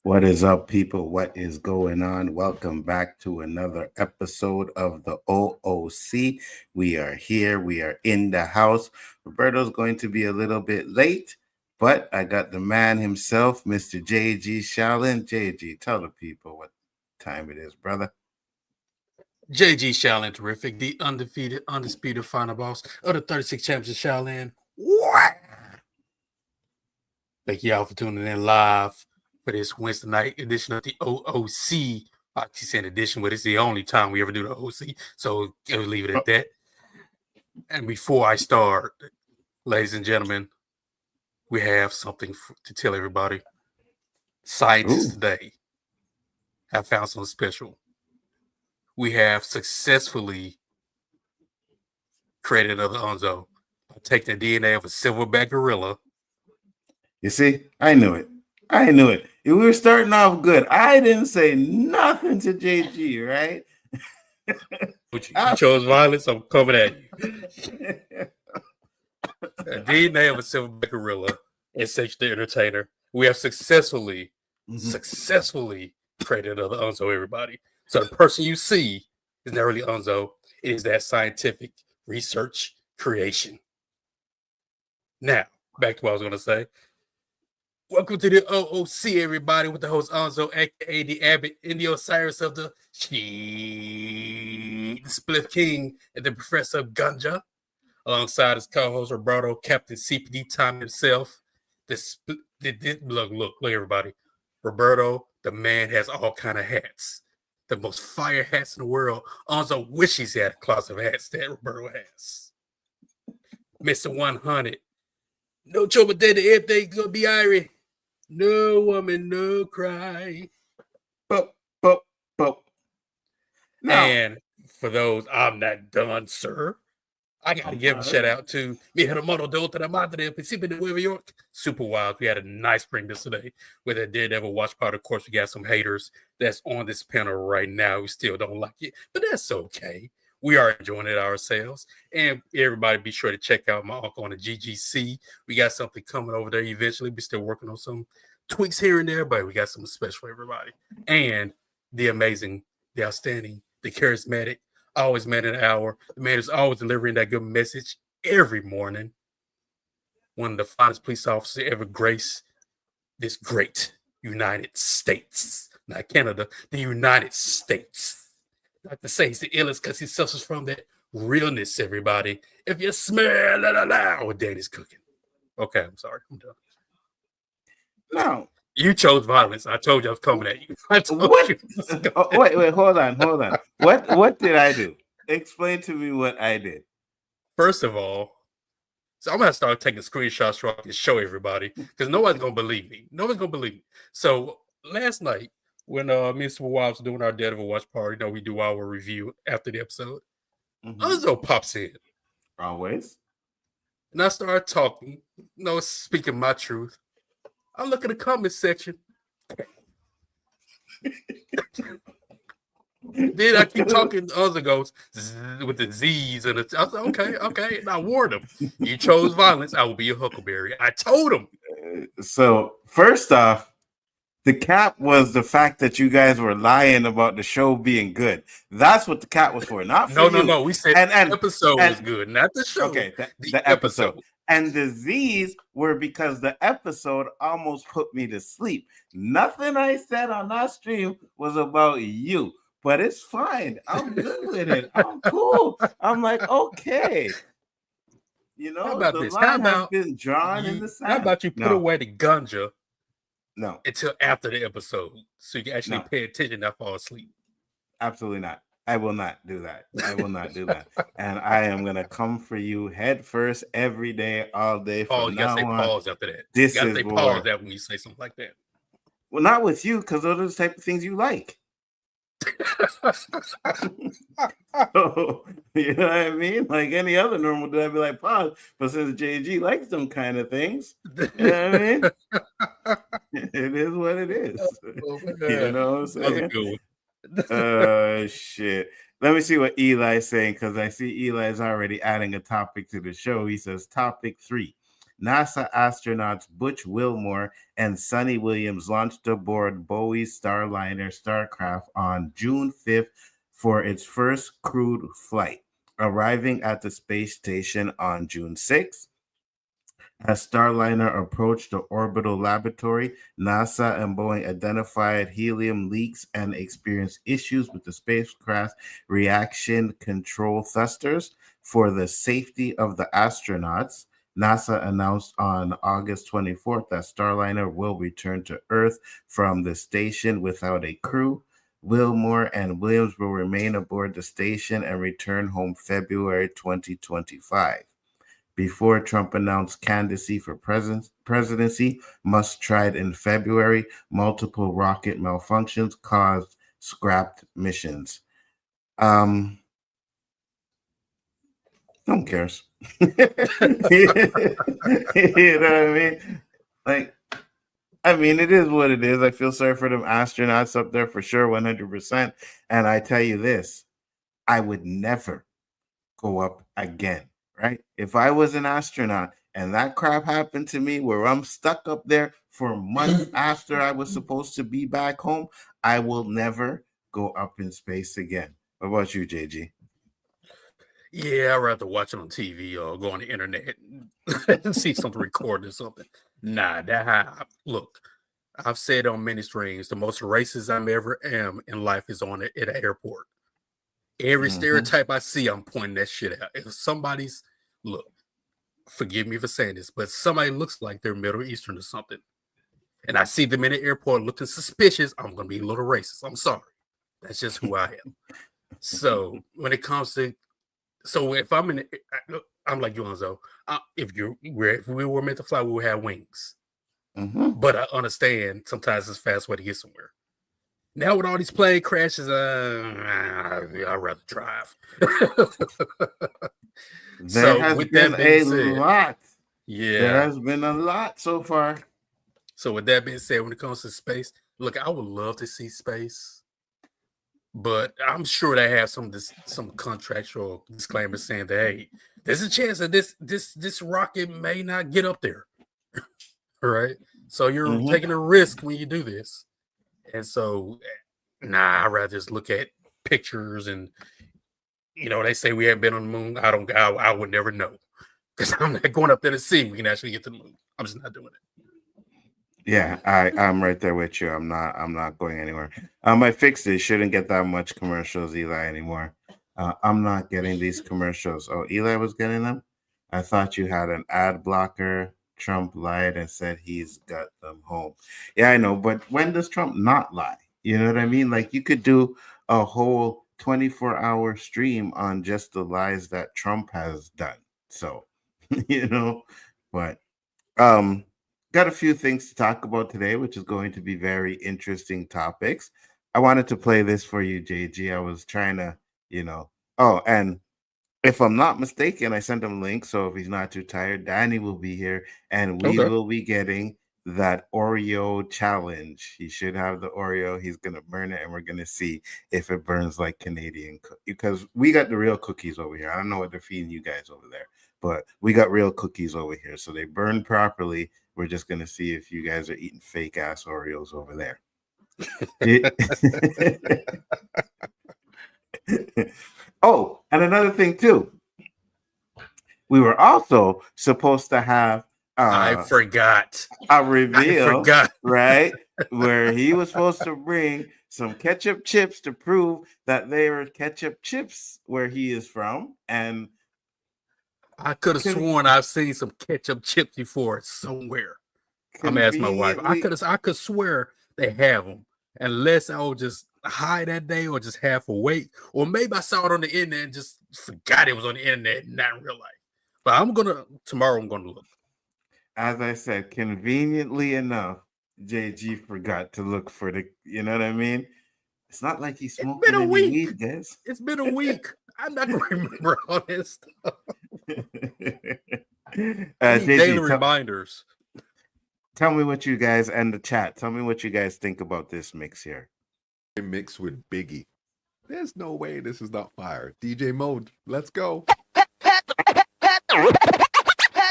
What is up, people? What is going on? Welcome back to another episode of the O.O.C. We are here. We are in the house. Roberto's going to be a little bit late, but I got the man himself, Mr. J.G. Shallon. J.G., tell the people what time it is, brother. JG Shaolin Terrific, the undefeated, undisputed final boss of the 36 champions of Shaolin. What? Thank y'all for tuning in live for this Wednesday night edition of the O.O.C. I keep saying edition, but it's the only time we ever do the O.O.C. So I'll leave it at that. And before I start, ladies and gentlemen, we have something to tell everybody. Scientists today have found something special. We have successfully created another Nzo by taking the DNA of a silverback gorilla. You see, I knew it. We were starting off good. I didn't say nothing to JG, right? You chose violence, I'm coming at you. The DNA of a silverback gorilla and SSJ the Entertainer. We have successfully created another Nzo, everybody. So the person you see is not really Nzo. It is that scientific research creation. Now, back to what I was going to say. Welcome to the O.O.C, everybody, with the host Nzo, a.k.a. the Abbott, and the Osiris of the Spliff King, and the Professor of Ganja, alongside his co-host Roberto, Captain CPD Time himself. Look, everybody. Roberto, the man, has all kind of hats. The most fire hats in the world. Nzo wishes he had a closet of hats that Roberto has. Mr. 100. No trouble there, everything's going to be irie. No woman, no cry. Boop. And for those, I'm not done, sir. I got to give a shout out to mi hermano de otra madre, Pacific de Nueva York. Super wild. We had a nice spring this today with a Daredevil watch party. Of course, we got some haters that's on this panel right now who still don't like it, but that's okay. We are enjoying it ourselves. And everybody be sure to check out my uncle on the GGC. We got something coming over there eventually. We're still working on some tweaks here and there, but we got something special for everybody. And the amazing, the outstanding, the charismatic, always man in an hour. The man is always delivering that good message every morning. One of the finest police officers ever grace this great United States. Not Canada, the United States. Like to say he's the illest because he suffers from that realness, everybody. If you smell what Daddy's cooking. Okay, I'm sorry. I'm done. No. You chose violence. I told you I was coming at you. Wait, hold on. What did I do? Explain to me what I did. First of all, so I'm going to start taking screenshots so I can show everybody because nobody's going to believe me. So last night, when me and Super Wild was doing our Daredevil watch party, we do our review after the episode. Nzo pops in. Always. And I started talking, speaking my truth. I look at the comment section. Then I keep talking. Nzo goes with the Z's and I was like, okay. And I warned him. You chose violence. I will be a huckleberry. I told him. So first off, the cap was the fact that you guys were lying about the show being good. That's what the cap was for, not for you. No. We said the episode was good, not the show. Okay, the episode. And the Z's were because the episode almost put me to sleep. Nothing I said on that stream was about you, but it's fine. I'm good with it. I'm cool. I'm like, okay. How about the this? line has been drawn in the sand. How about you put away the ganja? No. Until after the episode, so you can actually pay attention and not fall asleep. Absolutely not. I will not do that. And I am going to come for you head first every day, all day. You got to say pause after that. This you got to say pause after when you say something like that. Well, not with you, because those are the type of things you like. So, you know what I mean? Like any other normal dude, I'd be like, pause. But since JG likes them kind of things, you know what I mean? It is what it is. You know what I'm saying? Shit. Let me see what Eli's saying, because I see Eli's already adding a topic to the show. He says, topic 3. NASA astronauts Butch Wilmore and Sonny Williams launched aboard Bowie's Starliner Starcraft on June 5th for its first crewed flight, arriving at the space station on June 6th. As Starliner approached the orbital laboratory, NASA and Boeing identified helium leaks and experienced issues with the spacecraft's reaction control thrusters. For the safety of the astronauts, NASA announced on August 24th that Starliner will return to Earth from the station without a crew. Wilmore and Williams will remain aboard the station and return home February 2025. Before Trump announced candidacy for presidency, Musk tried in February. Multiple rocket malfunctions caused scrapped missions. No one cares. You know what I mean? Like, I mean, it is what it is. I feel sorry for them astronauts up there for sure, 100%. And I tell you this, I would never go up again. Right? If I was an astronaut and that crap happened to me where I'm stuck up there for months after I was supposed to be back home, I will never go up in space again. What about you, JG? Yeah, I'd rather watch it on TV or go on the internet and see something recorded or something. Nah, look, I've said on many streams, the most racist I'm ever am in life is on it at an airport. Every stereotype I see, I'm pointing that shit out. If somebody's, look, forgive me for saying this, but somebody looks like they're Middle Eastern or something, and I see them in the airport looking suspicious, I'm going to be a little racist. I'm sorry. That's just who I am. So when it comes to, so if I'm in, I'm like you, Nzo. If we were meant to fly, we would have wings. But I understand sometimes it's a fast way to get somewhere. Now with all these plane crashes, I'd rather drive. There has been a lot. Yeah. There has been a lot so far. So with that being said, when it comes to space, look, I would love to see space, but I'm sure they have some contractual disclaimers saying that, hey, there's a chance that this rocket may not get up there. All right. So you're taking a risk when you do this. And so, I'd rather just look at pictures and, they say we haven't been on the moon. I would never know because I'm not going up there to see if we can actually get to the moon. I'm just not doing it. Yeah, I'm right there with you. I'm not going anywhere. I fixed it. Shouldn't get that much commercials, Eli, anymore. I'm not getting these commercials. Oh, Eli was getting them? I thought you had an ad blocker. Trump lied and said he's got them home. Yeah, I know, but when does Trump not lie? You know what I mean? Like you could do a whole 24-hour stream on just the lies that Trump has done. So, but got a few things to talk about today, which is going to be very interesting topics. I wanted to play this for you, JG. I was trying to, and if I'm not mistaken, I sent him a link. So if he's not too tired, Danny will be here and we will be getting that Oreo challenge. He should have the Oreo. He's going to burn it and we're going to see if it burns like Canadian because we got the real cookies over here. I don't know what they're feeding you guys over there, but we got real cookies over here. So they burn properly. We're just going to see if you guys are eating fake ass Oreos over there. Oh, and another thing too. We were also supposed to have I forgot a reveal, right? Where he was supposed to bring some ketchup chips to prove that they were ketchup chips where he is from. And I could have sworn I've seen some ketchup chips before somewhere. I'm gonna ask my wife. I could swear they have them, unless I was just high that day or just half awake, or maybe I saw it on the internet and just forgot it was on the internet and not in real life. But tomorrow I'm gonna look. As I said, conveniently enough, JG forgot to look for you know what I mean? It's not like he's smoking any weed, guys. It's been a week. I'm not gonna remember all this stuff. JG, daily reminders. Tell me what you guys and the chat. Tell me what you guys think about this mix here. Mix with Biggie. There's no way this is not fire. DJ Mode, let's go.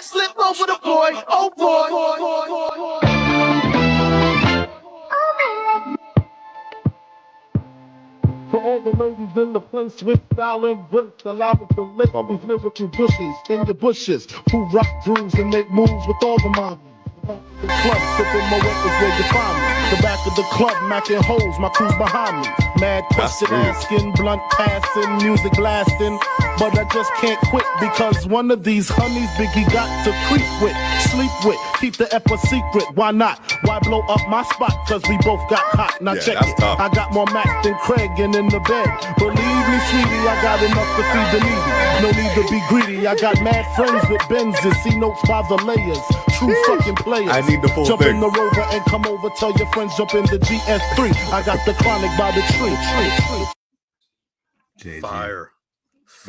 Slip over the boy, oh boy. For all the ladies in the place with style and bliss, allow me to lift all these lyrical bushes in the bushes who rock grooves and make moves with all the mommies. The club sipping my wet is where you find me. The back of the club macking holes, my crew's behind me. Mad question asking, blunt passing, music blasting. But I just can't quit because one of these honeys Biggie got to creep with, sleep with, keep the ep a secret. Why not? Why blow up my spot? Cause we both got hot. Now check it. Tough. I got more Mac than Craig and in the bed. Believe me, sweetie, I got enough to feed the needy. No need to be greedy. I got mad friends with Benzes. See notes by the layers. True fucking players. I need the full jump thing. in the Rover and come over. Tell your friends jump in the GS3. I got the chronic by the tree. Fire.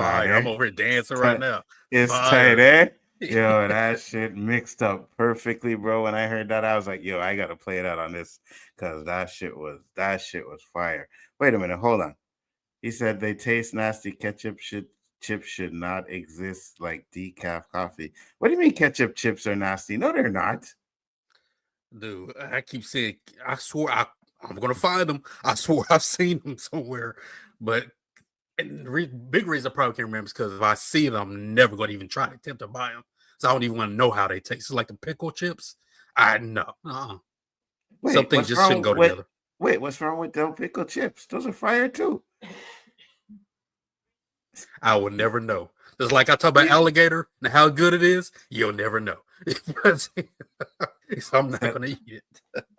I'm over here dancing right now. It's Fire. tight, eh? Yo, that shit mixed up perfectly, bro. When I heard that, I was like, yo, I gotta play that on this because that shit was fire. Wait a minute, hold on. He said they taste nasty. Ketchup chips should not exist like decaf coffee. What do you mean ketchup chips are nasty? No, they're not. Dude, I keep saying, I swore I'm gonna find them. I swore I've seen them somewhere, but and the big reason I probably can't remember is because if I see them, I'm never gonna even try to attempt to buy them. So I don't even want to know how they taste. It's like the pickle chips. I know. Wait, some things just shouldn't go together. Wait, what's wrong with Del Pickle chips? Those are fire too. I will never know. Just like I talk about alligator and how good it is, you'll never know. So I'm not going to eat it.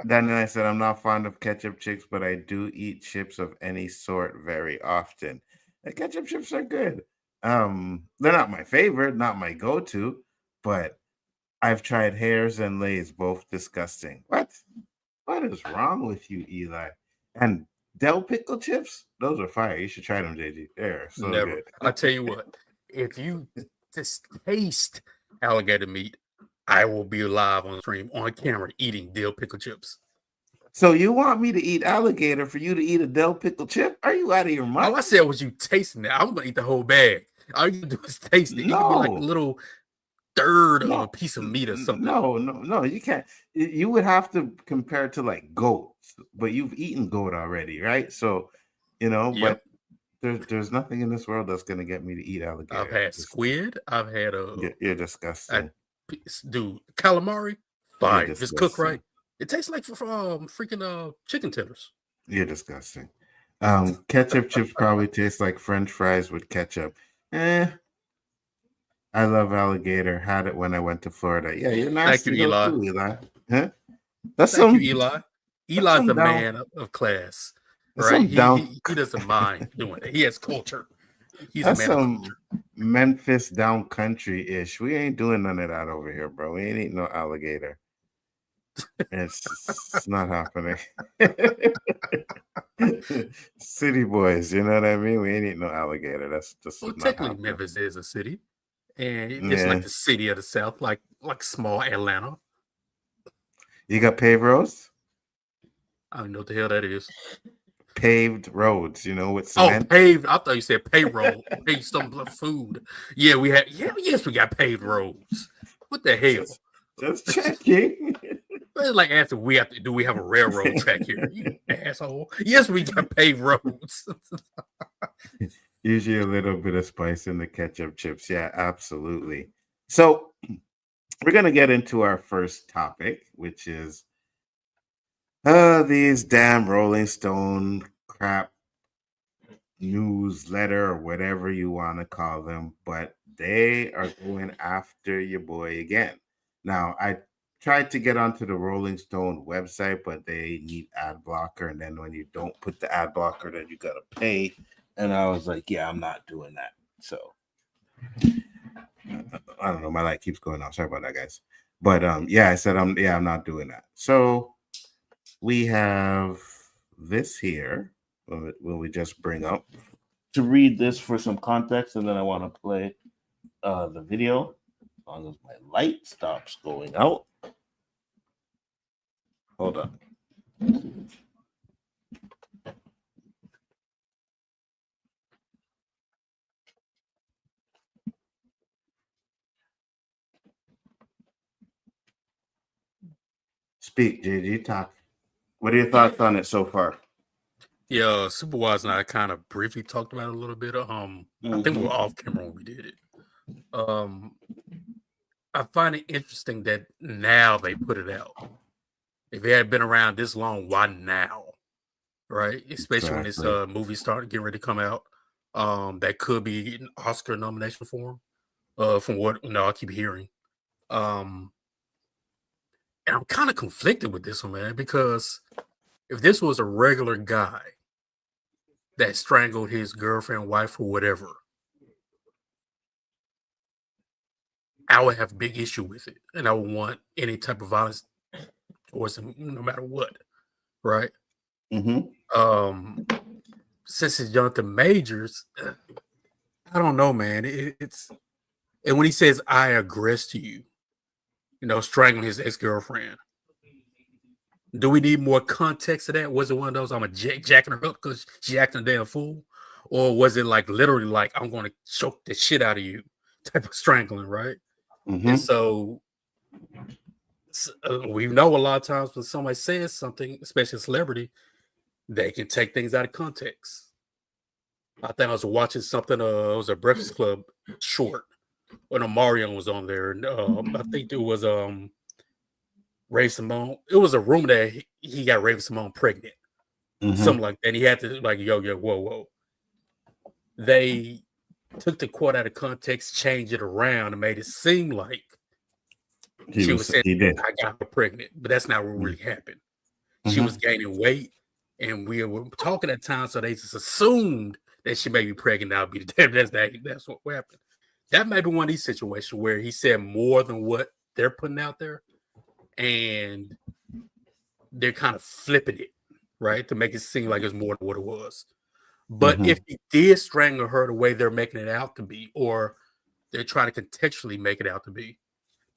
Then I said, I'm not fond of ketchup chips, but I do eat chips of any sort very often. The ketchup chips are good. They're not my favorite, not my go-to, but I've tried Hares and Lay's, both disgusting. What is wrong with you, Eli? And Del Pickle chips? Those are fire. You should try them, JG. They're so Never. good. I tell you what, if you just taste alligator meat, I will be live on stream on camera eating dill pickle chips. So you want me to eat alligator for you to eat a Del Pickle chip? Are you out of your mind? All I said was you tasting it. I'm gonna eat the whole bag. All you do is taste it. No. It can be like a little third of a piece of meat or something. No, you can't. You would have to compare it to like goats, but you've eaten goat already, right? So, but there's nothing in this world that's gonna get me to eat alligator. I've had squid. I've had You're disgusting. Dude, calamari, fire. Just cook right. It tastes like freaking chicken tenders. You're disgusting. Ketchup chips probably taste like French fries with ketchup. I love alligator. Had it when I went to Florida. Yeah, you're nasty. Thank you, Eli. Too, Eli. Huh? Thank you, Eli. Eli's the man of class, right? He doesn't mind doing it. He has culture. He's a man of culture. Memphis down country-ish. We ain't doing none of that over here, bro. We ain't eating no alligator. It's not happening. City boys, you know what I mean? We ain't eating no alligator. That's just technically Memphis is a city. And it's like the city of the South, like small Atlanta. You got paved roads? I don't know what the hell that is. Paved roads, with cement. Oh, paved. I thought you said payroll. Pay some food. Yeah, we had. Yeah, yes, we got paved roads. What the hell? Just checking. It's like asking, do we have a railroad track here? You asshole. Yes, we got paved roads. Usually a little bit of spice in the ketchup chips. Yeah, absolutely. So we're going to get into our first topic, which is these damn Rolling Stone crap newsletter or whatever you want to call them, but they are going after your boy again. Now, I tried to get onto the Rolling Stone website, but they need ad blocker, and then when you don't put the ad blocker, then you got to pay. And I was like, yeah, I'm not doing that. So I don't know. My light keeps going off. Sorry about that, guys. But I said, I'm not doing that. So we have this here. Will we just bring up to read this for some context, and then I want to play the video as long as my light stops going out. Hold on. Speak, JG. Talk. What are your thoughts on it so far? Yeah, Superwise and I kind of briefly talked about it a little bit. I think we were off camera when we did it. I find it interesting that now they put it out. If it had been around this long, why now? Right? Especially when this movie started getting ready to come out. That could be an Oscar nomination for him. From what I keep hearing. And I'm kind of conflicted with this one, man, because if this was a regular guy that strangled his girlfriend, wife, or whatever, I would have a big issue with it, and I would want any type of violence towards him, no matter what, right? Since it's Jonathan Majors, I don't know, man. It's and when he says "I aggress to you," strangling his ex-girlfriend. Do we need more context to that? Was it one of those I'm a jacking her up because she acting a damn fool, or was it like literally like I'm going to choke the shit out of you type of strangling, right? And so we know a lot of times when somebody says something, especially a celebrity, they can take things out of context. I think I was watching something. It was a Breakfast Club short when Omarion was on there, and I think it was Raven Simone. It was a rumor that he got Raven Simone pregnant, something like that. And he had to like, yo, whoa. They took the quote out of context, changed it around, and made it seem like she was saying, "I got her pregnant," but that's not what really happened. She was gaining weight, and we were talking at times, so they just assumed that she may be pregnant. That'll be that's what happened. That may be one of these situations where he said more than what they're putting out there, and they're kind of flipping it, right, to make it seem like it's more than what it was. But if he did strangle her the way they're making it out to be, or they're trying to contextually make it out to be,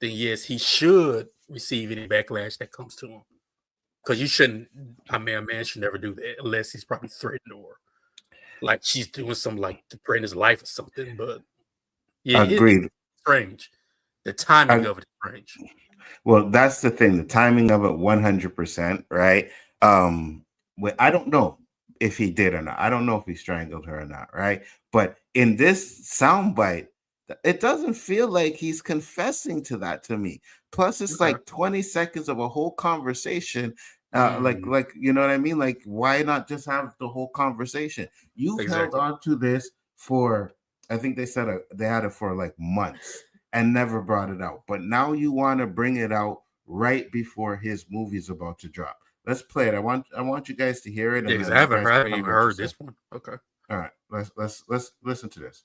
then yes, he should receive any backlash that comes to him. Because you shouldn't, a man should never do that unless he's probably threatened or like she's doing something like to threaten his life or something. But yeah, agreed. It's strange. The timing of it is strange. Well, that's the thing. The timing of it, 100%, right? I don't know if he did or not. I don't know if he strangled her or not, right? But in this soundbite, it doesn't feel like he's confessing to that to me. Plus, it's like 20 seconds of a whole conversation. Like you know what I mean? Like, why not just have the whole conversation? You've held on to this for, I think they said they had it for like months and never brought it out. But now you want to bring it out right before his movie's about to drop. Let's play it. I want you guys to hear it. I haven't heard this one. Okay. All right. Let's listen to this.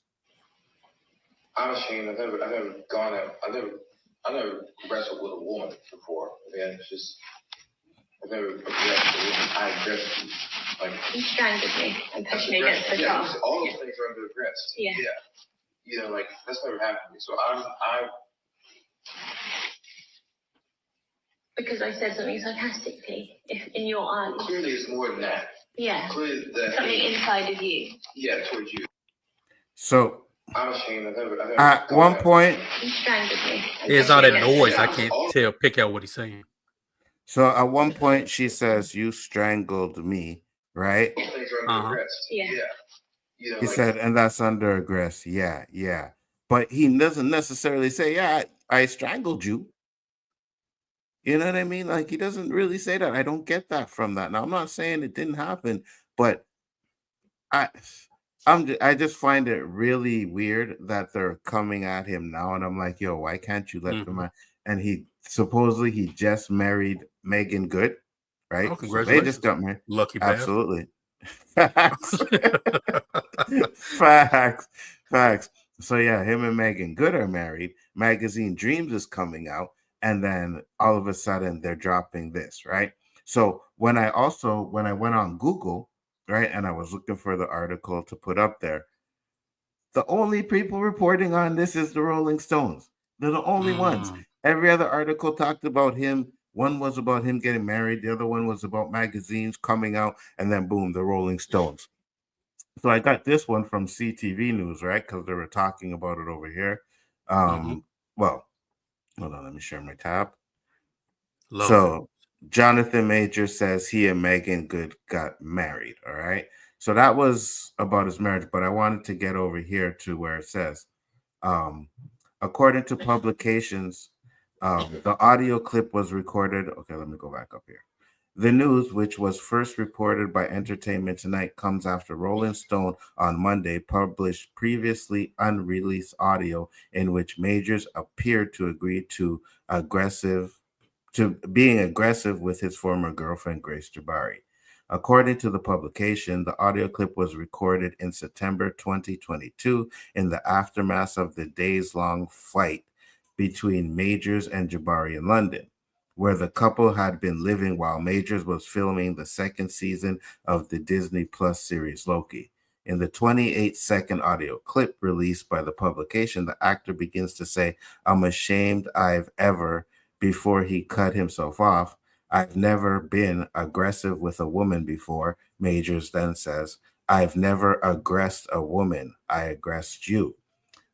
I'm ashamed. I've never gone out. I never wrestled with a woman before. Again, it's just I've never aggressed a woman. I aggressed like you strangled me and pushed me against the car. All those things are under aggressed. Yeah. Like that's never happened to me. So I'm because I said something sarcastically, if in your eyes. Clearly, it's more than that. Yeah. Clearly, something inside of you. Yeah, towards you. So. I'm ashamed. I've never at one point, you strangled me. It's all that noise. I can't pick out what he's saying. So at one point, she says, "You strangled me," right? Yeah. He said, and that's under aggress. Yeah. But he doesn't necessarily say, "Yeah, I strangled you." You know what I mean? Like, he doesn't really say that. I don't get that from that. Now, I'm not saying it didn't happen, but I just find it really weird that they're coming at him now, and I'm like, yo, why can't you let them? And he just married Megan Good, right? Oh, congratulations! So they just got married. Lucky bad. Absolutely, facts. So yeah, him and Megan Good are married. Magazine Dreams is coming out, and then all of a sudden they're dropping this, right? So when I went on Google. Right, and I was looking for the article to put up there. The only people reporting on this is the Rolling Stones. They're the only ones. Every other article talked about him. One was about him getting married. The other one was about magazines coming out. And then, boom, the Rolling Stones. So I got this one from CTV News, right? Because they were talking about it over here. Well, hold on. Let me share my tab. So Jonathan Majors says he and Megan Good got married. All right. So that was about his marriage, but I wanted to get over here to where it says, um, according to publications, the audio clip was recorded. Okay, let me go back up here. The news, which was first reported by Entertainment Tonight, comes after Rolling Stone on Monday published previously unreleased audio in which Majors appeared to agree to being aggressive with his former girlfriend, Grace Jabari. According to the publication, the audio clip was recorded in September 2022 in the aftermath of the days-long fight between Majors and Jabari in London, where the couple had been living while Majors was filming the second season of the Disney Plus series LowKey. In the 28-second audio clip released by the publication, the actor begins to say, "I'm ashamed I've ever," before he cut himself off. "I've never been aggressive with a woman before," Majors then says. "I've never aggressed a woman. I aggressed you."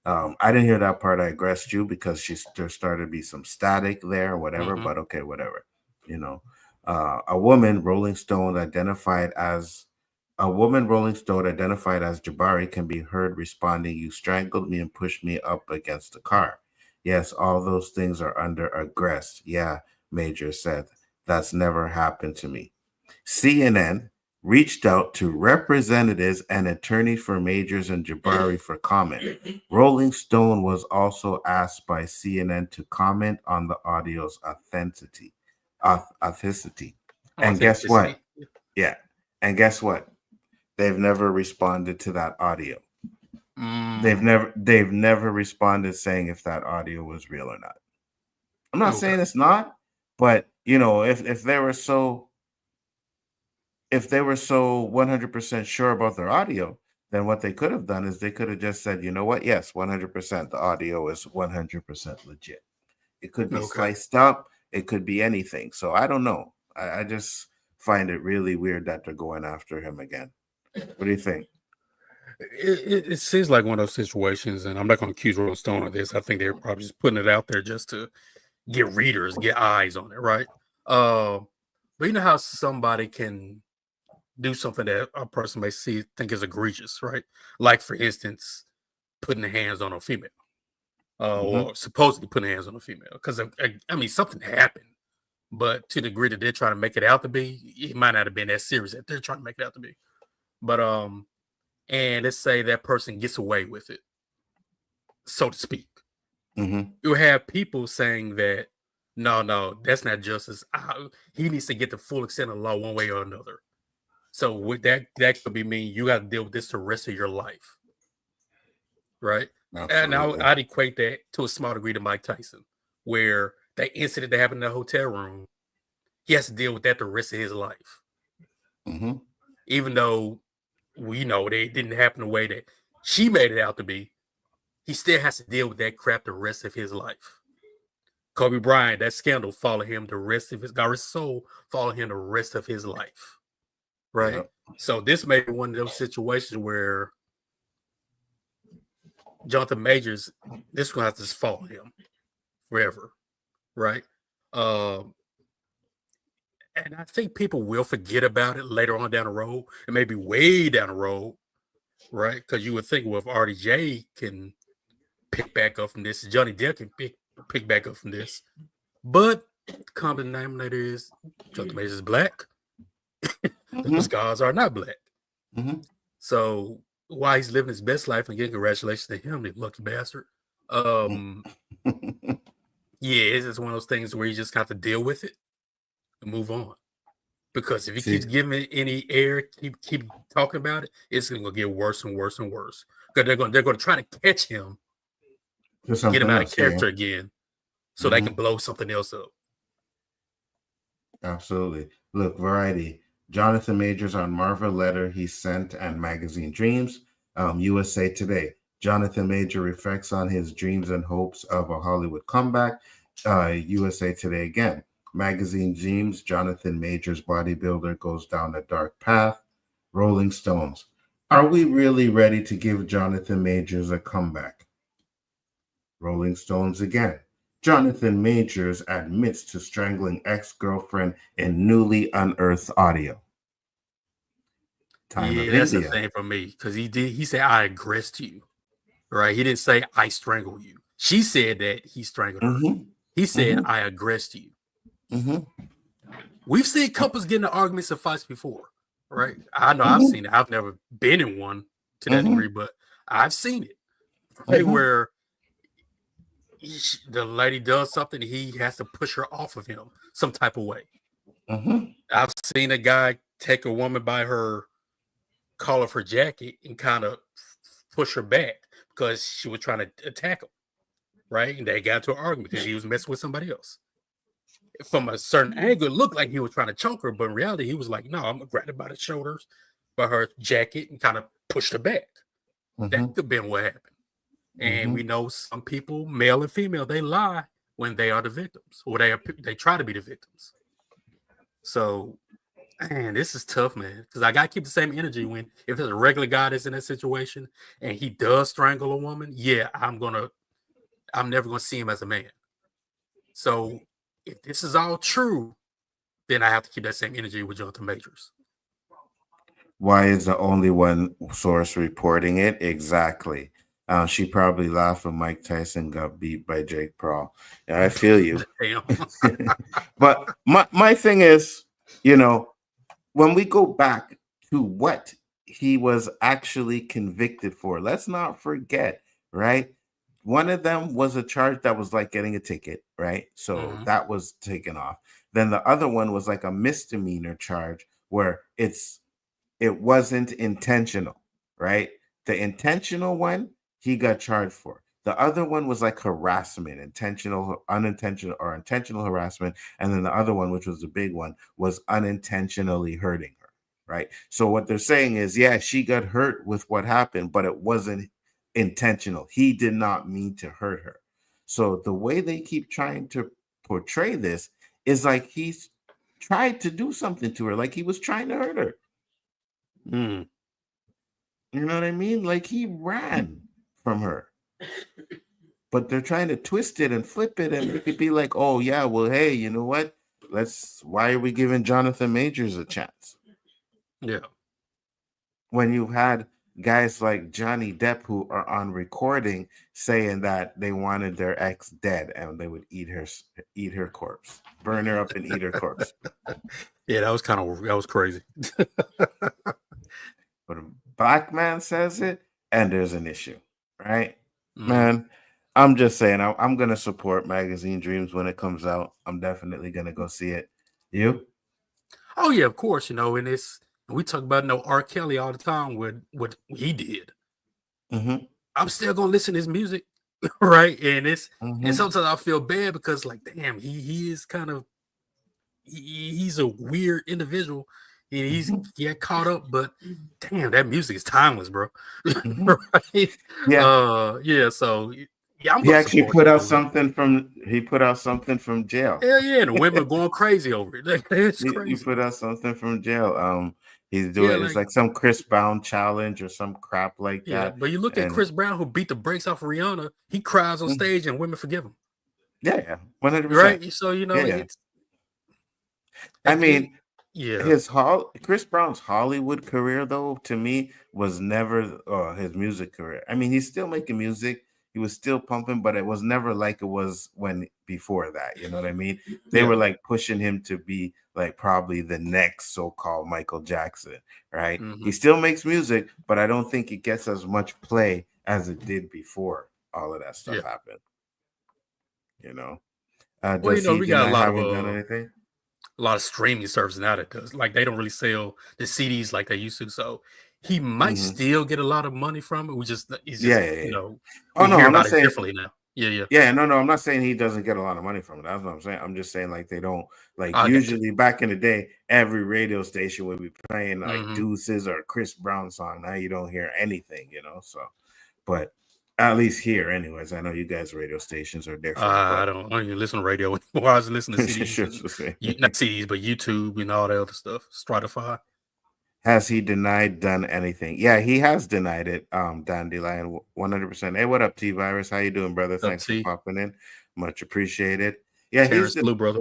I didn't hear that part. I aggressed you because there started to be some static there or whatever, but okay, whatever. You know, a woman Rolling Stone identified as Jabari can be heard responding, "You strangled me and pushed me up against the car." "Yes, all those things are under aggress." "Yeah," Major said. "That's never happened to me." CNN reached out to representatives and attorneys for Majors and Jabari for comment. Rolling Stone was also asked by CNN to comment on the audio's authenticity. And guess what? Yeah. And guess what? They've never responded to that audio. They've never responded saying if that audio was real or not. I'm not saying it's not, but you know, if they were so 100% sure about their audio, then what they could have done is they could have just said, "You know what? Yes, 100%. The audio is 100% legit." It could be sliced up. It could be anything. So I don't know. I just find it really weird that they're going after him again. What do you think? It seems like one of those situations, and I'm not going to accuse Rolling Stone of this. I think they're probably just putting it out there just to get readers, get eyes on it, right? But you know how somebody can do something that a person may think is egregious, right? Like, for instance, putting the hands on a female, or supposedly putting hands on a female, because I mean something happened, but to the degree that they're trying to make it out to be, it might not have been that serious that they're trying to make it out to be. But and let's say that person gets away with it, so to speak. You have people saying that no, that's not justice. He needs to get the full extent of the law one way or another. So with that could be mean you got to deal with this the rest of your life, right? Absolutely. And I'd equate that to a small degree to Mike Tyson, where that incident that happened in the hotel room, he has to deal with that the rest of his life. Even though we know that it didn't happen the way that she made it out to be, he still has to deal with that crap the rest of his life. Kobe Bryant, that scandal followed him the rest of his soul, followed him the rest of his life. Right. Yep. So this may be one of those situations where Jonathan Majors, this one has to just follow him forever. Right. And I think people will forget about it later on down the road, and maybe way down the road. Right. Because you would think, well, if RDJ can pick back up from this, Johnny Depp can pick back up from this. But common denominator is Jonathan Majors is black. The scars are not black. So while he's living his best life, and again, congratulations to him, the lucky bastard. Yeah, it's just one of those things where you just have to deal with it and move on. Because if he keeps giving it any air, keep talking about it, it's going to get worse and worse and worse. Because they're going to try to catch him, get him out of character again, so they can blow something else up. Absolutely. Look, Variety. Jonathan Majors on Marvel letter he sent and magazine Dreams. USA Today. Jonathan Major reflects on his dreams and hopes of a Hollywood comeback. USA Today again. Magazine Dreams. Jonathan Majors bodybuilder goes down a dark path. Rolling Stones. Are we really ready to give Jonathan Majors a comeback? Rolling Stones again. Jonathan Majors admits to strangling ex-girlfriend in newly unearthed audio. Time of That's the India. thing for me because he said I aggressed you, right? He didn't say I strangled you. She said that he strangled her. He said I aggressed you. We've seen couples get into arguments and fights before, right? I know I've seen it. I've never been in one to that degree, but I've seen it, right? Where the lady does something, he has to push her off of him some type of way. I've seen a guy take a woman by her collar of her jacket and kind of push her back because she was trying to attack him, right? And they got into an argument because he was messing with somebody else. From a certain angle, it looked like he was trying to choke her, but in reality, he was like, no, I'm gonna grab her by the shoulders, by her jacket, and kind of pushed her back. That could have been what happened. And we know some people, male and female, they lie when they are the victims, or they try to be the victims. So, man, this is tough, man, because I gotta keep the same energy when if there's a regular guy that's in that situation and he does strangle a woman, yeah, I'm never gonna see him as a man. So if this is all true, then I have to keep that same energy with Jonathan Majors. Why is the only one source reporting it? Exactly. She probably laughed when Mike Tyson got beat by Jake Paul. Yeah, I feel you. But my thing is, when we go back to what he was actually convicted for, let's not forget, right? One of them was a charge that was like getting a ticket, right? So that was taken off. Then the other one was like a misdemeanor charge where it wasn't intentional, right? The intentional one, he got charged for. The other one was like harassment, intentional, unintentional, or intentional harassment. And then the other one, which was the big one, was unintentionally hurting her, right? So what they're saying is, yeah, she got hurt with what happened, but it wasn't intentional. He did not mean to hurt her. So the way they keep trying to portray this is like he's tried to do something to her, like he was trying to hurt her. You know what I mean? Like he ran from her. But they're trying to twist it and flip it and make it be like, oh yeah, well, hey, you know what? Why are we giving Jonathan Majors a chance? Yeah. When you had guys like Johnny Depp who are on recording saying that they wanted their ex dead and they would eat her corpse, burn her up and eat her corpse. Yeah, that was crazy. But a black man says it and there's an issue, right? Man, I'm just saying, I'm going to support Magazine Dreams when it comes out. I'm definitely going to go see it. You? Oh, yeah, of course. And we talk about R. Kelly all the time with what he did. I'm still going to listen to his music, right? And and sometimes I feel bad because, like, damn, he is kind of, he's a weird individual. And he's get caught up, but damn, that music is timeless, bro. Right? Yeah. So yeah, he actually put out something from jail. Hell yeah, and the women are going crazy over it. It's crazy. He put out something from jail. He's doing it's like some Chris Brown challenge or some crap like that. But you look at Chris Brown who beat the brakes off of Rihanna. He cries on stage and women forgive him. Yeah, 100%. Right. So it's. I mean. Yeah, Chris Brown's Hollywood career, though, to me, was never his music career. I mean, he's still making music. He was still pumping, but it was never like it was before that. You know what I mean? They were like pushing him to be like probably the next so-called Michael Jackson, right? He still makes music, but I don't think it gets as much play as it did before all of that stuff happened. We got a lot of done anything. A lot of streaming services now that does. Like, they don't really sell the CDs like they used to. So he might still get a lot of money from it. I'm not saying differently now. No, I'm not saying he doesn't get a lot of money from it. That's what I'm saying. I'm just saying like they don't usually back in the day, every radio station would be playing like Deuces or Chris Brown song. Now you don't hear anything, so but at least here, anyways. I know you guys' radio stations are different. I don't even listen to radio anymore. I was listening to CDs. Not CDs, but YouTube and all that other stuff. Stratify. Has he done anything? Yeah, he has denied it. Dandelion, 100%. Hey, what up, T-Virus? How you doing, brother? Thanks for popping in. Much appreciated. Yeah, Terrence Blue brother.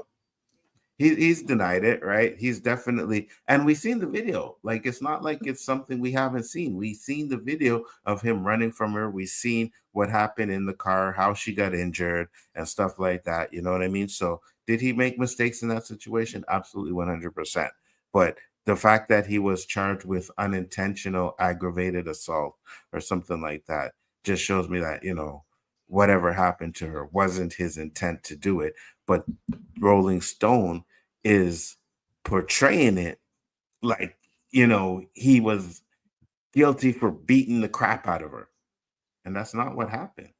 he's denied it, right? He's definitely, and we've seen the video. Like, it's not like it's something we haven't seen. We've seen the video of him running from her. We've seen what happened in the car, how she got injured and stuff like that. You know what I mean? So did he make mistakes in that situation? Absolutely 100%. But the fact that he was charged with unintentional aggravated assault or something like that just shows me that, whatever happened to her wasn't his intent to do it. But Rolling Stone is portraying it like, he was guilty for beating the crap out of her. And that's not what happened.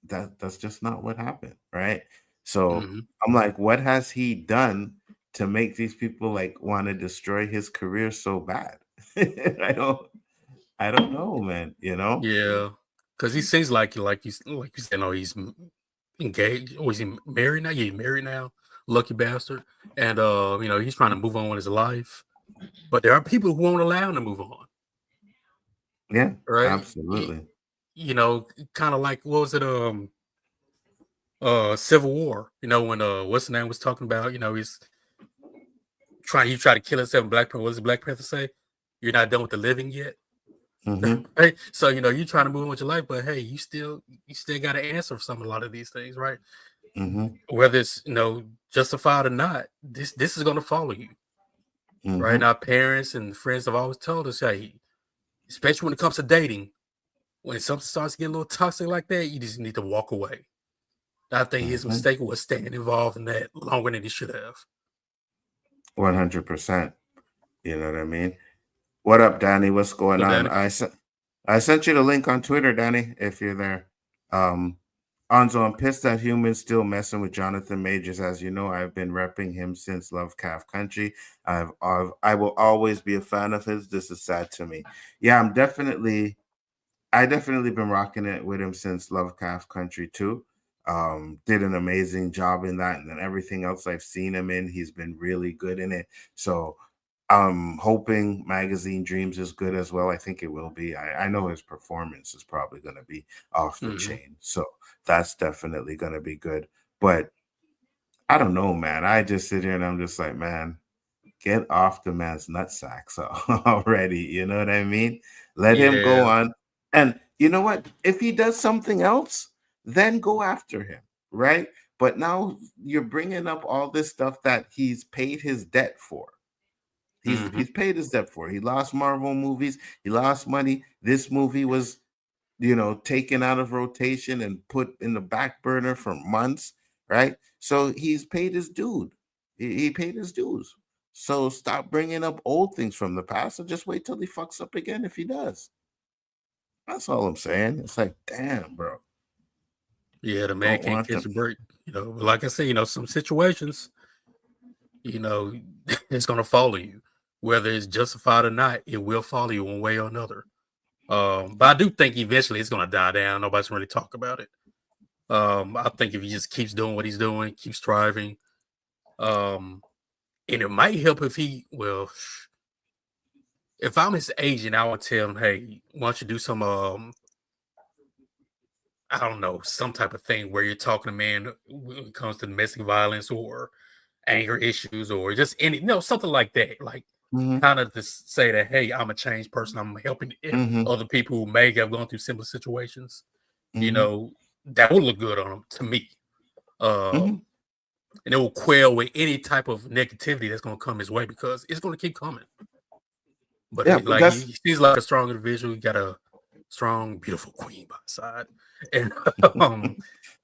That's just not what happened, right? So I'm like, what has he done to make these people like want to destroy his career so bad? I don't know, man. Yeah, because he seems like you said, no, he's engaged, or is he married now? Yeah, he's married now, lucky bastard. And he's trying to move on with his life, but there are people who won't allow him to move on. Yeah, right. absolutely. Kind of like, what was it? Civil War. When what's the name was talking about? He's he tried to kill himself. Black Panther. What does the Black Panther say? You're not done with the living yet. Right. So you're trying to move on with your life, but hey, you still got to answer for a lot of these things, right? Whether it's justified or not, this is going to follow you, right? And our parents and friends have always told us, hey, especially when it comes to dating, when something starts getting a little toxic like that, you just need to walk away. I think his mistake was staying involved in that longer than he should have. 100%. You know what I mean? What up, Danny? What's going on? Danny? I sent you the link on Twitter, Danny, if you're there. Nzo, I'm pissed that humans still messing with Jonathan Majors. As you know, I've been repping him since Love Calf Country. I will always be a fan of his. This is sad to me. Yeah, I definitely been rocking it with him since Love Calf Country too. Did an amazing job in that, and then everything else I've seen him in, he's been really good in it. So I'm hoping Magazine Dreams is good as well. I think it will be. I know his performance is probably going to be off the chain. So that's definitely going to be good. But I don't know, man. I just sit here and I'm just like, man, get off the man's nutsack already. You know what I mean? Let him go on. And you know what? If he does something else, then go after him, right? But now you're bringing up all this stuff that he's paid his debt for. He's paid his debt for. He lost Marvel movies. He lost money. This movie was, taken out of rotation and put in the back burner for months, right? So he's paid his dude. He paid his dues. So stop bringing up old things from the past and just wait till he fucks up again if he does. That's all I'm saying. It's like, damn, bro. Yeah, the man can't catch a break. Like I say, some situations, it's going to follow you. Whether it's justified or not, it will follow you one way or another. But I do think eventually it's going to die down. Nobody's really talk about it. I think if he just keeps doing what he's doing, keeps striving, and it might help if if I'm his agent, I would tell him, hey, why don't you do some, I don't know, some type of thing where you're talking to man when it comes to domestic violence or anger issues or just something like that. Like, kind of to say that, hey, I'm a changed person. I'm helping other people who may have gone through similar situations. That would look good on them to me. And it will quell with any type of negativity that's going to come his way because it's going to keep coming. But he seems like a strong individual. He got a strong, beautiful queen by his side. And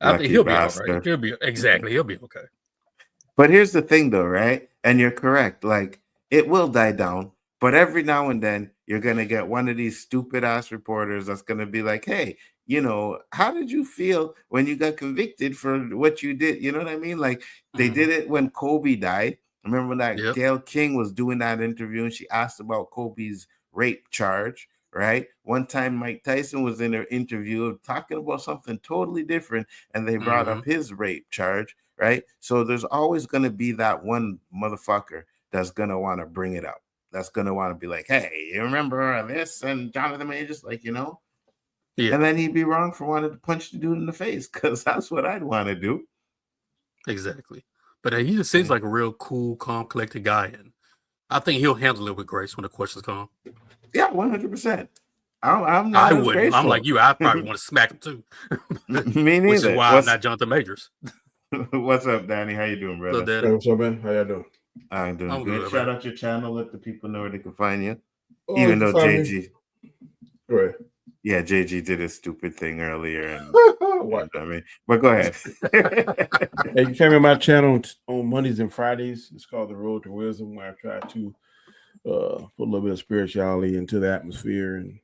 I think he'll be all right. He'll be okay. But here's the thing though, right? And you're correct. Like, it will die down, but every now and then you're going to get one of these stupid ass reporters that's going to be like, hey, how did you feel when you got convicted for what you did? You know what I mean? Like, they did it when Kobe died. Remember when that Gayle King was doing that interview and she asked about Kobe's rape charge, right? One time Mike Tyson was in her interview talking about something totally different and they brought up his rape charge, right? So there's always going to be that one motherfucker that's going to want to bring it up. That's going to want to be like, hey, you remember this? And Jonathan Majors, like, Yeah, And then he'd be wrong for wanting to punch the dude in the face, because that's what I'd want to do. exactly. But he just seems like a real cool, calm, collected guy, and I think he'll handle it with grace when the questions come. Yeah, 100%. I'm I not as wouldn't. I'm like graceful. you. I probably want to smack him too. Me Which is neither. why I'm not Jonathan Majors. What's up, Danny? How you doing, Little brother? daddy. Hey, what's up, man? How y'all doing? I'm doing I'm good. good, Shout man. out your channel. Let the people know where they can find you. Oh, Even you though find me. JG, Go ahead. yeah, JG did a stupid thing earlier, and What? I mean, but go ahead. Hey, you came in my channel on Mondays and Fridays. It's called The Road to Wisdom, where I try to put a little bit of spirituality into the atmosphere and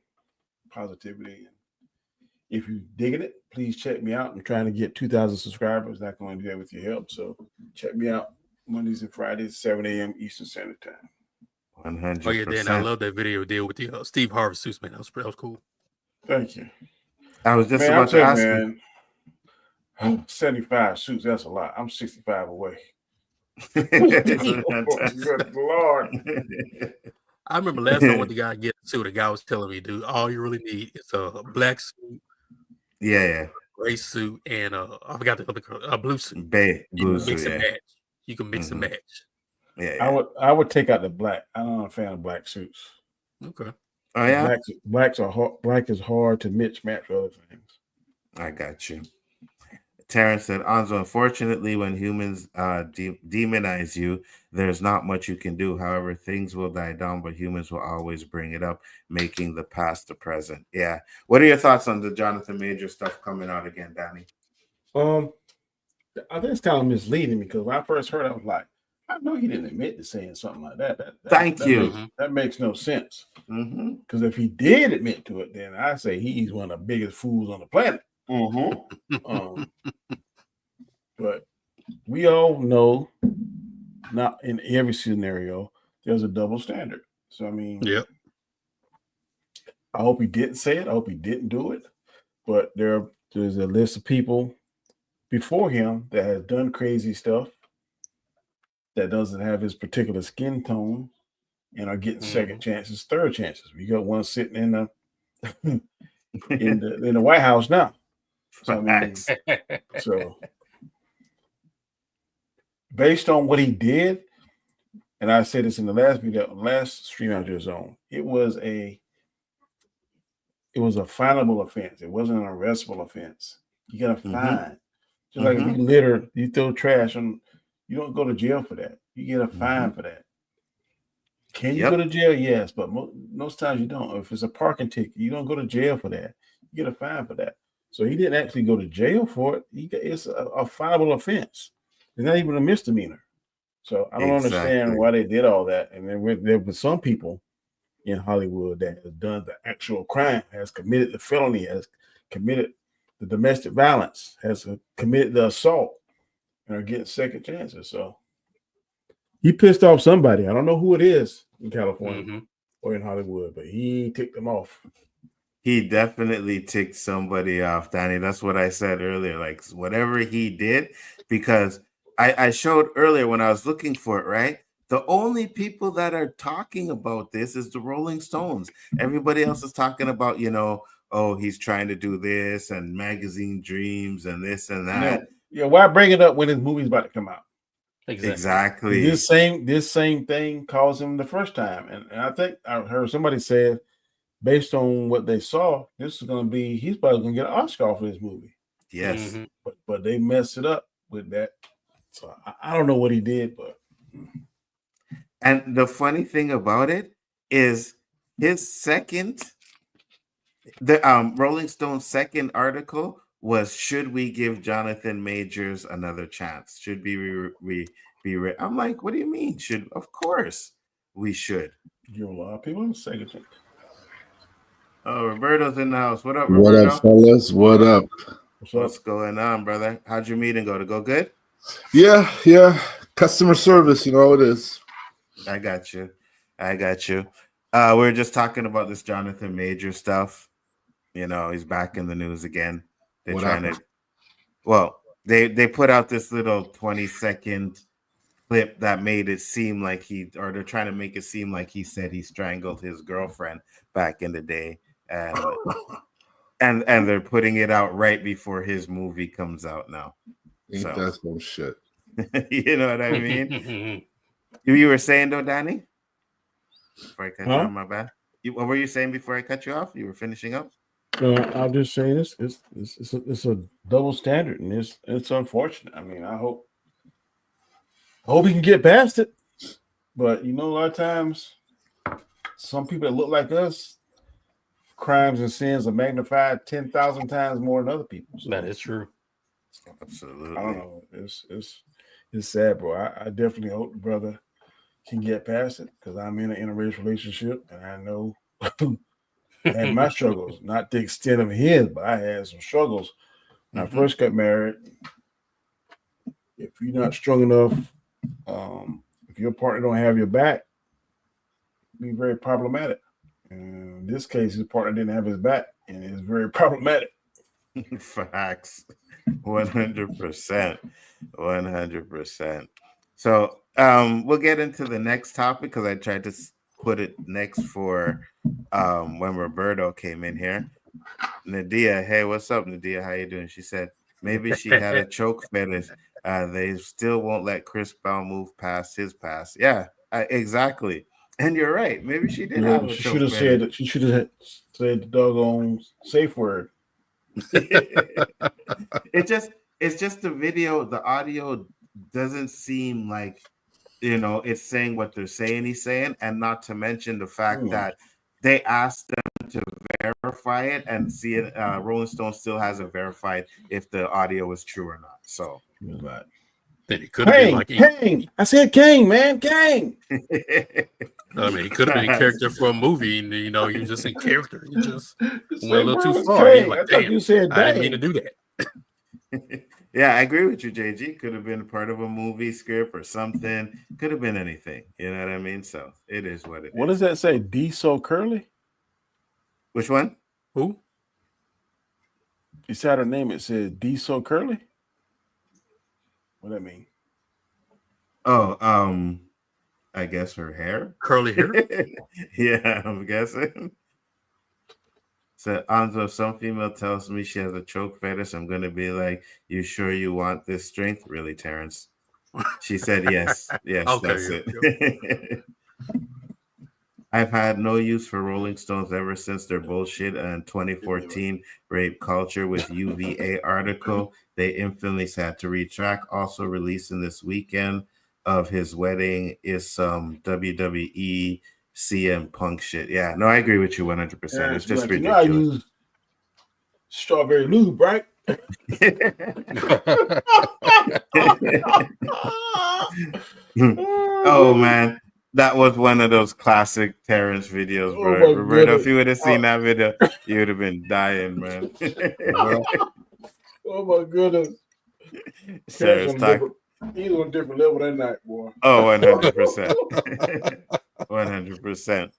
positivity. If you're digging it, please check me out. I'm trying to get 2,000 subscribers. Not going to do that with your help. So check me out Mondays and Fridays, 7 a.m. Eastern Standard Time. 100%. Oh yeah, Dan, I love that video deal with the Steve Harvey suits, man. That was cool. Thank you. I was just Man, I'll about to tell you, ask you. man, 75 suits, that's a lot. I'm 65 away. Good Lord. I remember last time I went to guy get a suit, a guy was telling me, dude, all you really need is a black suit, Yeah. gray suit, and I forgot the other color, a blue suit. Blue Mix suit, and yeah. match. You can mix and match. Yeah. I would take out the black. I'm not a fan of black suits. Okay. Oh yeah. Black is hard to match with other things. I got you. Terrence said, Anzo, unfortunately, when humans demonize you, there's not much you can do. However, things will die down, but humans will always bring it up, making the past the present. Yeah. What are your thoughts on the Jonathan Major stuff coming out again, Danny? I think it's kind of misleading because when I first heard it, I was like, I know he didn't admit to saying something like that. Thank you. That makes no sense. Mm-hmm. Because if he did admit to it, then I say he's one of the biggest fools on the planet. Mm-hmm. But we all know, not in every scenario, there's a double standard. So I mean, yep. I hope he didn't say it. I hope he didn't do it. But there's a list of people before him that has done crazy stuff that doesn't have his particular skin tone and are getting second chances, third chances. We got one sitting in the in the White House now. So I mean, so based on what he did, and I said this in the last stream out your zone, it was a finable offense. It wasn't an arrestable offense. You got a fine. Just like if you litter, you throw trash on, you don't go to jail for that. You get a fine for that. Can you go to jail? Yes, but most times you don't. If it's a parking ticket, you don't go to jail for that. You get a fine for that. So he didn't actually go to jail for it. It's a finable offense. It's not even a misdemeanor. So I don't understand why they did all that. And then there were some people in Hollywood that has done the actual crime, has committed the felony, has committed the domestic violence, has committed the assault, and are getting second chances. So he pissed off somebody. I don't know who it is in California or in Hollywood, but he ticked them off. He definitely ticked somebody off, Danny. That's what I said earlier. Like whatever he did, because I showed earlier when I was looking for it, right? The only people that are talking about this is the Rolling Stones. Everybody else is talking about, oh, he's trying to do this and magazine dreams and this and that. Why bring it up when his movie's about to come out? Exactly. This same thing caused him the first time. And I think I heard somebody said, based on what they saw, this is going to be, he's probably going to get an Oscar for this movie. Yes. But they messed it up with that. So I don't know what he did, but. And the funny thing about it is the Rolling Stone's second article was, should we give Jonathan Majors another chance? Should we I'm like, what do you mean? Of course we should. Give a lot of people a second chance. Oh, Roberto's in the house. What up, Roberto? What up, fellas? What up? What's going on, brother? How'd your meeting go? To go good? Yeah. Customer service, it is. I got you. We were just talking about this Jonathan Major stuff. He's back in the news again. They're they put out this little 20-second clip that made it seem like they're trying to make it seem like he said he strangled his girlfriend back in the day. And and they're putting it out right before his movie comes out now. Ain't that some shit? You know what I mean? You were saying though, Danny? Before I cut you off, my bad. What were you saying before I cut you off? You were finishing up. I'll just say this: it's a double standard, and it's unfortunate. I mean, I hope he can get past it. But a lot of times, some people that look like us, crimes and sins are magnified 10,000 times more than other people. So, that is true. Absolutely. I don't know. It's sad, bro. I definitely hope the brother can get past it because I'm in an interracial relationship, and I know. I had my struggles, not the extent of his, but I had some struggles when I first got married. If you're not strong enough, if your partner don't have your back, it'd be very problematic. And in this case, his partner didn't have his back, and it's very problematic. Facts, 100%, 100%. So we'll get into the next topic because I tried to put it next for when Roberto came in here. Nadia, hey, what's up, Nadia? How you doing? She said maybe she had a choke fetish. They still won't let Chris Brown move past his past. Yeah, exactly. And you're right. Maybe she did have a choke fetish. She should have said the doggone safe word. It's just the video. The audio doesn't seem like it's saying what they're saying he's saying, and not to mention the fact that they asked them to verify it and see it. Rolling Stone still hasn't verified if the audio is true or not. So then it could have been like Kang. I said Kang, man, Kang. I mean, he could have been a character for a movie, and you just in character. You just went a little too Kang. far. You're like, damn, you said I didn't mean to do that. Yeah, I agree with you, JG. Could have been part of a movie script or something. Could have been anything. You know what I mean? So it is what it is. What does that say? D so curly? Which one? Who? You said her name. It said D so curly. What that mean? Oh, I guess her hair, curly hair. Yeah, I'm guessing. So, Anzo, some female tells me she has a choke fetish. I'm gonna be like, "You sure you want this strength, really, Terrence?" She said, "Yes, yes, okay, that's it." I've had no use for Rolling Stones ever since their bullshit and 2014 rape culture with UVA article. They infamously had to retract. Also releasing this weekend of his wedding is some WWE CM Punk shit. Yeah, no, I agree with you 100%. It's just ridiculous. I use strawberry lube, right? Oh man, that was one of those classic Terrence videos, bro. Roberto, if you would have seen that video, you would have been dying, man. Oh my goodness. He's on a different level that night, boy. Oh, 100%. 100%.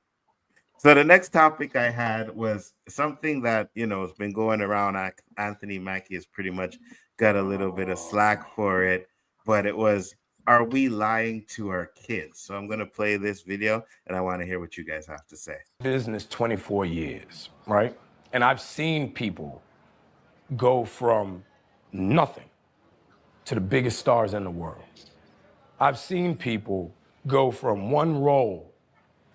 So the next topic I had was something that, has been going around. Anthony Mackie has pretty much got a little bit of slack for it, but it was, are we lying to our kids? So I'm going to play this video, and I want to hear what you guys have to say. Business 24 years, right? And I've seen people go from nothing to the biggest stars in the world. I've seen people go from one role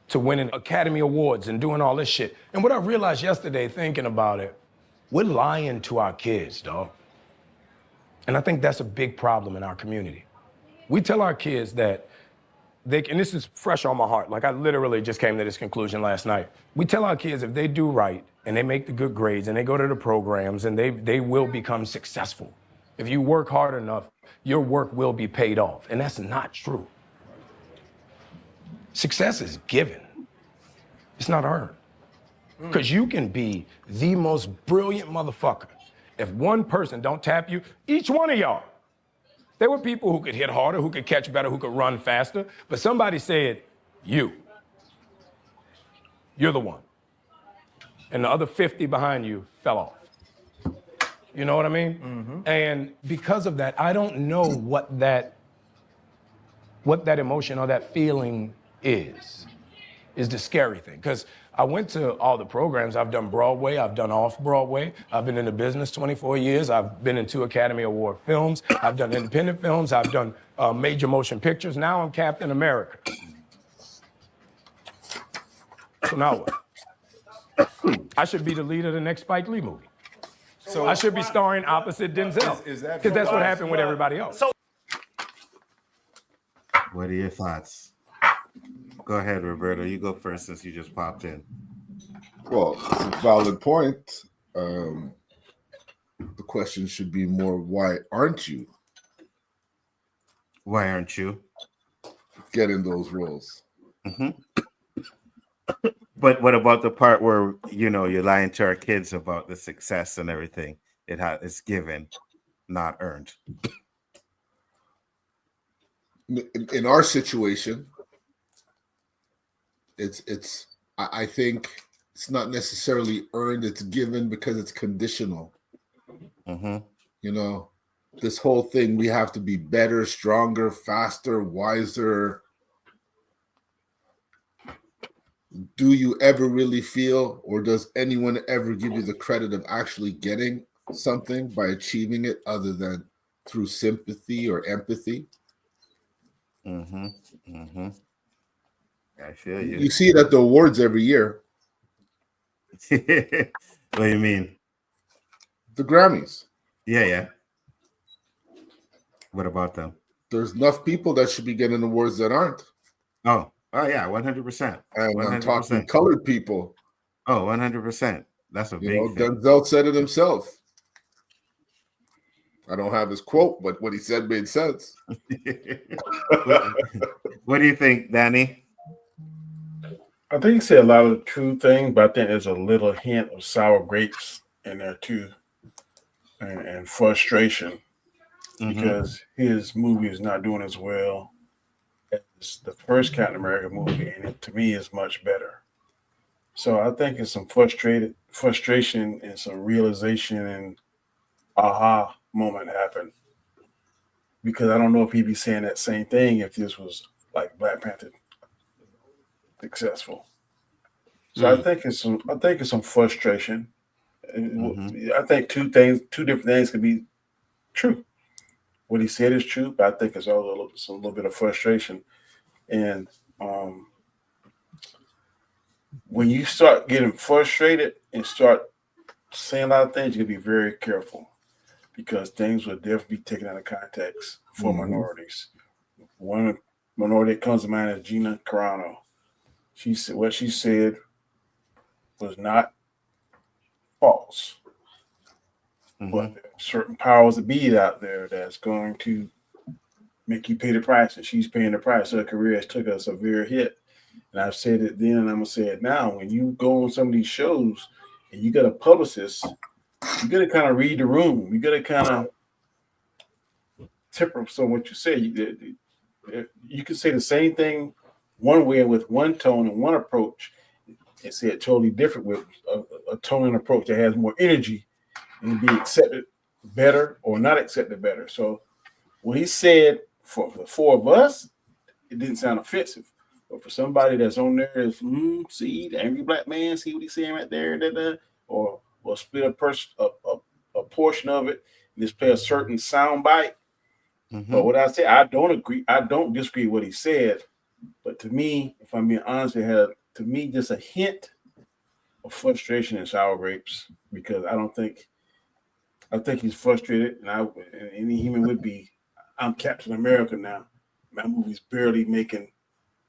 to winning Academy Awards and doing all this shit. And what I realized yesterday thinking about it, we're lying to our kids, dog. And I think that's a big problem in our community. We tell our kids that and this is fresh on my heart, like I literally just came to this conclusion last night. We tell our kids if they do right and they make the good grades and they go to the programs and they will become successful. If you work hard enough, your work will be paid off. And that's not true. Success is given. It's not earned. Because you can be the most brilliant motherfucker. If one person don't tap you, each one of y'all. There were people who could hit harder, who could catch better, who could run faster. But somebody said, you're the one. And the other 50 behind you fell off. You know what I mean? Mm-hmm. And because of that, I don't know what that emotion or that feeling is the scary thing. Because I went to all the programs. I've done Broadway. I've done off-Broadway. I've been in the business 24 years. I've been in 2 Academy Award films. I've done independent films. I've done major motion pictures. Now I'm Captain America. So now what? I should be the lead of the next Spike Lee movie. So I should be starring opposite Denzel. Because that's what happened with everybody else. What are your thoughts? Go ahead, Roberto. You go first since you just popped in. Well, it's a valid point. The question should be more, why aren't you? Why aren't you getting those roles? Mm-hmm. But what about the part where, you know, you're lying to our kids about the success and everything? It's given, not earned. In our situation, I think it's not necessarily earned. It's given because it's conditional. Mm-hmm. You know, this whole thing, we have to be better, stronger, faster, wiser. Do you ever really feel, or does anyone ever give you the credit of actually getting something by achieving it other than through sympathy or empathy? Mm-hmm. Mm-hmm. I feel you. You see it at the awards every year. What do you mean? The Grammys. Yeah. What about them? There's enough people that should be getting awards that aren't. Oh yeah, 100%. And 100%. I'm talking colored people. Oh, 100%. That's a big thing. Denzel said it himself. I don't have his quote, but what he said made sense. What do you think, Danny? I think he said a lot of true things, but I think there's a little hint of sour grapes in there too, and frustration because his movie is not doing as well as the first Captain America movie, and it, to me, is much better. So I think it's some frustration and some realization and aha moment happened, because I don't know if he'd be saying that same thing if this was like Black Panther successful. So I think it's some frustration. I think two different things can be true. What he said is true, but I think it's also a little bit of frustration. And when you start getting frustrated and start saying a lot of things, you can be very careful, because things will definitely be taken out of context for minorities. One minority that comes to mind is Gina Carano. She said what she said was not false. But there are certain powers that be out there that's going to make you pay the price, and she's paying the price. Her career has took a severe hit. And I've said it then, and I'm gonna say it now. When you go on some of these shows and you got a publicist, you gotta kind of read the room. You gotta kind of temper some what you say. You can say the same thing one way with one tone and one approach, and say it totally different with a tone and approach that has more energy and be accepted better or not accepted better. So what he said for the four of us, it didn't sound offensive. But for somebody that's on there is, see, the angry black man, see what he's saying right there, or split a portion of it and just play a certain sound bite. But what I say, I don't agree. I don't disagree with what he said. But to me, if I'm being honest, it had, to me, just a hint of frustration and sour grapes, because I think he's frustrated, and any human would be. I'm Captain America now. My movie's barely making,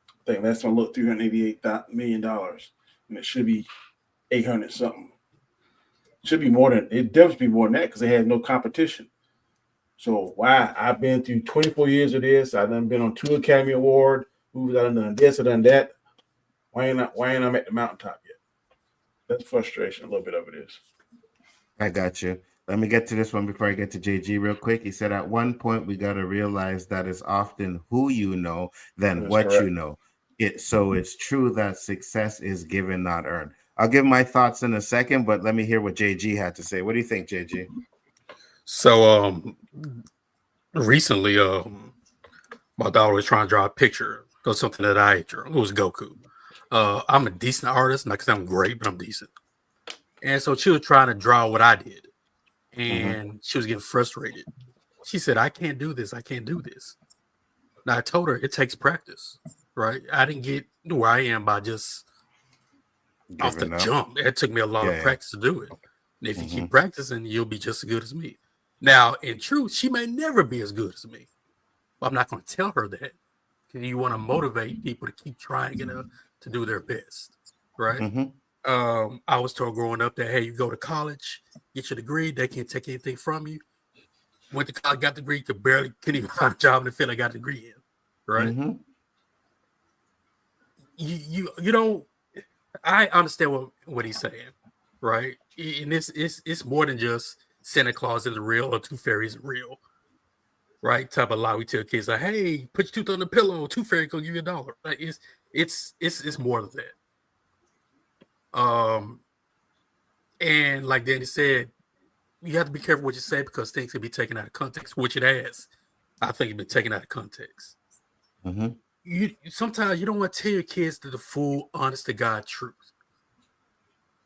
I think last time I looked, $388 million, and it should be 800 something. Should be more than, it definitely be more than that, because they had no competition. So why? I've been through 24 years of this. I've done been on 2 Academy Award movies. I've done this, I've done that. Why ain't I at the mountaintop yet? That's frustration. A little bit of it is. I got you. Let me get to this one before I get to JG real quick. He said, at one point, we got to realize that it's often who you know than what you know. So it's true that success is given, not earned. I'll give my thoughts in a second, but let me hear what JG had to say. What do you think, JG? So recently, my daughter was trying to draw a picture of something that I drew. It was Goku. I'm a decent artist, not because I'm great, but I'm decent. And so she was trying to draw what I did, and she was getting frustrated. She said, "I can't do this. I can't do this." Now I told her it takes practice, right? I didn't get where I am by just off the Giving up. jump. It took me a lot of Yeah. practice to do it. And if you keep practicing, you'll be just as good as me. Now, in truth, she may never be as good as me. But I'm not going to tell her that. Because you want to motivate people to keep trying, to do their best, right? I was told growing up that, hey, you go to college, get your degree, they can't take anything from you. Went to college, got the degree, couldn't even find a job in the field I got a degree in, right? You don't. I understand what he's saying, right? And it's more than just Santa Claus isn't real or Tooth Fairy isn't real, right? Type of lie we tell kids like, hey, put your tooth on the pillow, Tooth Fairy gonna give you $1. Like it's more than that. And like Danny said, you have to be careful what you say because things can be taken out of context, which it has. I think it's been taken out of context. You sometimes you don't want to tell your kids the full, honest to God truth,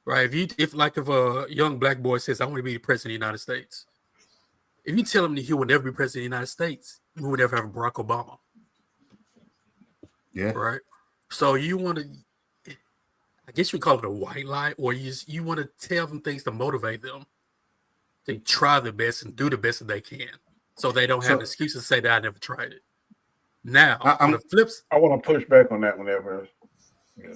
right? If a young black boy says, "I want to be the president of the United States," if you tell him that he will never be president of the United States, we would never have Barack Obama. Yeah. Right. So you want to, I guess you call it a white lie, or you want to tell them things to motivate them to try their best and do the best that they can, so they don't have an excuse to say that I never tried it. Now, on the flips, I want to push back on that whenever.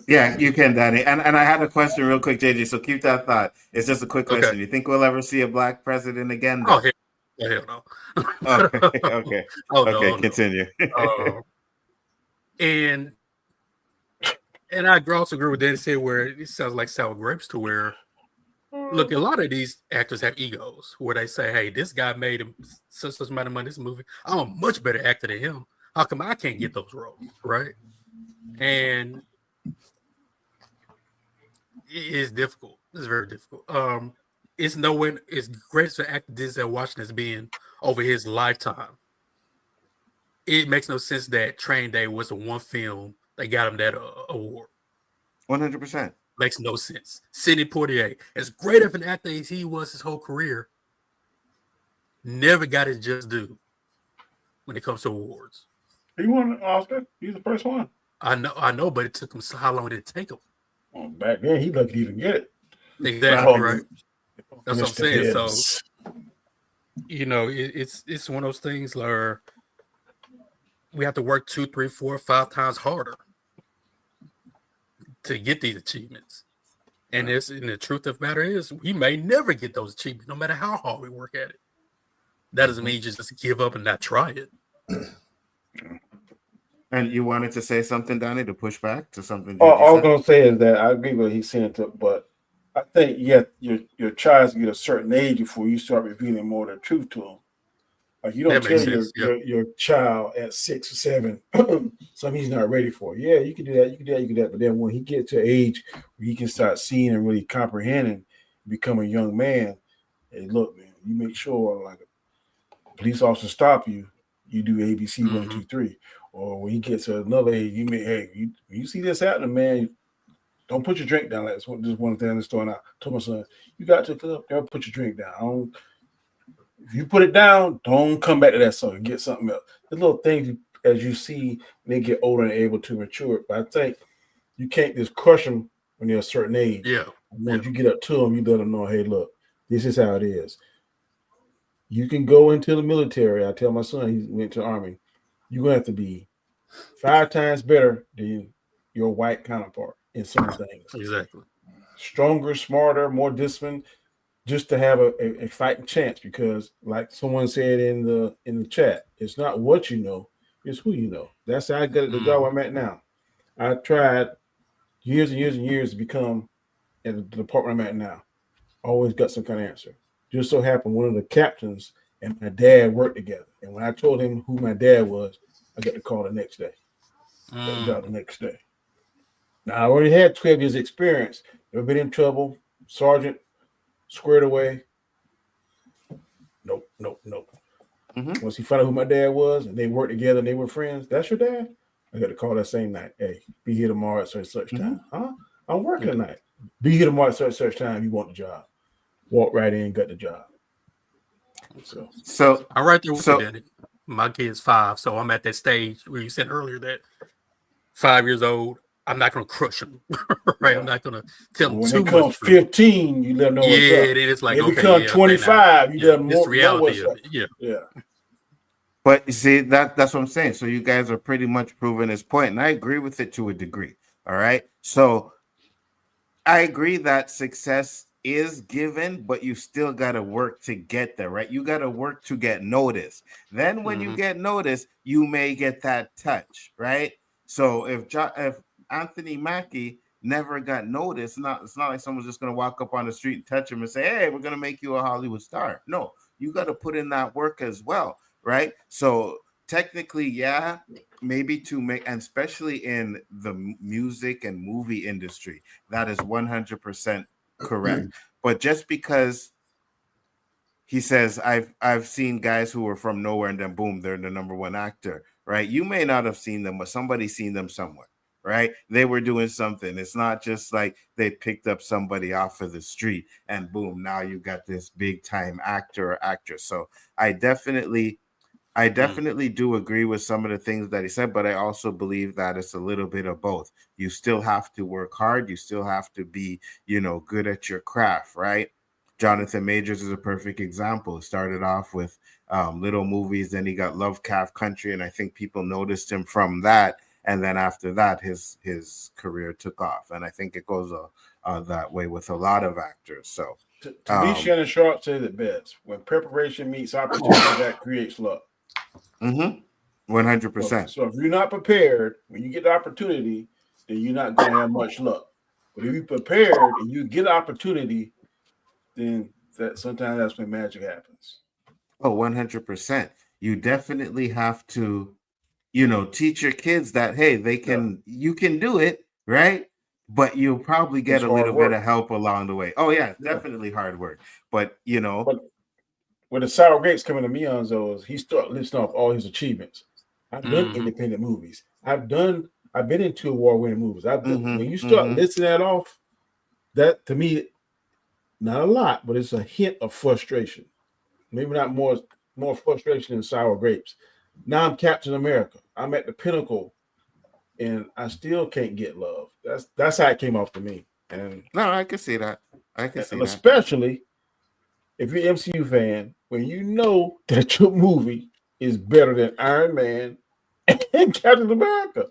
Yeah, you can, Danny. And I had a question real quick, JJ. So keep that thought. It's just a quick question. You think we'll ever see a black president again? Though? Oh, hell no. Okay. No, continue. And I also agree with Danny said where it sounds like sour grapes to where, look, a lot of these actors have egos where they say, hey, this guy made such amount of money in this movie. I'm a much better actor than him. How come I can't get those roles, right? And it is difficult. It's very difficult. It's nowhere as great as an actor Denzel Washington has been over his lifetime. It makes no sense that Training Day was the one film that got him that award. 100%. Makes no sense. Sidney Poitier, as great of an actor as he was his whole career, never got his just due when it comes to awards. He won an Oscar. He's the first one. I know, but it took him. How long did it take him? Well, back then, he lucky to even get it. Exactly right. That's what I'm saying. So, it's one of those things where we have to work 2, 3, 4, 5 times harder to get these achievements. And the truth of the matter is, we may never get those achievements, no matter how hard we work at it. That doesn't mean you just give up and not try it. And you wanted to say something, Danny, to push back to something? All I was going to say is that I agree with what he's saying, but I think, your child get a certain age before you start revealing more of the truth to them. Like you don't tell your child at 6 or 7 something he's not ready for. Yeah, you can do that, you can do that. But then when he gets to an age where he can start seeing and really comprehending, become a young man, hey, look, man, you make sure like a police officer stop you, you do ABC 1, 2, 3. Or when he gets to another age, you see this happening, man, don't put your drink down. Like just one thing in the store. And I told my son, you got to never put your drink down. If you put it down, don't come back to that song. Get something else. The little things as you see when they get older and able to mature. But I think you can't just crush them when they're a certain age. Yeah. Once you get up to them, you let them know, hey, look, this is how it is. You can go into the military. I tell my son, he went to the Army. You're going to have to be 5 times better than your white counterpart in some things. Exactly. Stronger, smarter, more disciplined, just to have a fighting chance. Because, like someone said in the chat, it's not what you know, it's who you know. That's how I got the job I'm at now. I tried years and years and years to become at the department I'm at now. Always got some kind of answer. Just so happened one of the captains and my dad worked together. And when I told him who my dad was, I got the call the next day. Got the job the next day. Now, I already had 12 years experience. Never been in trouble. Sergeant, squared away. Nope. Once he found out who my dad was and they worked together and they were friends, that's your dad? I got to call that same night. Hey, be here tomorrow at such time. Huh? I'm working tonight. Be here tomorrow at such time. You want the job? Walk right in, got the job. So I'm right there with you, Danny. My kid's 5, so I'm at that stage where you said earlier that 5 years old, I'm not going to crush them, right? I'm not going to tell them when too they come much. 15, you let them know what's up. Then it's like, they okay, become 25, you let them this know reality what's of up. it. Yeah. But you see, that's what I'm saying. So you guys are pretty much proving his point, and I agree with it to a degree. All right. So I agree that success is given, but you still got to work to get there, right? You got to work to get noticed. Then when you get noticed, you may get that touch, right? So if Anthony Mackie never got noticed, it's not like someone's just going to walk up on the street and touch him and say, hey, we're going to make you a Hollywood star. No, you got to put in that work as well, right? So technically, yeah, maybe to make, and especially in the music and movie industry, that is 100% correct. But just because he says I've seen guys who were from nowhere and then boom, they're the number one actor, right? You may not have seen them, but somebody's seen them somewhere, right? They were doing something. It's not just like they picked up somebody off of the street and boom, now you got this big time actor or actress. So I definitely do agree with some of the things that he said, but I also believe that it's a little bit of both. You still have to work hard. You still have to be, good at your craft, right? Jonathan Majors is a perfect example. It started off with little movies, then he got Lovecraft Country, and I think people noticed him from that. And then after that, his career took off, and I think it goes that way with a lot of actors. So, to me, Shannon Sharp said it best: when preparation meets opportunity, that creates luck. 100%. So if you're not prepared, when you get the opportunity, then you're not going to have much luck. But if you're prepared and you get opportunity, then sometimes that's when magic happens. Oh, 100%. You definitely have to, teach your kids that, hey, you can do it, right? But you'll probably get a little bit of help along the way. Oh, yeah, it's definitely hard work. But, But when the Sour Grapes coming to me on those, he started listing off all his achievements. I've done independent movies. I've been in 2 award-winning movies. When you start listing that off, that to me, not a lot, but it's a hint of frustration. Maybe not more frustration than Sour Grapes. Now I'm Captain America. I'm at the pinnacle, and I still can't get love. That's how it came off to me. And no, I can see that. Especially if you're an MCU fan, when you know that your movie is better than Iron Man and Captain America.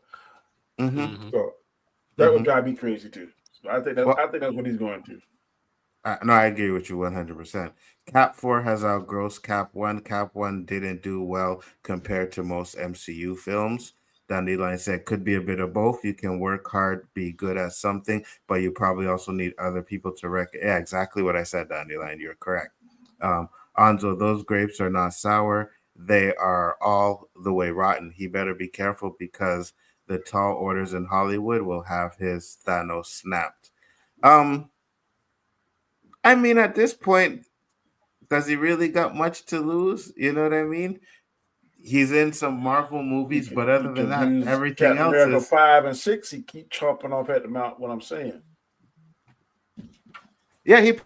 So that would drive me crazy too. So I think that's what he's going to. No, I agree with you 100%. Cap 4 has outgrossed Cap 1. Cap 1 didn't do well compared to most MCU films. Dandelion said, could be a bit of both. You can work hard, be good at something, but you probably also need other people to Yeah, exactly what I said, Dandelion. You're correct. Anzo, those grapes are not sour. They are all the way rotten. He better be careful because the tall orders in Hollywood will have his Thanos snapped. I mean, at this point, does he really got much to lose? You know what I mean? He's in some Marvel movies, but other than that, everything Captain else America is 5 and 6. He keep chomping off at the mouth. What I'm saying. Yeah, he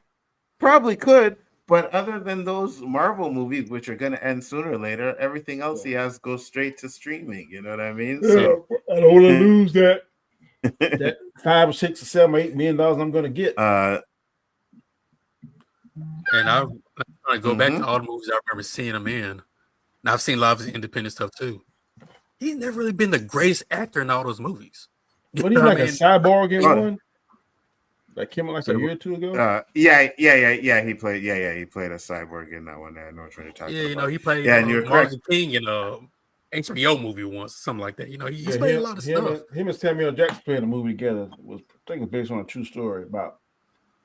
probably could, but other than those Marvel movies, which are going to end sooner or later, everything else he has goes straight to streaming. You know what I mean? So I don't want to lose that 5 or 6 or 7 or $8 million I'm going to get. And I go back to all the movies I remember seeing him in. And I've seen a lot of his independent stuff too. He's never really been the greatest actor in all those movies. But he's like a cyborg in one. That came out like a year or 2 ago. Yeah. He played. He played a cyborg in that one. I know what you're talking about. He played. And you're Martin King in a HBO movie once, something like that. He's played a lot of stuff. Him and Samuel Jackson played a movie together. I think it's based on a true story about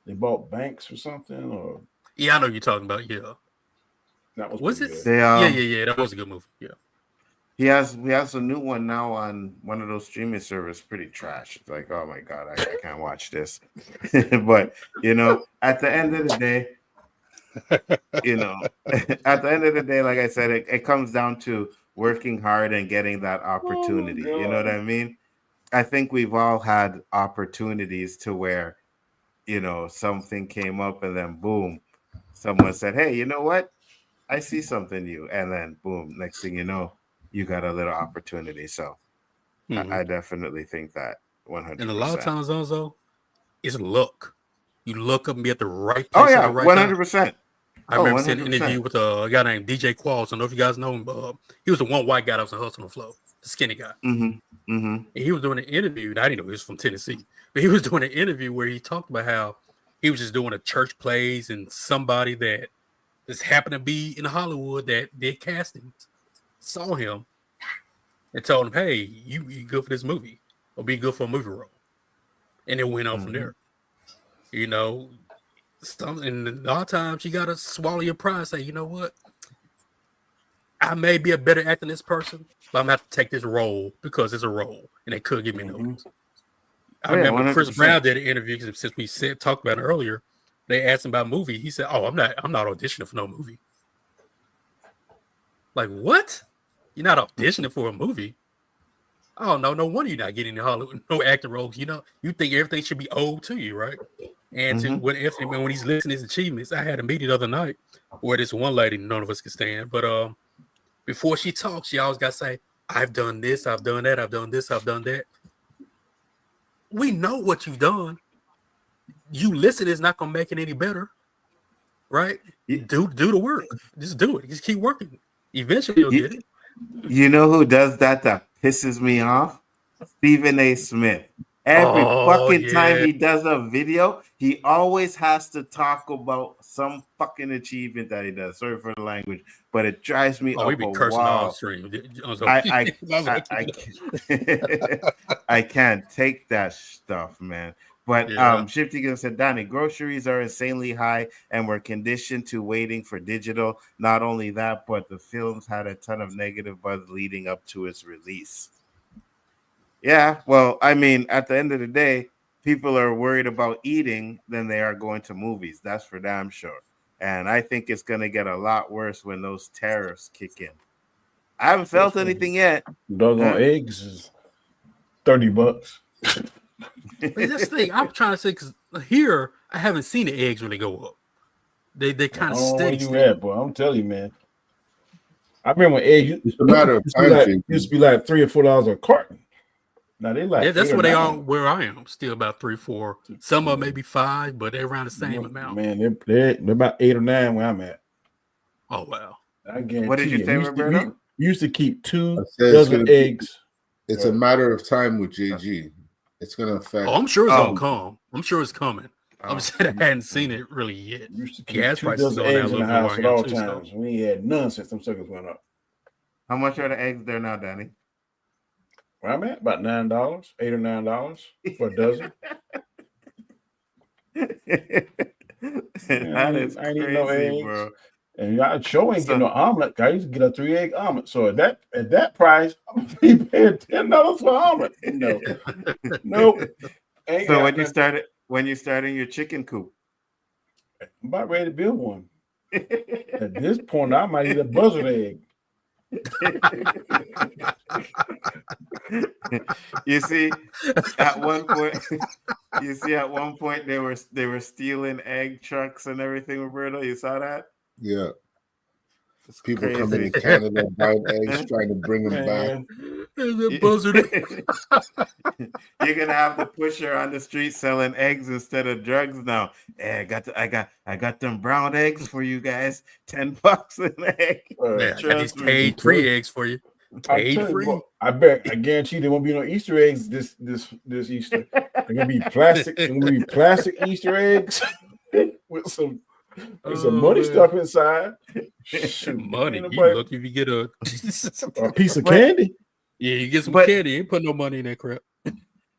they bought banks or something. Or yeah, I know you're talking about. Yeah, that was it? Good. Yeah. That was a good movie. Yeah. He has a new one now on one of those streaming services. Pretty trash. It's like, oh my god, I can't watch this. But at the end of the day, like I said, it comes down to working hard and getting that opportunity. You know what I mean? I think we've all had opportunities to where, something came up and then boom, someone said, hey, you know what? I see something new. And then boom, next thing you know, you got a little opportunity. So I definitely think that 100%. And a lot of times, Nzo, it's luck. You look up and be at the right Oh place at yeah, the right time. 100%. I remember seeing an interview with a guy named DJ Qualls. I don't know if you guys know him. He was the one white guy that was in Hustle and Flow, the skinny guy. And he was doing an interview. And I didn't know he was from Tennessee, but he was doing an interview where he talked about how he was just doing a church plays and somebody that just happened to be in Hollywood that did castings saw him and told him, hey, you good for this movie or be good for a movie role. And it went on from there. And a lot of times you gotta swallow your pride and say, you know what? I may be a better actor than this person, but I'm gonna have to take this role because it's a role and they could give me notice. I remember 100%. Chris Brown did an interview since we talked about it earlier. They asked him about movie. He said, oh, I'm not auditioning for no movie. Like, what? You're not auditioning for a movie? Oh, no wonder you're not getting in Hollywood, no acting roles. You think everything should be owed to you, right? And when he's listing his achievements, I had a meeting the other night where this one lady none of us can stand, but before she talks, she always got to say, I've done this, I've done that, I've done this, I've done that. We know what you've done. You listen is not going to make it any better, right? Do the work. Just do it. Just keep working. Eventually you'll get it. You know who does that pisses me off? Stephen A. Smith. Every fucking time he does a video, he always has to talk about some fucking achievement that he does. Sorry for the language, but it drives me up we be a cursing wall. all stream. I can't take that stuff, man. But Shifty said, Donnie, groceries are insanely high and we're conditioned to waiting for digital. Not only that, but the films had a ton of negative buzz leading up to its release. Yeah, well, I mean, at the end of the day, people are worried about eating than they are going to movies. That's for damn sure. And I think it's going to get a lot worse when those tariffs kick in. I haven't felt anything yet. Doggone eggs is $30. But that's the thing I'm trying to say, because here I haven't seen the eggs really go up. They kind of steady. Where you at, boy? I'm telling you, man. I remember when eggs it's a matter of time. Used to be like $3 or $4 a carton. Now they like that's where they are. Where I am, still about 3, 4. Some of maybe 5, but they're around the same amount. Man, they're about 8 or 9 where I'm at. Oh wow! I guarantee. What did you say, Roberto? We used to keep 2 dozen eggs. It's a matter of time with JG. It's gonna affect. Oh, I'm sure it's gonna come. I'm sure it's coming. I'm saying I hadn't seen it really yet. We used to keep gas 2 prices dozen going down eggs a in the little house bit at all more too, times. We ain't had none since them suckers went up. How much are the eggs there now, Danny? Where I'm at, about $9, $8 or $9 for a dozen. That is crazy, bro. And I sure ain't getting no omelet. I used to get a 3-egg omelet. So at that price, I'm gonna be paying $10 for an omelet. No, nope. So when you started your chicken coop, I'm about ready to build one. At this point, I might eat a buzzard egg. You see, at one point they were stealing egg trucks and everything, Roberto. You saw that? Yeah. People coming in Canada buying eggs, trying to bring them back. The buzzard. You're gonna have the pusher on the street selling eggs instead of drugs now. Hey, I got them brown eggs for you guys. $10 an egg. I got these cage-free eggs for you. Cage-free. I guarantee there won't be no Easter eggs this Easter. They're gonna be plastic. They're gonna be plastic Easter eggs with some money stuff inside. Shoot, money. You lucky if you get a piece of candy. Yeah, you get some candy. You ain't put no money in that crap.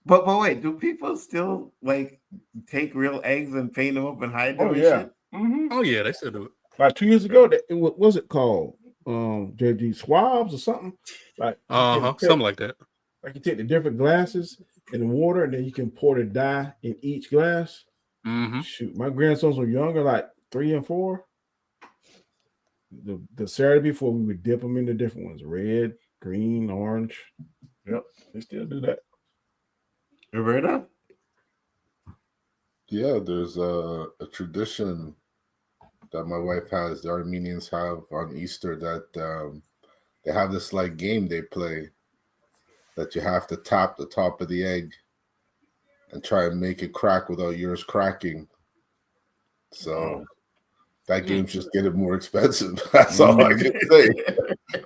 But wait, do people still like take real eggs and paint them up and hide them? Oh yeah. Shit? Mm-hmm. Oh yeah, they still do it. Like 2 years ago, what was it called? JG swabs or something? Like something like that. Like you take the different glasses in the water, and then you can pour the dye in each glass. Mm-hmm. Shoot, my grandsons were younger, like 3 and 4. The Saturday before, we would dip them into different ones: red, green, orange. Yep, they still do that. Roberta? Yeah, there's a tradition that my wife has, the Armenians have on Easter, that they have this like game they play that you have to tap the top of the egg and try and make it crack without yours cracking. So that game's just getting more expensive. That's all I can say.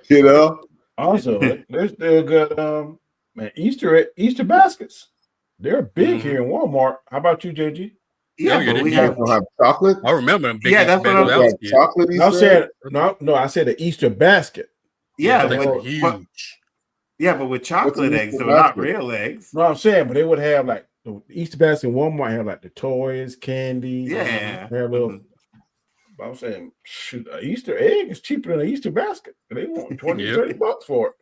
You know? Also, there's still good man, Easter baskets. They're big here in Walmart. How about you, JG? Yeah, you but we didn't have have chocolate. I remember them big. Yeah, that's what I'm Like chocolate No, Easter egg? no, I said an Easter basket. Yeah, they were but, huge. yeah, but with chocolate an eggs, Easter though, not basket? real eggs. No, I'm saying, but they would have like the Easter basket in Walmart have like the toys, candy. Yeah. Have little. I'm saying, shoot, an Easter egg is cheaper than an Easter basket. They want 20, $30 for it.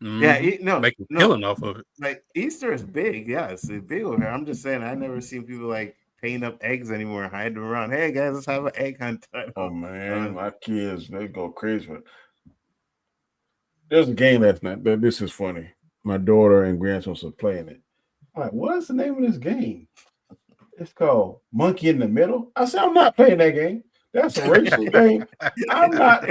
Yeah, making killing off of it. Like Easter is big, yes, it's big over here. I'm just saying, I never seen people like paint up eggs anymore and hide them around. Hey guys, let's have an egg hunt. Oh man, my kids, they go crazy. There's a game last night. This is funny. My daughter and grandsons are playing it. I'm like, what's the name of this game? It's called Monkey in the Middle. I said, I'm not playing that game. That's a racial game. I'm not.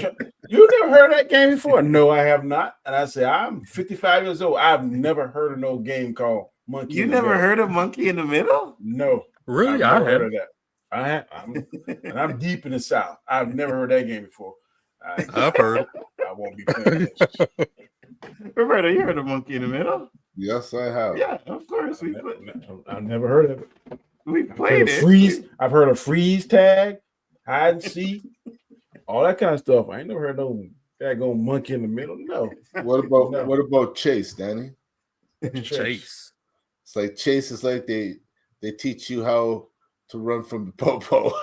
You never heard of that game before? No, I have not. And I said, I'm 55 years old. I've never heard of no game called Monkey. You never heard of Monkey in the Middle? No, really. I've never heard of that. I'm deep in the South. I've never heard that game before. I've heard it. I won't be playing this. Roberto, you heard of Monkey in the Middle? Yes, I have. Yeah, of course. I've never heard of it. We played it. Freeze. I've heard of freeze tag, hide and seek, all that kind of stuff. I ain't never heard no daggone Monkey in the Middle. No. What about Chase, Danny? Chase. It's like Chase is like they teach you how to run from the popo.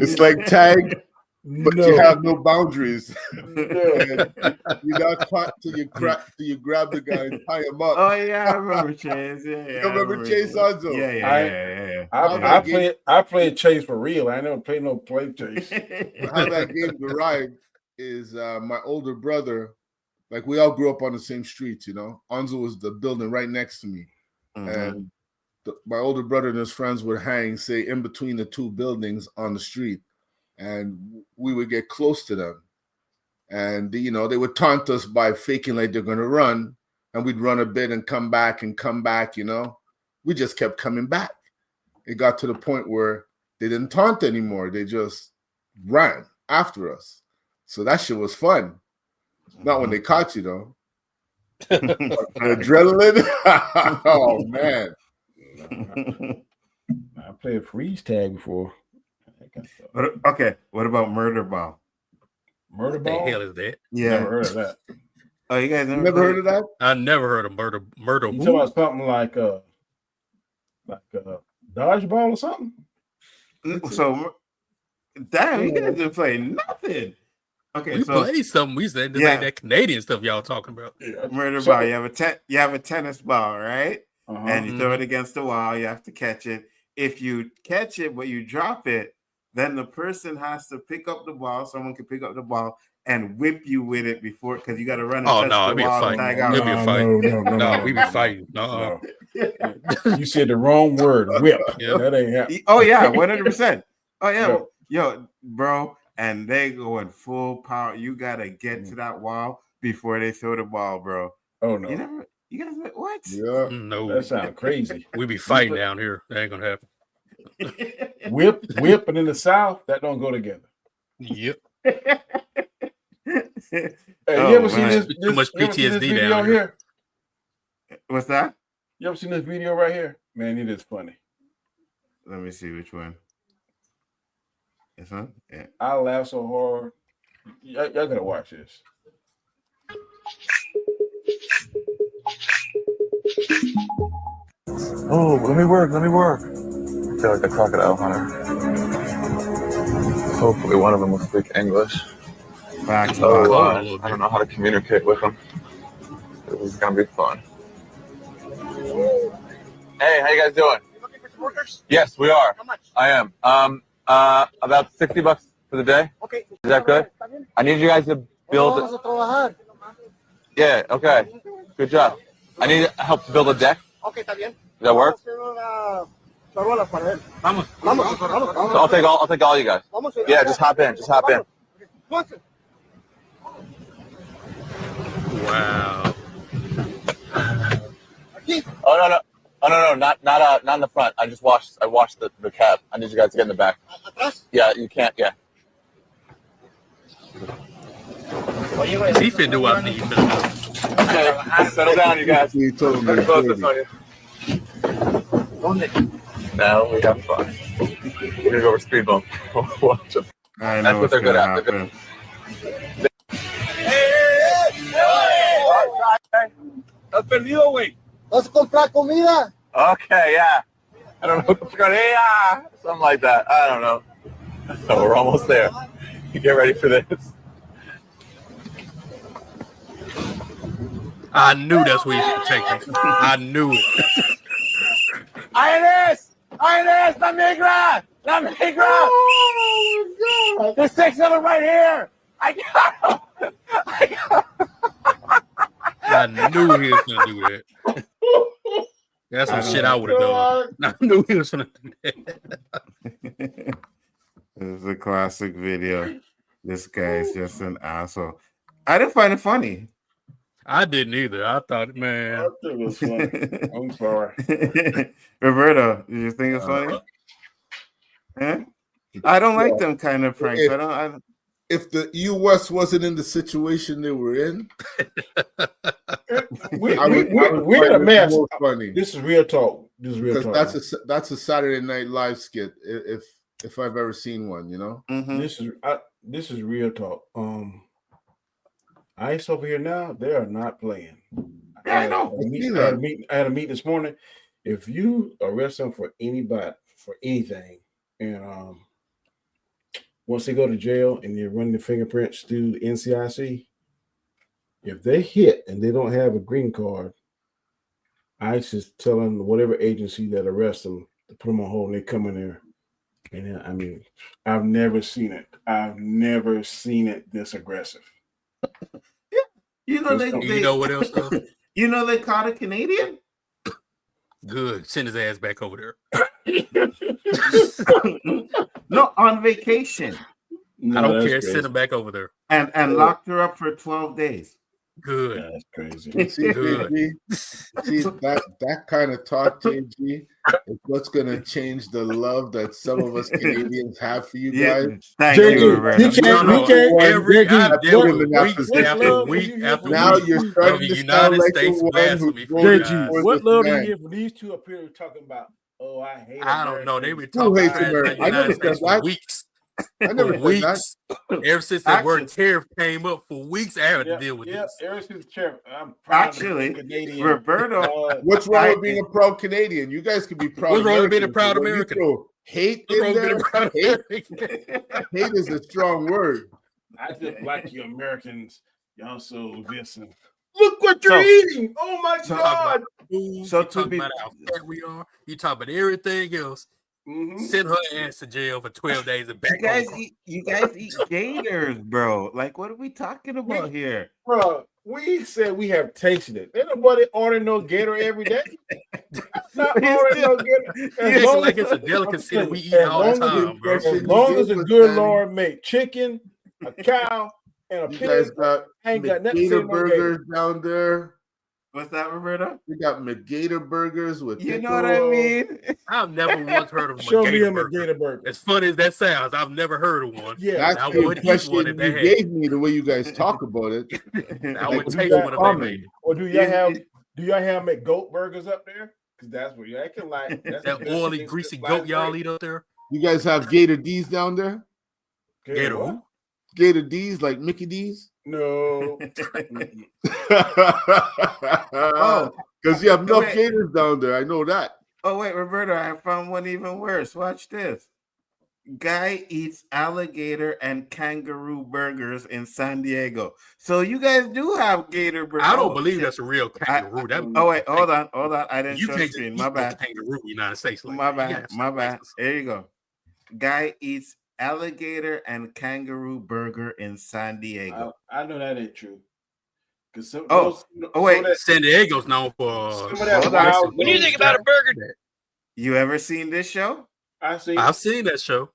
It's like tag, but you have no boundaries. You got caught till you grab the guy and tie him up. Oh yeah, I remember Chase. Yeah, you remember Chase Nzo? Yeah. I played Chase for real. I never played no play Chase. How that game derived is my older brother. Like we all grew up on the same streets, you know. Nzo was the building right next to me, and my older brother and his friends would hang, say, in between the two buildings on the street, and we would get close to them, and you know they would taunt us by faking like they're gonna run, and we'd run a bit and come back. You know, we just kept coming back. It got to the point where they didn't taunt anymore; they just ran after us. So that shit was fun. Not when they caught you though. Adrenaline. Oh man. I played freeze tag before. Okay, what about Murder Ball? Murder Ball? Ball? What the hell is that? Yeah. Never heard of that. Oh, you guys never heard of that? I never heard of murder. You talking about something like dodgeball or something? So, damn, you guys didn't play nothing. Okay, we played something. We said like that Canadian stuff y'all talking about. Murder ball. You have a tennis ball, right? And you throw it against the wall. You have to catch it. If you catch it but you drop it, then the person has to pick up the ball. Someone can pick up the ball and whip you with it before, because you got to run and touch the wall and tag out. It'll be a fight. No, we be fighting. No. You said the wrong word. Whip. Yeah. That ain't happening. Oh yeah, 100%. Oh yeah, yo, bro. And they going full power. You gotta get to that wall before they throw the ball, bro. Oh no! You guys what? Yeah, no, that sounds crazy. We be fighting down here. That ain't gonna happen. Whip, and in the South, that don't go together. Yep. Hey, you ever seen this? Too much PTSD down here. What's that? You ever seen this video right here? Man, it is funny. Let me see which one. This one? Yeah. I laugh so hard. Y'all gotta watch this. Oh, let me work. I feel like a crocodile hunter. Hopefully one of them will speak English. I don't know how to communicate with them. This is gonna be fun. Hey, how you guys doing? You looking for some workers? Yes, we are. How much? I am. About $60 for the day. Okay. Is that good? I need you guys to build. Yeah. Okay. Good job. I need help to build a deck. Okay, está bien. Does that work? So I'll take all you guys. Yeah, just hop in. Just hop in. Wow. Oh no, not in the front. I washed the cab. I need you guys to get in the back. Yeah, you can't. Yeah. Is he finna do what I need for him? Okay, settle down, you guys. You told me. Now we have fun. We're gonna go over speed bump. Watch them. I know That's what they're good at. happen. ¿Estás perdido, güey? ¿Vas a comprar comida? Okay, yeah. I don't know. Something like that. I don't know. So we're almost there. Get ready for this. I knew that's where he was taking. I knew it. ¡Ines! ¡La migra! ¡La migra! Oh my God! There's 6 of them right here! I knew he was gonna do that. That's some shit I would have done. I knew he was gonna do that. It's a classic video. This guy is just an asshole. I didn't find it funny. I didn't either. I thought, man. I thought it was funny. I'm sorry. Roberto, did you think it's funny? I don't like them kind of pranks. If the U.S. wasn't in the situation they were in, we're a mess. Funny. This is real talk. This is real talk. That's a Saturday Night Live skit. If I've ever seen one, you know. Mm-hmm. This is real talk. ICE over here now, they are not playing. I had a meeting this morning. If you arrest them for anything, and once they go to jail and you run the fingerprints through the NCIC, if they hit and they don't have a green card, ICE is telling whatever agency that arrests them to put them on hold. And they come in there, and I mean, I've never seen it. I've never seen it this aggressive. You know you know what else though? You know they caught a Canadian? Good. Send his ass back over there. No, on vacation. No, I don't care. Crazy. Send him back over there. And locked her up for 12 days. Good. That's crazy. See, that kind of talk, JG, is what's going to change the love that some of us Canadians have for you guys. Thank you, Roberto. Now you're starting to sound like the one who what love do you get when these two up here talking about, oh, I hate America. I don't know. They were talking about America. I never said that. Weeks. I never weeks. Ever since the word tariff came up for weeks, I had to deal with this. Ever since tariff, I'm proud actually, Canadian. Roberto, what's wrong with being a proud Canadian? You guys can be proud. What's wrong with being a proud American? Hate in there. Hate is a strong word. I just like you Americans. Y'all so listen. Look what you're eating. Oh my God. So to be about how fat we are, you talk about everything else. Mm-hmm. Send her ass to jail for 12 days and back. You guys eat gators, bro. Like, what are we talking about here? Bro, we said we have tasted it. Ain't nobody order no gator every day. Not ordering no gator. It's like it's a delicacy that we eat all the time, bro. As long as the good Lord make chicken, a cow, and a pig. Ain't got gator burgers down there. What's that, Roberto? We got McGator burgers with you know what I mean? I've never once heard of Show me a McGator burger. As funny as that sounds, I've never heard of one. Yeah, that's the impression you gave me the way you guys talk about it. I would taste one if they made it. Or do y'all have goat burgers up there? Because that's what you're acting like. That's that oily, greasy goat y'all eat up there. You guys have Gator D's down there? Gator who? Gator D's, like Mickey D's? No. Oh, because you have enough gators down there. I know that. Oh, wait, Roberto, I found one even worse. Watch this. Guy eats alligator and kangaroo burgers in San Diego. So you guys do have gator burgers. I don't believe that's a real kangaroo. Wait, hold on. I didn't show you screen. My bad. Kangaroo, United States. My bad. There you go. Guy eats alligator and kangaroo burger in San Diego. I know that ain't true. Cause Wait. San Diego's known for some of that Hold on. wild. What do you think about a burger? You ever seen this show? I've seen that show.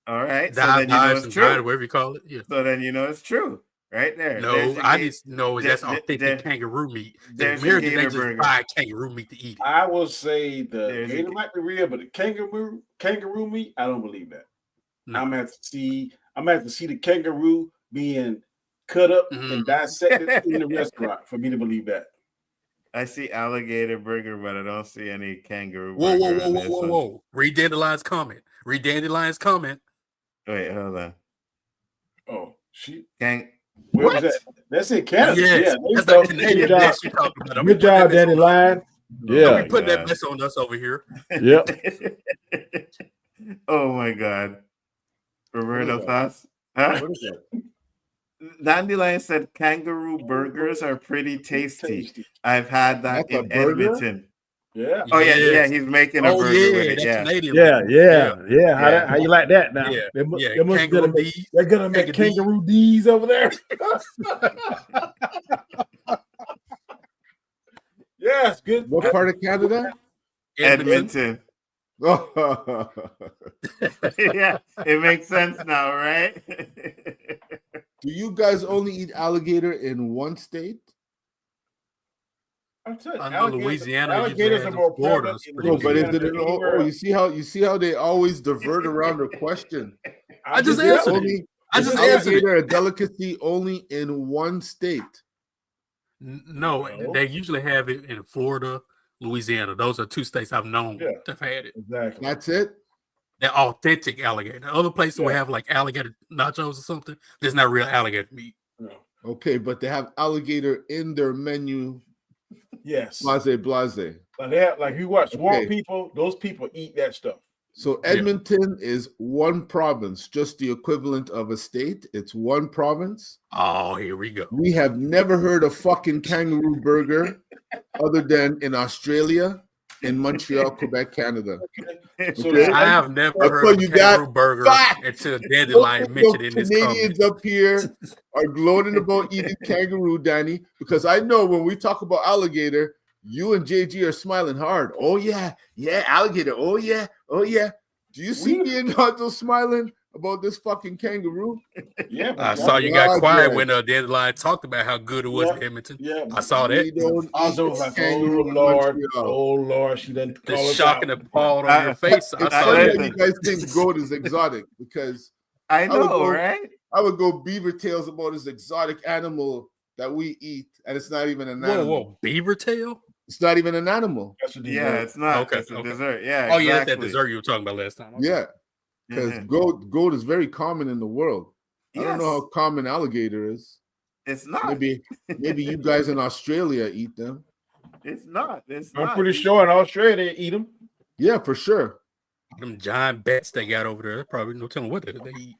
All right. So Dive, then you know dives, it's and true. dive, whatever you call it. Yeah. So then you know it's true. Right there. No, I need to know that's authentic kangaroo meat. The There's your Americans, they gator just burger. buy kangaroo meat to eat it. I will say the There's gator your- might be real, but the kangaroo meat, I don't believe that. No. I'm gonna have to see the kangaroo being cut up and dissected in the restaurant for me to believe that. I see alligator burger, but I don't see any kangaroo Whoa, burger. whoa, whoa, whoa, whoa, whoa. Read Dandelion's comment. Read Dandelion's comment. Wait, hold on. Oh, she. Where was that? That's in Canada. Yes, Yeah, that's there that you go. Canadian Good job. mess you talking about. Good job, Daddy Lion. Yeah. Don't be putting that mess on us over here. Yep. Oh my God. Roberto, thoughts? Huh? What is that? Dandelion said kangaroo burgers are pretty tasty. I've had that That's a in burger? Edmonton. Yeah. Oh yeah, he's making a burger with it. that's Yeah. Canadian. Yeah. How you like that now? Yeah. They Yeah. must Kangaroo make, D's. they're gonna make kangaroo D's over there. Yeah, it's good. What part of Canada? Edmonton. Oh, Yeah, it makes sense now, right? do you guys only eat alligator in one state? I'm telling you, I know Louisiana, alligators are more Florida. prevalent in No, but is it Louisiana than you see how they always divert around the question? I just Is it answered only- it. I is just answered it. alligator a delicacy only in one state? No, they usually have it in Florida, Louisiana. Those are two states I've known to have had it. Exactly. That's it. They're authentic alligator. Other places will have like alligator nachos or something. There's not real alligator meat. Okay, but they have alligator in their menu. Yes. Blase, blase. Like they have, like you watch Swamp Okay. People, those people eat that stuff. So Edmonton is one province, just the equivalent of a state. It's one province. Oh, here we go. We have never heard of fucking kangaroo burger other than in Australia, in Montreal, Quebec, Canada. So Okay? I have never That's heard what of a you got. kangaroo burger Fact. until Dandelion mentioned in this Canadians comment. up here are gloating about eating kangaroo, Danny, because I know when we talk about alligator, you and JG are smiling hard. Oh yeah, alligator. Oh yeah. Do you see me and Nzo smiling about this fucking kangaroo? Yeah, I saw you got God, quiet yeah. when Dandelion talked about how good it was in Edmonton. Yeah, I saw We that. don't Also, eat was like, kangaroo oh in Lord, Montreal. oh Lord, she done The call us shock out. and appalled on your face. I It's saw funny that. that you guys think goat is exotic because I would know, go- right? I would go beaver tails about this exotic animal that we eat, and it's not even an animal. Whoa, beaver tail? It's not even an animal. That's a Yeah, dessert. it's not. Okay, It's a okay. dessert. Yeah. Oh, yeah, that's that exactly. dessert you were talking about last time. Okay. Yeah, because Mhm. goat is very common in the world. I don't know Yes. how common alligator is. It's not. Maybe you guys in Australia eat them. It's not. It's I'm not. pretty sure in Australia they eat them. Yeah, for sure. Them giant bats they got over there, probably no telling what they eat.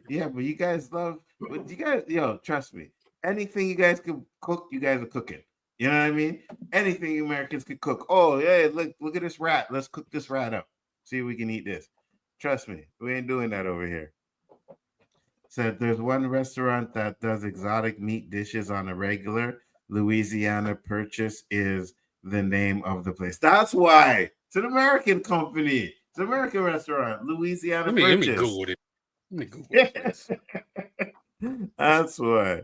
Yeah, but you guys love. But you guys, trust me. Anything you guys can cook, you guys are cooking. You know what I mean? Anything you Americans can cook. Oh yeah, look at this rat. Let's cook this rat up. See if we can eat this. Trust me, we ain't doing that over here. So there's one restaurant that does exotic meat dishes on a regular. Louisiana Purchase is the name of the place. That's why it's an American company. It's an American restaurant. Louisiana Let me Purchase. Google it. Let me Google it. That's why.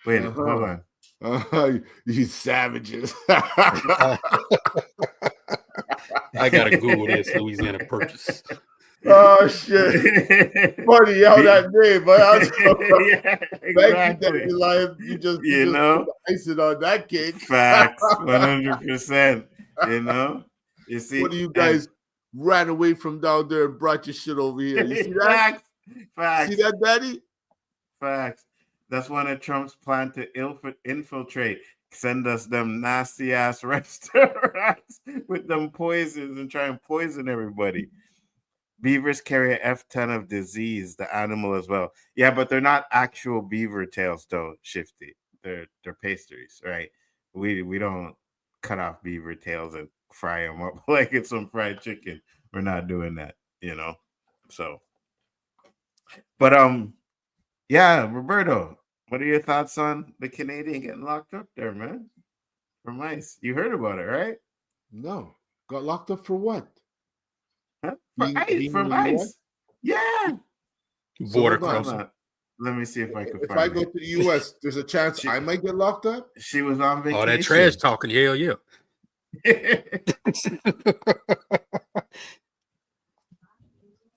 Wait, hold on. You savages. I gotta Google this Louisiana Purchase. Oh shit! Funny how that name, but Yeah, thank you, Daddy Lion. You just put the icing on that cake. Facts, 100%. You see, what do you guys ran away from down there and brought your shit over here? You see that? Facts. See that, Daddy? Facts. That's one of Trump's plan to infiltrate. Send us them nasty ass restaurants with them poisons and try and poison everybody. Beavers carry a F10 of disease, the animal as well. Yeah, but they're not actual beaver tails, though, Shifty. They're pastries, right? We don't cut off beaver tails and fry them up like it's some fried chicken. We're not doing that, So, but yeah, Roberto, what are your thoughts on the Canadian getting locked up there, man? From ICE. You heard about it, right? No. Got locked up for what? Huh? Being From in the US? ICE. Yeah. So Border hold on. crossing. Let me see if I can If I find go it. to the US, there's a chance I might get locked up? She was on vacation. All that trash talking, hell yeah.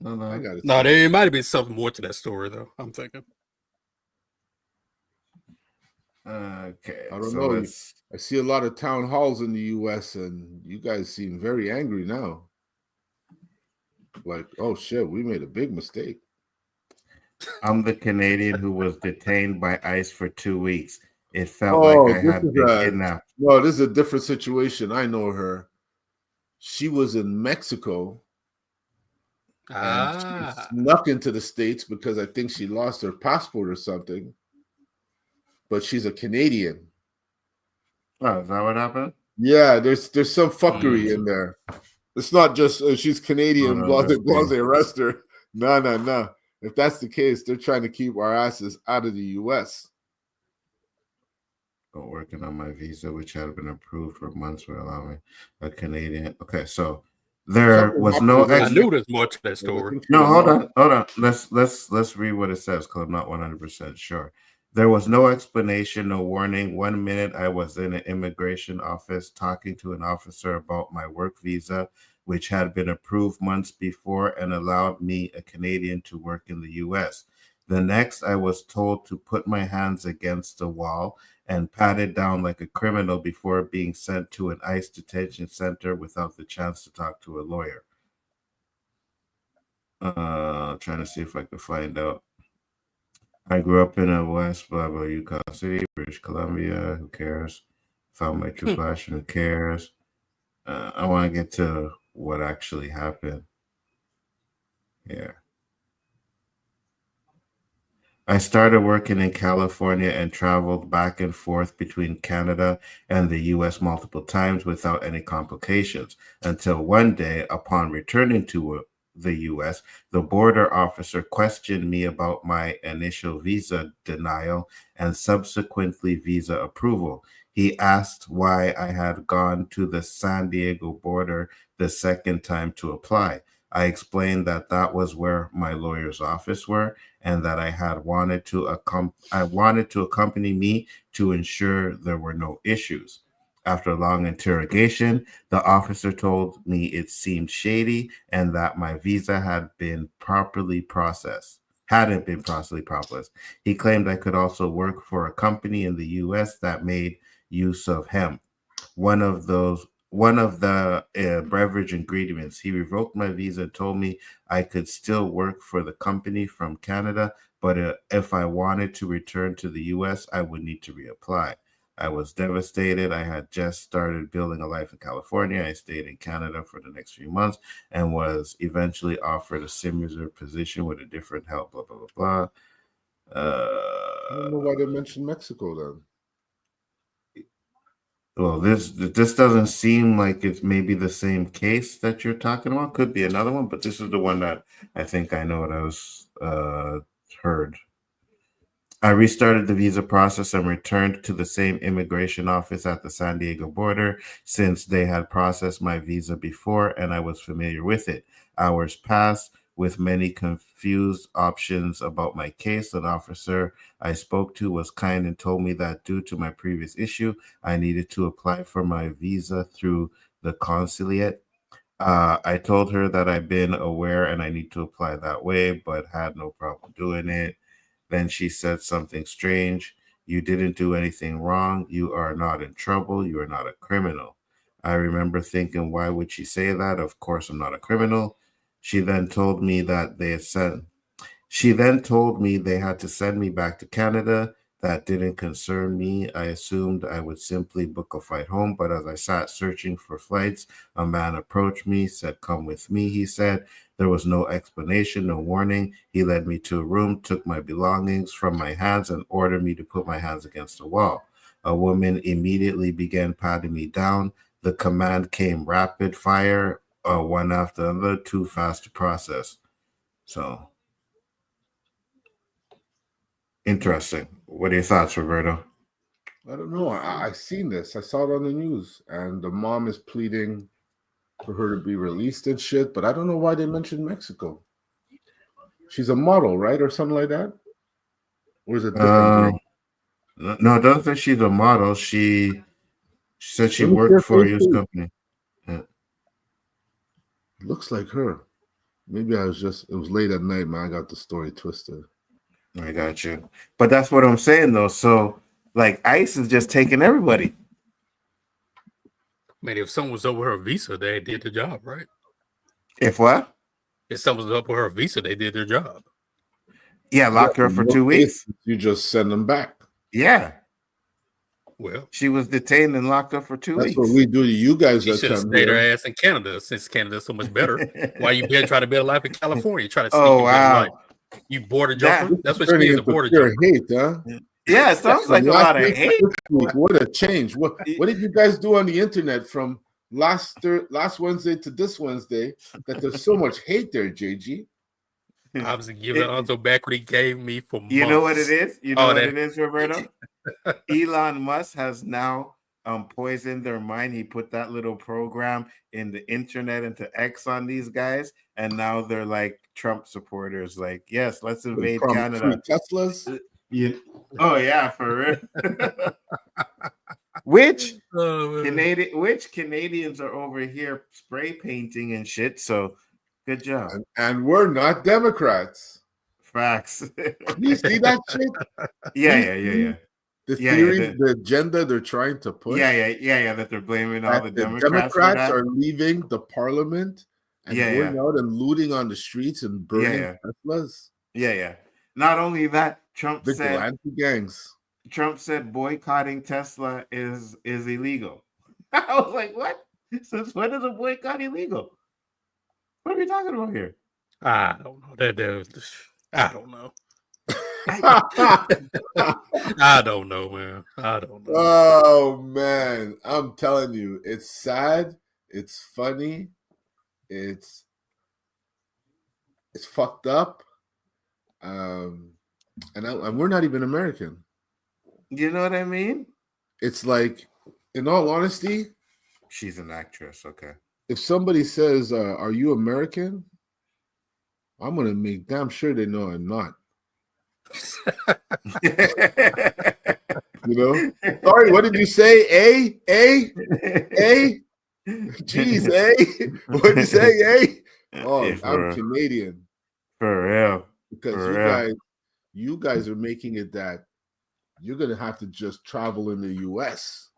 I got it. No, there might have been something more to that story, though. I'm thinking. Okay. I don't know. I see a lot of town halls in the US, and you guys seem very angry now. Like, oh shit, we made a big mistake. I'm the Canadian who was detained by ICE for 2 weeks. It felt like I had been kidnapped. No, this is a different situation. I know her. She was in Mexico. And she snuck into the States because I think she lost her passport or something. But she's a Canadian. Oh, is that what happened? Yeah, there's some fuckery in there. It's not just she's Canadian, blah, arrest her. No. If that's the case, they're trying to keep our asses out of the US. Working on my visa, which had been approved for months, for allowing a Canadian. Okay, so there was no. I knew there's more to that story. No, hold on. Let's read what it says because I'm not 100% sure. There was no explanation, no warning. 1 minute I was in an immigration office talking to an officer about my work visa, which had been approved months before and allowed me, a Canadian, to work in the US. The next, I was told to put my hands against the wall and patted down like a criminal before being sent to an ICE detention center without the chance to talk to a lawyer. Trying to see if I can find out. I grew up in a West, blah, blah, Yukon City, British Columbia. Who cares? Found my true passion. Who cares? I want to get to what actually happened. Yeah. I started working in California and traveled back and forth between Canada and the US multiple times without any complications until one day, upon returning to the US, the border officer questioned me about my initial visa denial and subsequently visa approval. He asked why I had gone to the San Diego border the second time to apply. I explained that that was where my lawyer's office were and that I had wanted to accompany me to ensure there were no issues. After a long interrogation, the officer told me it seemed shady and that my visa hadn't been properly processed. He claimed I could also work for a company in the US that made use of hemp. One of the beverage ingredients. He revoked my visa and told me I could still work for the company from Canada, but if I wanted to return to the US, I would need to reapply. I was devastated. I had just started building a life in California. I stayed in Canada for the next few months and was eventually offered a similar position with a different help, blah, blah, blah, blah. I don't know why they mentioned Mexico then. Well, this doesn't seem like it's maybe the same case that you're talking about. Could be another one, but this is the one that I think I know what I was heard. I restarted the visa process and returned to the same immigration office at the San Diego border since they had processed my visa before and I was familiar with it. Hours passed with many confused options about my case. An officer I spoke to was kind and told me that due to my previous issue, I needed to apply for my visa through the consulate. I told her that I've been aware and I need to apply that way, but had no problem doing it. Then she said something strange. You didn't do anything wrong. You are not in trouble. You are not a criminal. I remember thinking, why would she say that? Of course, I'm not a criminal. She then told me that they had to send me back to Canada. That didn't concern me. I assumed I would simply book a flight home, but as I sat searching for flights, a man approached me, said, "Come with me," he said. There was no explanation, no warning. He led me to a room, took my belongings from my hands, and ordered me to put my hands against the wall. A woman immediately began patting me down. The command came rapid fire, one after another, too fast to process. So interesting. What are your thoughts, Roberto? I don't know. I seen this. I saw it on the news, and the mom is pleading for her to be released and shit. But I don't know why they mentioned Mexico. She's a model, right, or something like that. Or is it different? No, it doesn't say she's a model. She said she Let me see worked her for a face, U.S. too. company. Yeah. Looks like her. Maybe it was late at night, man. I got the story twisted. I got you. But that's what I'm saying, though. So, like, ICE is just taking everybody. Man, if someone was over her visa, they did the job, right? If what? If someone was up with her visa, they did their job. Yeah, locked her up for 2 weeks. You just send them back. Yeah. Well, she was detained and locked up for 2 weeks. That's what we do to you guys. She should have stayed her ass in Canada since Canada's so much better. Why you been trying to build a life in California? Try to sneak in a better life. You border jumper? That's what she is, a border jumper. Hate, huh? Yeah, it sounds like a lot of hate. What a change. What did you guys do on the internet from last Wednesday to this Wednesday that there's so much hate there, JG? I was giving Nzo back what he gave me for months. You know what it is? You know what it is, Roberto? Elon Musk has now poisoned their mind. He put that little program in the internet into X on these guys, and now they're like Trump supporters. Like, yes, let's invade Canada. Teslas? Oh yeah, for real. Which Canadians are over here spray painting and shit. So good job. And we're not Democrats. Facts. You see that shit? Yeah. The theory, the agenda they're trying to push. Yeah. That they're blaming all the Democrats are leaving the parliament and going out and looting on the streets and burning Teslas. Yeah. Not only that, Trump said gangs. Trump said boycotting Tesla is illegal. I was like, what? Since when is a boycott illegal? What are we talking about here? I don't know. I don't know. I don't know, man. I don't know. Oh man, I'm telling you, it's sad. It's funny. It's fucked up. And we're not even American. You know what I mean? It's like, in all honesty, she's an actress. Okay. If somebody says, "Are you American?" I'm gonna make damn sure they know I'm not. You know? Sorry, what did you say? A? Jeez, A? What did you say? A? Oh, I'm Canadian. For real. Because you guys are making it that you're gonna have to just travel in the US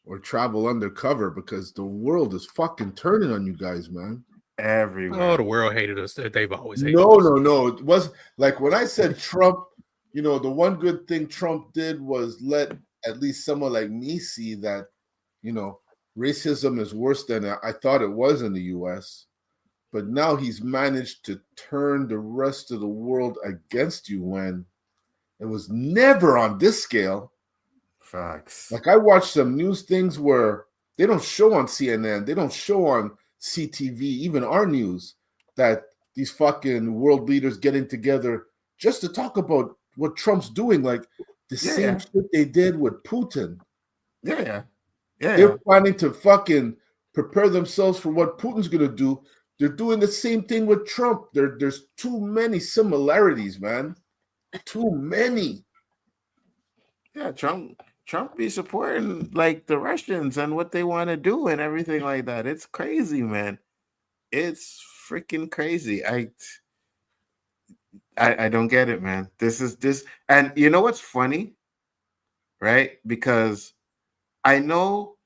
or travel undercover because the world is fucking turning on you guys, man. Everywhere. Oh, the world hated us. They've always hated us. No. It was like when I said Trump, you know, the one good thing Trump did was let at least someone like me see that, you know, racism is worse than I thought it was in the US. But now he's managed to turn the rest of the world against you when it was never on this scale. Facts. Like I watched some news things where they don't show on CNN, they don't show on CTV, even our news, that these fucking world leaders getting together just to talk about what Trump's doing, like the same shit they did with Putin. Yeah. They're planning to fucking prepare themselves for what Putin's gonna do. They're doing the same thing with Trump. There's too many similarities, man. Too many. Yeah, Trump be supporting like the Russians and what they want to do and everything like that. It's crazy, man. It's freaking crazy. I don't get it, man. This and you know what's funny? Right? Because I know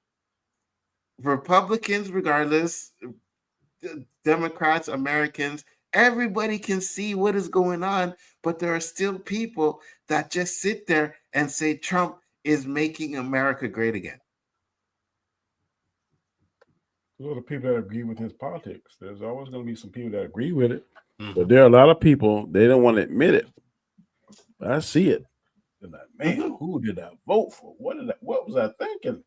Republicans, regardless, Democrats, Americans, everybody can see what is going on, but there are still people that just sit there and say Trump is making America great again. A lot of people that agree with his politics. There's always going to be some people that agree with it, but there are a lot of people, they don't want to admit it. I see it. They're like, man, who did I vote for? What was I thinking?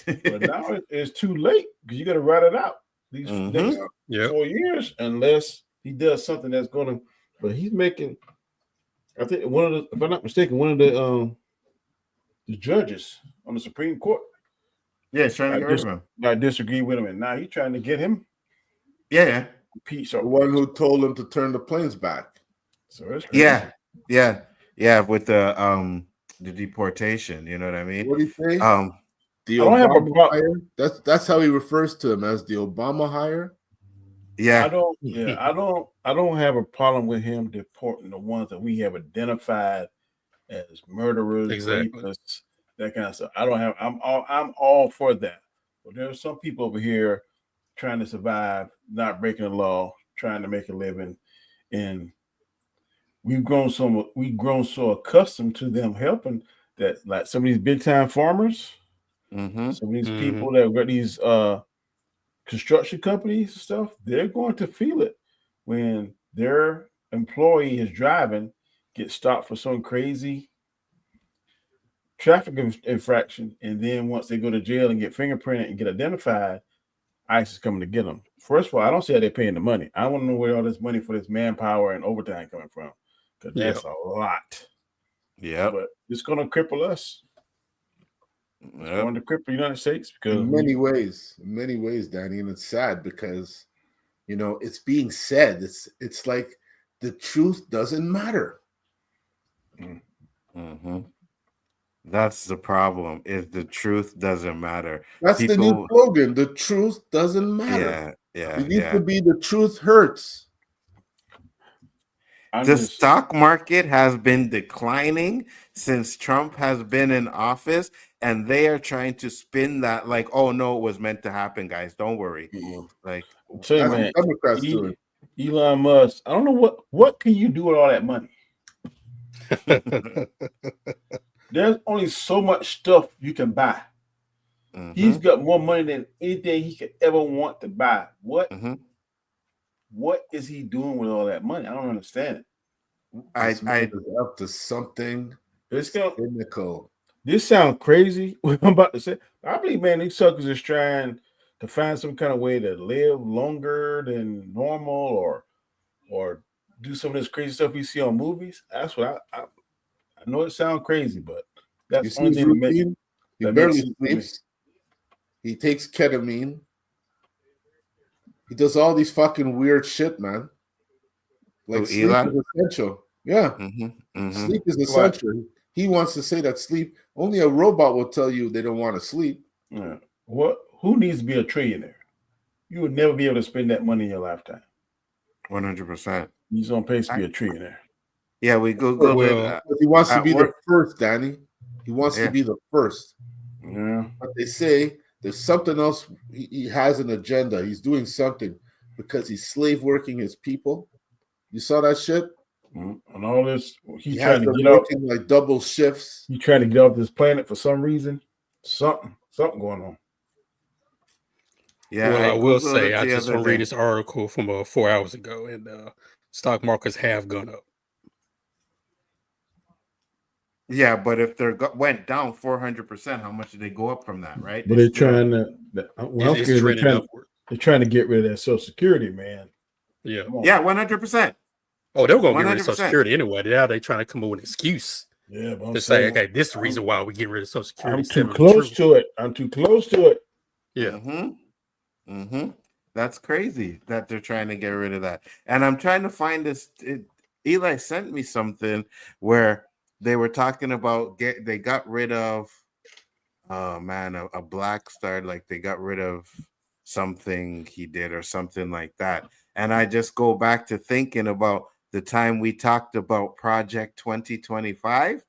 But now it's too late because you got to write it out. These next 4 years, unless he does something that's gonna. But he's making. I think one of the, if I'm not mistaken, one of the judges on the Supreme Court. Yeah, he's trying to get rid of him. I disagree with him, and now he's trying to get him. Yeah. Peace. The one who told him to turn the planes back. So it's crazy. Yeah. With the deportation, you know what I mean? What do you say? The I don't have a Obama hire. That's how he refers to him, as the Obama hire. Yeah. I don't have a problem with him deporting the ones that we have identified as murderers, rapists, that kind of stuff. I'm all for that. But there are some people over here trying to survive, not breaking the law, trying to make a living, and we've grown so accustomed to them helping that, like some of these big time farmers, some of these people that got these construction companies and stuff, they're going to feel it when their employee is driving, get stopped for some crazy traffic infraction, and then once they go to jail and get fingerprinted and get identified, ICE is coming to get them. First of all, I don't see how they're paying the money. I want to know where all this money for this manpower and overtime coming from, because that's a lot. Yeah, but it's going to cripple us. It's going to cripple the United States because in many ways, Danny, and it's sad because it's being said. It's like the truth doesn't matter. That's the problem. Is the truth doesn't matter. That's the new slogan. The truth doesn't matter. Yeah. It used to be the truth hurts. The stock market has been declining since Trump has been in office, and they are trying to spin that like, oh no, it was meant to happen, guys. Don't worry. Like, say, man, Elon Musk. I don't know what can you do with all that money. There's only so much stuff you can buy. He's got more money than anything he could ever want to buy. What is he doing with all that money? I don't understand it. I up to something. It's cynical. This sounds crazy. What I'm about to say. I believe, man, these suckers is trying to find some kind of way to live longer than normal, or do some of this crazy stuff we see on movies. That's what I know it sounds crazy, but that's the only thing that makes he barely sleeps. He takes ketamine. He does all these fucking weird shit, man. Like sleep is essential. Yeah. Sleep is essential. Right. He wants to say that sleep, only a robot will tell you they don't want to sleep. Yeah. Who needs to be a trillionaire? You would never be able to spend that money in your lifetime. 100%. He's on pace to be a trillionaire. Yeah, we go. He wants to be the first, Danny. He wants to be the first. Yeah. But they say there's something else. He has an agenda. He's doing something because he's slave working his people. You saw that shit? And all this, he's trying to get out like double shifts. He's trying to get off this planet for some reason. Something going on. Yeah, well, I will say I just read this article from 4 hours ago, and stock markets have gone up. Yeah, but if they went down 400%, how much did they go up from that, right? But they're trying to. They're trying to get rid of that Social Security, man. Yeah, 100%. Oh, they were going to get rid of Social Security anyway. Now they're trying to come up with an excuse. Yeah, but to say, okay, this is the reason why we get rid of Social Security. I'm too close to it. Yeah. That's crazy that they're trying to get rid of that. And I'm trying to find this. Eli sent me something where they were talking about they got rid of a black star, like they got rid of something he did or something like that. And I just go back to thinking about the time we talked about Project 2025,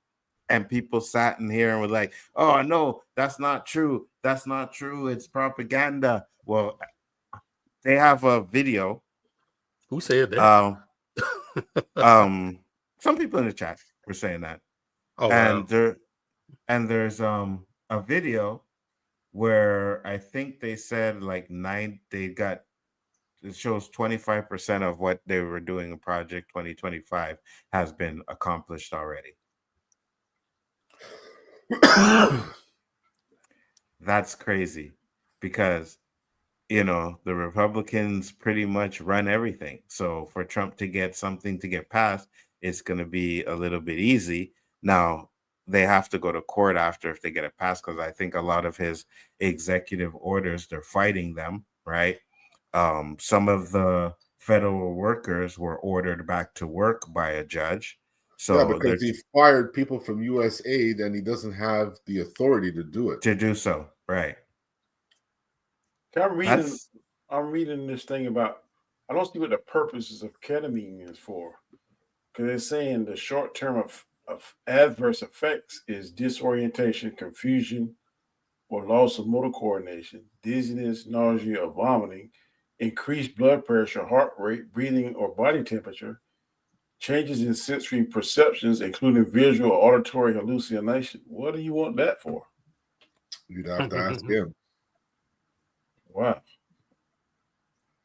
and people sat in here and were like, oh no, that's not true. That's not true. It's propaganda. Well, they have a video. Who said that? Some people in the chat were saying that. Oh, and wow. There's a video where I think they said like it shows 25% of what they were doing in Project 2025 has been accomplished already. That's crazy because the Republicans pretty much run everything. So for Trump to get something to get passed, it's going to be a little bit easy. Now, they have to go to court after if they get it passed, because I think a lot of his executive orders, they're fighting them, right? Some of the federal workers were ordered back to work by a judge. So because he fired people from USAID and he doesn't have the authority to do it. To do so, right. I'm reading this thing about, I don't see what the purposes of ketamine is for. Because they're saying the short term of adverse effects is disorientation, confusion, or loss of motor coordination, dizziness, nausea, or vomiting, increased blood pressure, heart rate, breathing, or body temperature, changes in sensory perceptions, including visual or auditory hallucination. What do you want that for? You'd have to ask him. Wow.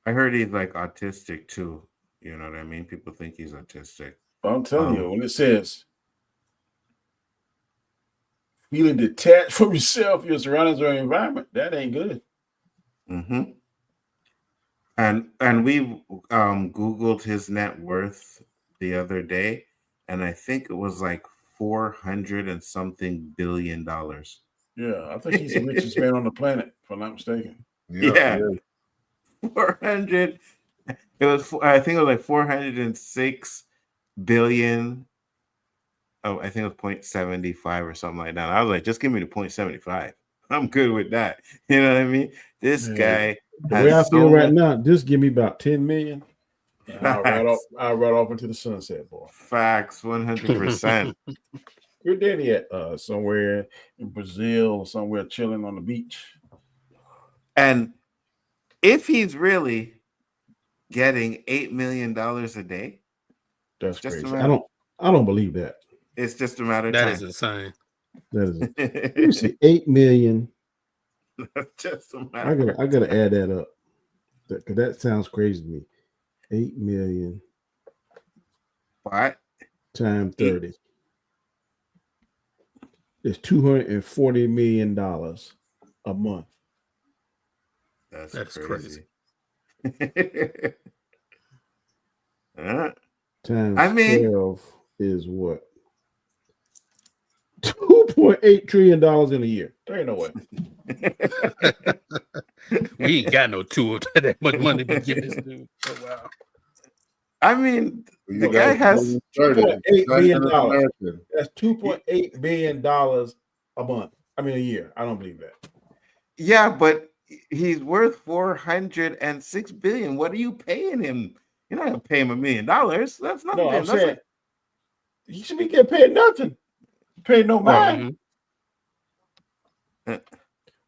I heard he's like autistic too. You know what I mean? People think he's autistic. But I'm telling you, when it says feeling detached from yourself, your surroundings, or environment, that ain't good. Mm-hmm. And we Googled his net worth the other day, and I think it was like $400 and something billion. Yeah, I think he's the richest man on the planet, if I'm not mistaken. Yeah. 400. I think it was like 406 billion. Oh, I think it was 0.75 or something like that. I was like, just give me the 0.75. I'm good with that. You know what I mean? This guy. The way I feel right now, just give me about 10 million. And I'll ride off into the sunset, boy. Facts, 100%. Your daddy at somewhere in Brazil, somewhere chilling on the beach. And if he's really getting $8 million a day, that's crazy. I don't believe that. It's just a matter of time. That is insane. That is. Let me see, 8 million. That's just a matter. I gotta add that up. Because that sounds crazy to me. 8 million. What? Times 30. It's $240 million a month. That's crazy. Times 12 is what? $2.8 trillion in a year. There ain't no way. We ain't got no tool to that much money to give this dude. Oh, wow. I mean, the guy has $2.8 billion. That's $2.8 billion a month. I mean, a year. I don't believe that. Yeah, but he's worth $406 billion. What are you paying him? You're not gonna pay him $1 million. That's not. No, I'm saying he should be getting paid nothing. Paid no mind.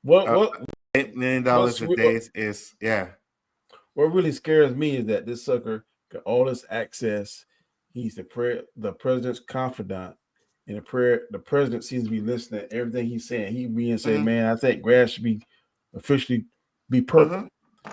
What $8 million a day is What really scares me is that this sucker got all this access. He's the president's confidant, and the president seems to be listening to everything he's saying. He being saying, "Man, I think grass should be officially be purple."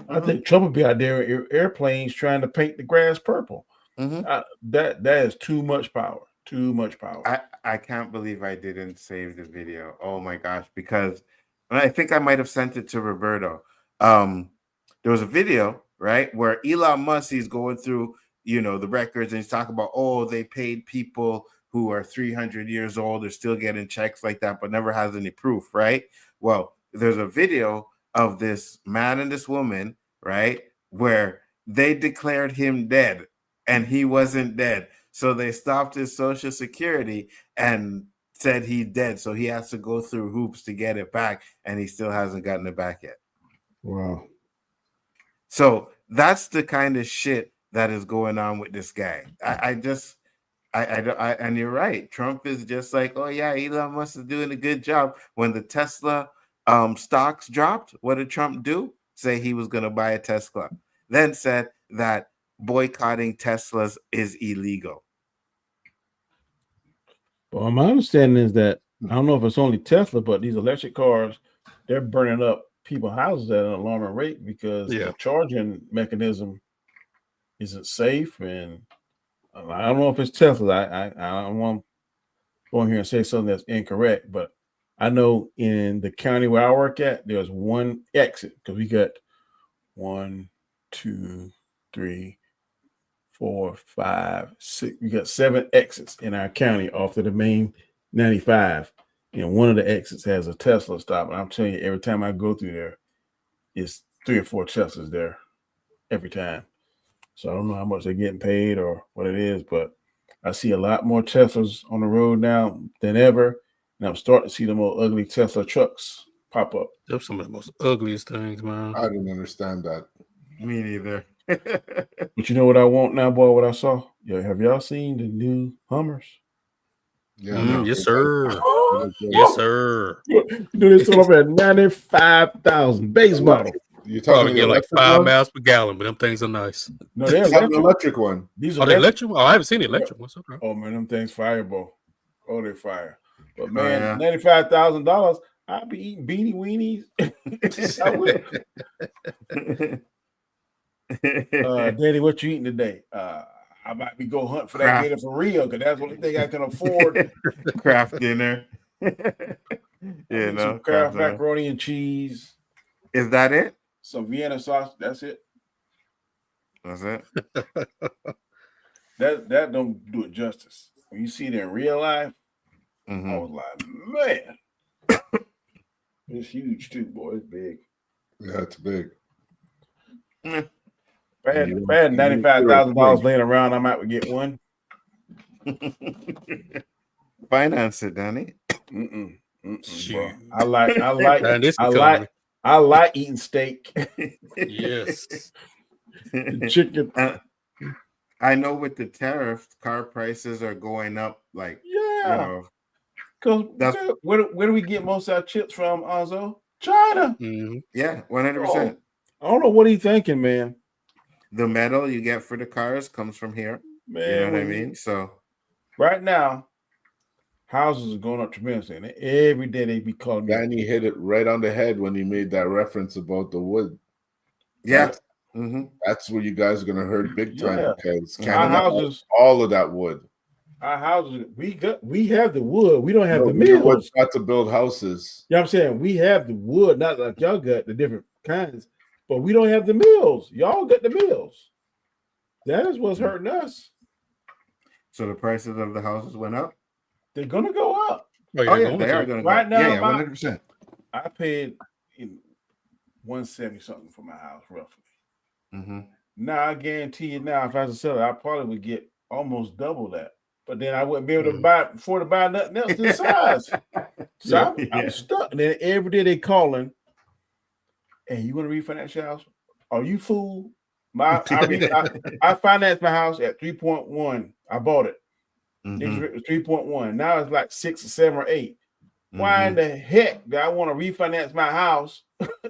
I think Trump would be out there in airplanes trying to paint the grass purple. That is too much power. Too much power. I can't believe I didn't save the video. Oh my gosh, because I think I might have sent it to Roberto. There was a video, right, where Elon Musk is going through, the records, and he's talking about, they paid people who are 300 years old, they're still getting checks like that, but never has any proof, right? Well, there's a video of this man and this woman, right, where they declared him dead and he wasn't dead. So they stopped his Social Security and said he's dead. So he has to go through hoops to get it back, and he still hasn't gotten it back yet. Wow. So that's the kind of shit that is going on with this guy. And you're right. Trump is just like, oh yeah, Elon Musk is doing a good job. When the Tesla stocks dropped, what did Trump do? Say he was going to buy a Tesla. Then said that boycotting Teslas is illegal. Well, my understanding is that I don't know if it's only Tesla, but these electric cars, they're burning up people's houses at an alarming rate because the charging mechanism isn't safe. And I don't know if it's Tesla. I don't want to go in here and say something that's incorrect, but I know in the county where I work at, there's one exit because we got 1, 2, 3, 4, 5, 6. We got 7 exits in our county off to the main 95. And one of the exits has a Tesla stop. And I'm telling you, every time I go through there, it's 3 or 4 Teslas there every time. So I don't know how much they're getting paid or what it is, but I see a lot more Teslas on the road now than ever. And I'm starting to see the more ugly Tesla trucks pop up. They're some of the most ugliest things, man. I didn't understand that. Me neither. But you know what I want now, boy? What I saw? Yeah, have y'all seen the new Hummers? Yeah, Yes, sir. Yes, sir. You know they sold off at 95,000 base model. You're Probably talking get the like electric 5 one? miles per gallon, but them things are nice. No, they're It's not electric. the electric one. These Are are they electric? Oh, I haven't seen the electric ones. Okay. Oh man, them things fireball. Oh, they fire. But Oh, man, yeah. $95,000, I'll be eating beanie weenies. I will. Daddy, what you eating today? I might be go hunt for that Kraft. gator for real, because that's the only thing I can afford. Kraft dinner. Some Kraft macaroni and cheese. Is that it? Some Vienna sauce. That's it. That's it. That don't do it justice. When you see it in real life, I was like, man, it's huge too, boy. It's big. Yeah, it's big. If I had $95,000 laying around, I might get one. Finance it, Danny. Bro. I like eating steak. Yes. Chicken. I know with the tariff, car prices are going up. Like, Because where do we get most of our chips from, Nzo? China. Yeah, 100%. I don't know what he's thinking, man. The metal you get for the cars comes from here. Man, you know what I mean? So right now, houses are going up tremendously. And every day they be calling me. Danny hit it right on the head when he made that reference about the wood. Yeah. That's where you guys are going to hurt big time because Canada houses, all of that wood. Our houses, we have the wood. We don't have the mills. mills. Got to build houses. You know what I'm saying? We have the wood, not like y'all got the different kinds, but we don't have the mills. Y'all got the mills. That is what's hurting us. So the prices of the houses went up? They're going to go up. They are going to go up. Right now, yeah, 100%. I paid $170 something for my house, roughly. Now, I guarantee you now, if I was to sell it, I probably would get almost double that. But then I wouldn't be able to afford to buy nothing else this size. So I'm stuck. And then every day they calling, hey, you want to refinance your house? Are you fool? I financed my house at 3.1. I bought it. It was 3.1. Now it's like 6 or 7 or 8. Why in the heck do I want to refinance my house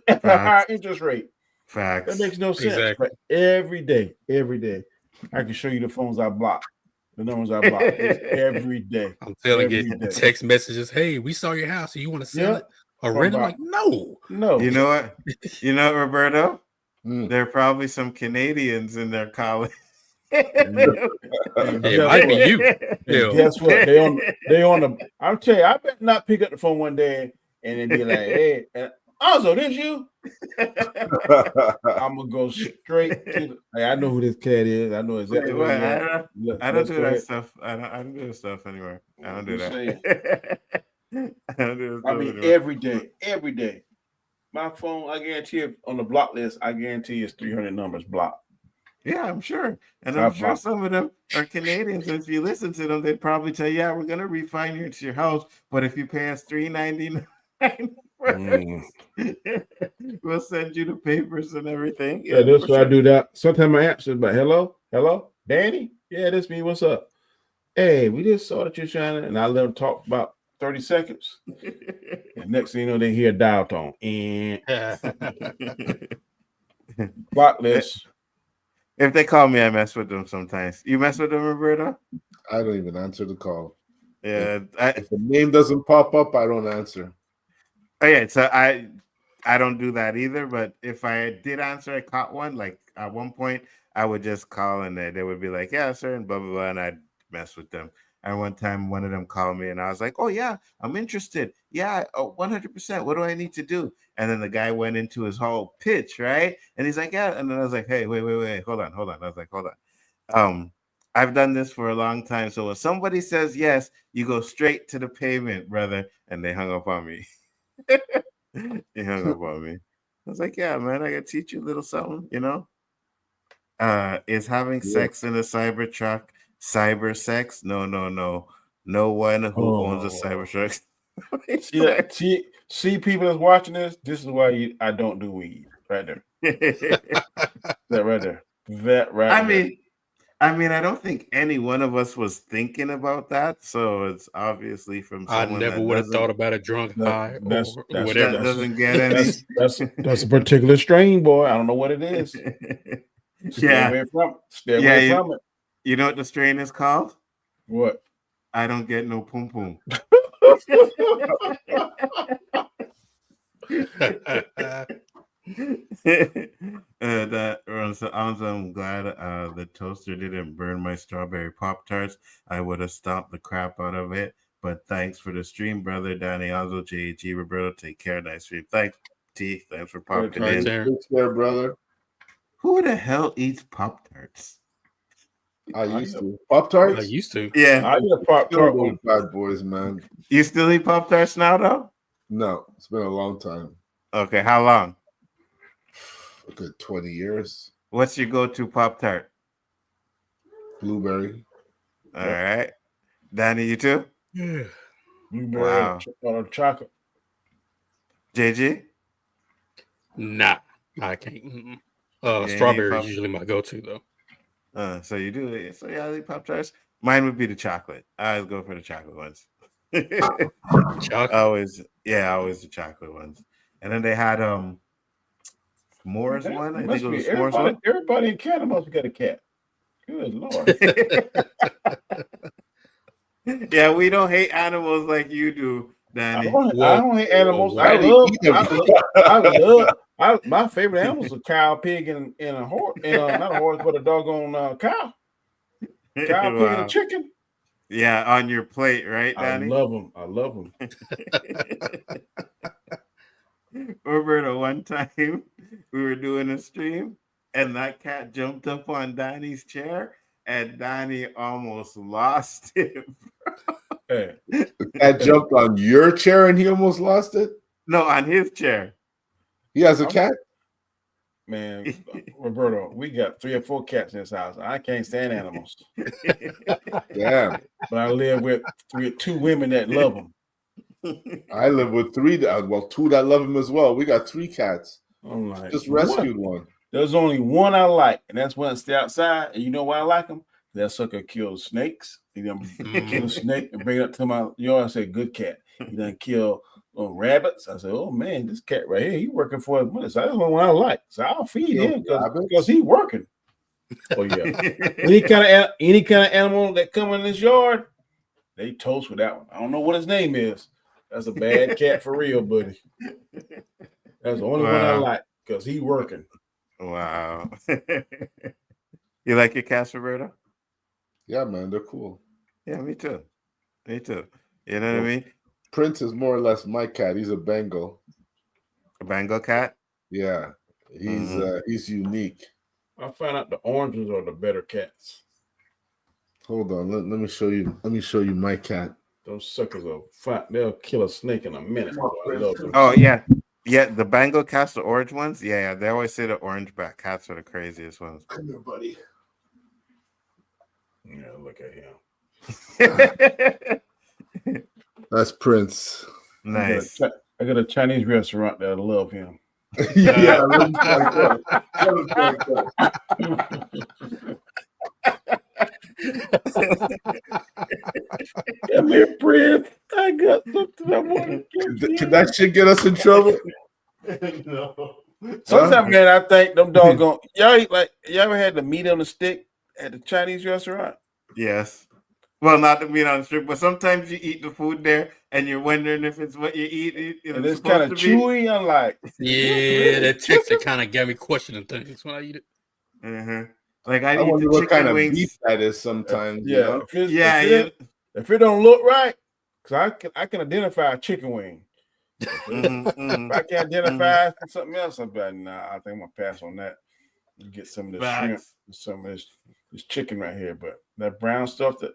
at a higher interest rate? Facts. That makes no sense. Exactly. But every day, I can show you the phones I blocked. The numbers I blocked. It's every day. I'm telling you, text messages. Hey, we saw your house. You want to sell it or rent it? I'm like, no. You know what? Roberto? There are probably some Canadians in there calling. It might be you. Guess what? They on the. I'm telling you, I better not pick up the phone one day and then be like, "Hey, Nzo, this you?" I'm gonna go straight to. I know who this cat is. I know exactly. I don't do that stuff. I don't do that stuff anymore. I don't do that. I mean, every day. My phone, I guarantee you, on the block list, I guarantee you it's 300 numbers blocked. Yeah, I'm sure. And I'm sure some of them are Canadians. And if you listen to them, they'd probably tell you, we're going to refinance your house. But if you pay us $399 we'll send you the papers and everything. Yeah, that's why I do that. Sometimes I answer, but hello, Danny? Yeah, that's me. What's up? Hey, we just saw that you're shining. And I let them talk about 30 seconds. And next thing you know, they hear a dial tone. And block list. If they call me, I mess with them sometimes. You mess with them, Roberto? I don't even answer the call. Yeah. If the name doesn't pop up, I don't answer. Oh, yeah. So I don't do that either. But if I did answer, I caught one. Like at one point, I would just call and they would be like, yeah, sir, and blah, blah, blah. And I'd mess with them. And one time, one of them called me, and I was like, "Oh yeah, I'm interested. Yeah, 100%. What do I need to do?" And then the guy went into his whole pitch, right? And he's like, "Yeah." And then I was like, "Hey, wait, hold on." I was like, "Hold on. I've done this for a long time. So when somebody says yes, you go straight to the payment, brother." And they hung up on me. They hung up on me. I was like, "Yeah, man, I gotta teach you a little something, you know." Is having sex in a cyber truck cyber sex? No. No one who owns a cyber truck. see people that's watching this. This is why I don't do weed right there. That right there. That right. I mean, I don't think any one of us was thinking about that. So it's obviously from someone I never would have thought about a drunk high or whatever. That doesn't get any. That's a particular strain, boy. I don't know what it is. Stay away from it. Stay away from it. You know what the strain is called? What? I don't get no pum pum. I'm glad the toaster didn't burn my strawberry Pop-Tarts. I would have stomped the crap out of it. But thanks for the stream, brother. Danny, Onzo, JG, Roberto. Take care. Nice stream. Thanks, T. Thanks for popping in. Take care, brother. Who the hell eats Pop-Tarts? I used to. Pop-Tarts? I used to. Yeah. I eat a Pop-Tart one. Bad boys, man. You still eat Pop-Tarts now, though? No. It's been a long time. Okay. How long? A good 20 years. What's your go-to Pop-Tart? Blueberry. All right. Danny, you too? Yeah. Blueberry chocolate. JG? Nah, I can't. Strawberry is usually my go-to, though. So you do it. So yeah, I eat Pop-Tarts. Mine would be the chocolate. I always go for the chocolate ones. Chocolate? Always the chocolate ones. And then they had s'mores one. I think it was s'mores one. Everybody in Canada must have got a cat. Good Lord. Yeah, we don't hate animals like you do, Danny. I don't hate animals. My favorite animals are cow, pig, and a horse. Not a horse, but a doggone cow. Cow, pig, and a chicken. Yeah, on your plate, right, Danny? I love them. Roberto, one time we were doing a stream and that cat jumped up on Danny's chair and Danny almost lost it. Hey. The cat jumped on your chair and he almost lost it? No, on his chair. He has a cat? Man, Roberto, we got 3 or 4 cats in this house. I can't stand animals. Damn. But I live with 2 women that love them. I live with 3, 2 that love him as well. We got 3 cats. I'm like, just rescued one. There's only one I like, and that's when I stay outside. And you know why I like him? That sucker kills snakes. He done kill a snake and bring it up to my yard. I say, good cat. He done kill rabbits. I said, oh man, this cat right here, he working for his money. So that's the one I like. So I'll feed him because he's working. Oh yeah. any kind of animal that come in this yard, they toast with that one. I don't know what his name is. That's a bad cat for real, buddy. That's the only one I like because he working. Wow. You like your cats, Roberto? Yeah, man, they're cool. Yeah, me too. You know what I mean? Prince is more or less my cat. He's a Bengal. A Bengal cat? Yeah. He's unique. I found out the oranges are the better cats. Hold on, let me show you. Let me show you my cat. Those suckers are fine. They'll kill a snake in a minute. I love them. Oh yeah. Yeah, the Bengal cats, the orange ones. Yeah, they always say the orange back cats are the craziest ones. Come here, buddy. Yeah, look at him. That's Prince. Nice. I got a Chinese restaurant that I love him. Yeah. Come here, Prince. I got something I want to. Can that shit get us in trouble? No. Sometimes, man, I think them doggone. You ever had the meat on the stick at the Chinese restaurant? Yes. Well, not the meat on the stick, but sometimes you eat the food there and you're wondering if it's what you eat. And it's kind of chewy. I'm like, yeah, that texture kind of got me questioning things when I eat it. Mm-hmm. Like I wonder eat the what chicken kind wings. of beef that is sometimes. Yeah, if if it don't look right, because I can identify a chicken wing. If I can identify something else, I'm like, nah, I think I'm gonna pass on that. You get some of this shrimp, some of this chicken right here, but that brown stuff that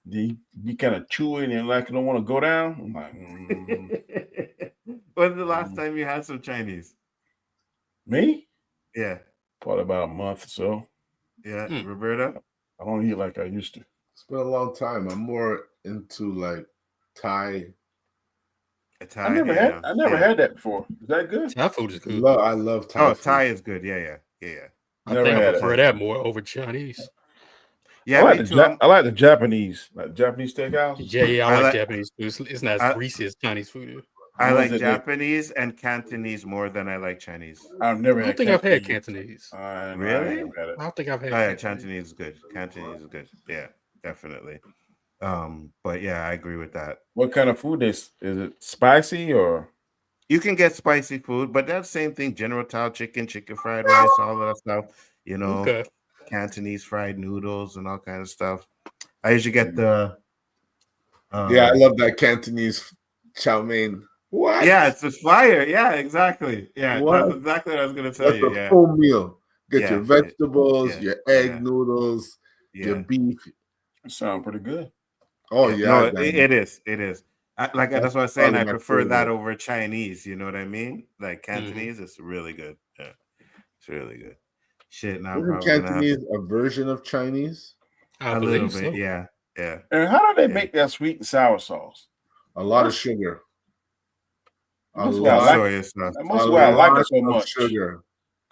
be kind of chewy and like you don't want to go down. I'm like, When's the last time you had some Chinese? Me? Yeah. Probably about a month or so. Yeah, Roberta? I don't eat like I used to. It's been a long time. I'm more into like Thai. I never had that before. Is that good? Thai food is good. I love Thai. Oh, Thai is good. Yeah. I think I prefer that more over Chinese. Yeah, I like the Japanese, like Japanese steakhouse. Yeah, I like Japanese food. It's not as greasy as Chinese food. I like Japanese and Cantonese more than I like Chinese. I've never had. I don't think I've had Cantonese. Really? I don't think I've had. Oh, yeah, Cantonese is good. Cantonese is good. Yeah, definitely. But yeah, I agree with that. What kind of food is it? Spicy or? You can get spicy food, but that's the same thing. General Tao chicken fried rice, all that stuff. You know, Cantonese fried noodles and all kinds of stuff. I usually get the. I love that Cantonese chow mein. What? Yeah, it's just fire. Yeah, exactly. Yeah, that's exactly what I was gonna tell you. Yeah, full meal. Get your vegetables, your egg noodles, your beef. It sounds pretty good. Oh yeah, no, it is. It is. That's what I was saying. I prefer that over Chinese. You know what I mean? Like Cantonese is really good. Yeah, it's really good. Shit, now isn't Cantonese a version of Chinese? A little bit, yeah. And how do they make that sweet and sour sauce? A lot of sugar. That's why I like it so much. Sugar.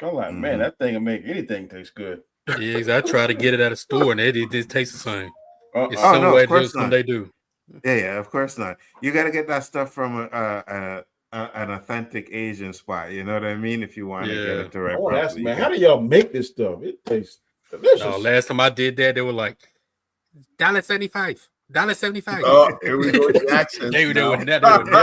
I'm like, man, that thing will make anything taste good. Yeah, I try to get it at a store and it just tastes the same. It's no, of course just when they do. Yeah, of course not. You got to get that stuff from an authentic Asian spot. You know what I mean? If you want to get it the right properly. Man, how do y'all make this stuff? It tastes delicious. No, last time I did that, they were like $1.75. $1.75. Oh, here we go with the accents. They would never tell me. They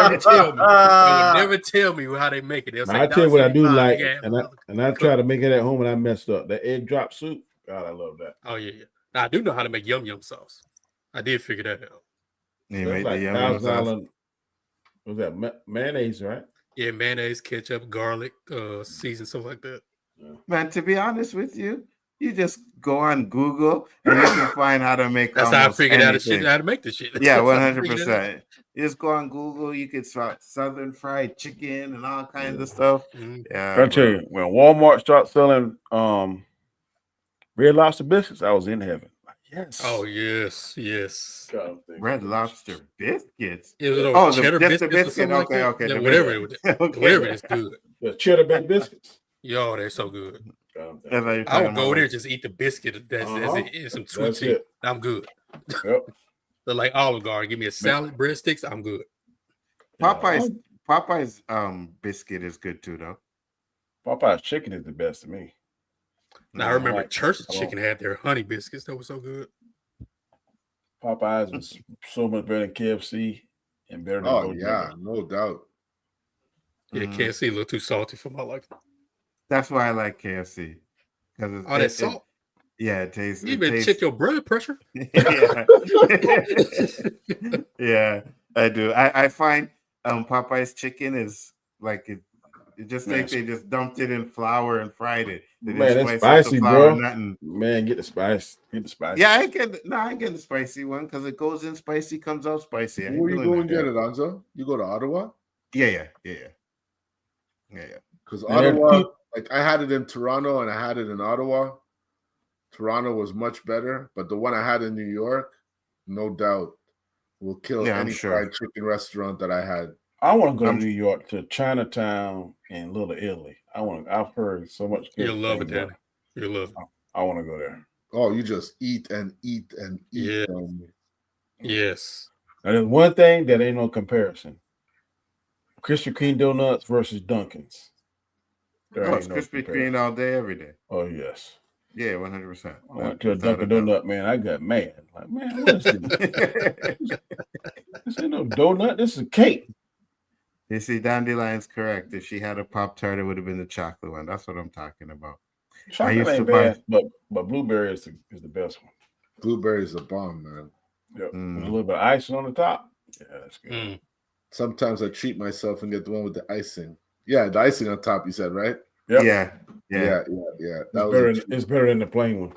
would never tell me how they make it. I tell you what I do like, and I try to make it at home, and I messed up. The egg drop soup. God, I love that. Oh yeah. Now, I do know how to make yum sauce. I did figure that out. You made the yum sauce. Was that mayonnaise, right? Yeah, mayonnaise, ketchup, garlic, season, stuff like that. Man, to be honest with you, you just go on Google and you can find how to make. That's how I figured out how to make this shit. Yeah, 100%. You just go on Google. You can start Southern fried chicken and all kinds of stuff. Yeah, I tell you, when Walmart started selling Red Lobster biscuits, I was in heaven. Yes. Oh yes. Red Lobster biscuits. The cheddar biscuits. Okay. Whatever it is, good. The cheddar baked biscuits. Yo, they're so good. I would go there just eat the biscuit. That's some sweet tea. I'm good. Yep. They're like Olive Garden. Give me a salad, breadsticks. I'm good. Popeye's biscuit is good too, though. Popeye's chicken is the best to me. Now I remember Church's Chicken had their honey biscuits. That was so good. Popeyes was so much better than KFC and better than no doubt. Yeah, KFC a little too salty for my liking. That's why I like KFC. Because that salt. It tastes. You better check your blood pressure. Yeah, I do. I find Popeye's chicken is like it just like they just dumped it in flour and fried it. Man, it's spicy, bro. Man, get the spice. Yeah, I get the spicy one because it goes in spicy, comes out spicy. Where you go and get it, Nzo? You go to Ottawa? Yeah. Because Ottawa, like I had it in Toronto and I had it in Ottawa. Toronto was much better, but the one I had in New York, no doubt, will kill any fried chicken restaurant that I had. I want to go to New York to Chinatown and Little Italy. I've heard so much good. You'll love it, Danny. You'll love it. I want to go there. Oh, you just eat and eat and eat. Yeah. Yes. Now, there's one thing that ain't no comparison. Krispy Kreme donuts versus Dunkin's. It's Krispy Kreme all day, every day. Oh, yes. Yeah, 100%. I went to a Dunkin' Donut, man. I got mad. Like, man, what is this? This ain't no donut. This is cake. You see, Dandelion's correct. If she had a Pop-Tart, it would have been the chocolate one. That's what I'm talking about. Chocolate ain't bad, but blueberry is the best one. Blueberry is a bomb, man. Yep. A little bit of icing on the top. Yeah, that's good. Sometimes I treat myself and get the one with the icing. Yeah, the icing on top. You said right? Yep. Yeah. It's better than the plain one.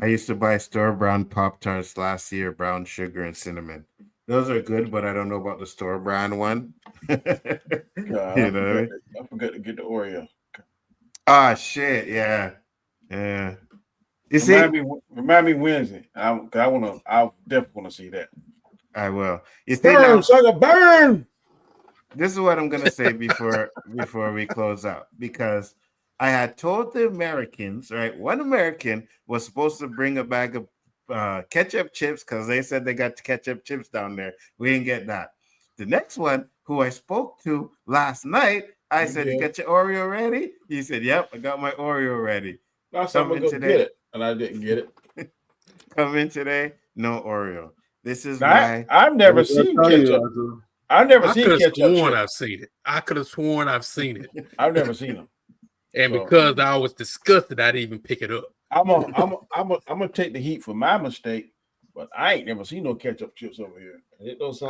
I used to buy store-brand Pop-Tarts last year, brown sugar and cinnamon. Those are good, but I don't know about the store-brand one. You know what I mean? I forgot to get the Oreo. Ah, shit, yeah. You see, remind me Wednesday. I definitely want to see that. I will. You see, burn, sucker, burn. This is what I'm gonna say before we close out, because I had told the Americans, right? One American was supposed to bring a bag of ketchup chips because they said they got ketchup chips down there. We didn't get that. The next one, who I spoke to last night, I said, "You got your Oreo ready?" He said, "Yep, I got my Oreo ready." I said, I'm gonna go get it, and I didn't get it. Come in today, no Oreo. This is why I've never seen ketchup. I've never seen ketchup. I could have sworn I've seen it. I've never seen them. And because I was disgusted, I didn't even pick it up. I'm gonna take the heat for my mistake, but I ain't never seen no ketchup chips over here.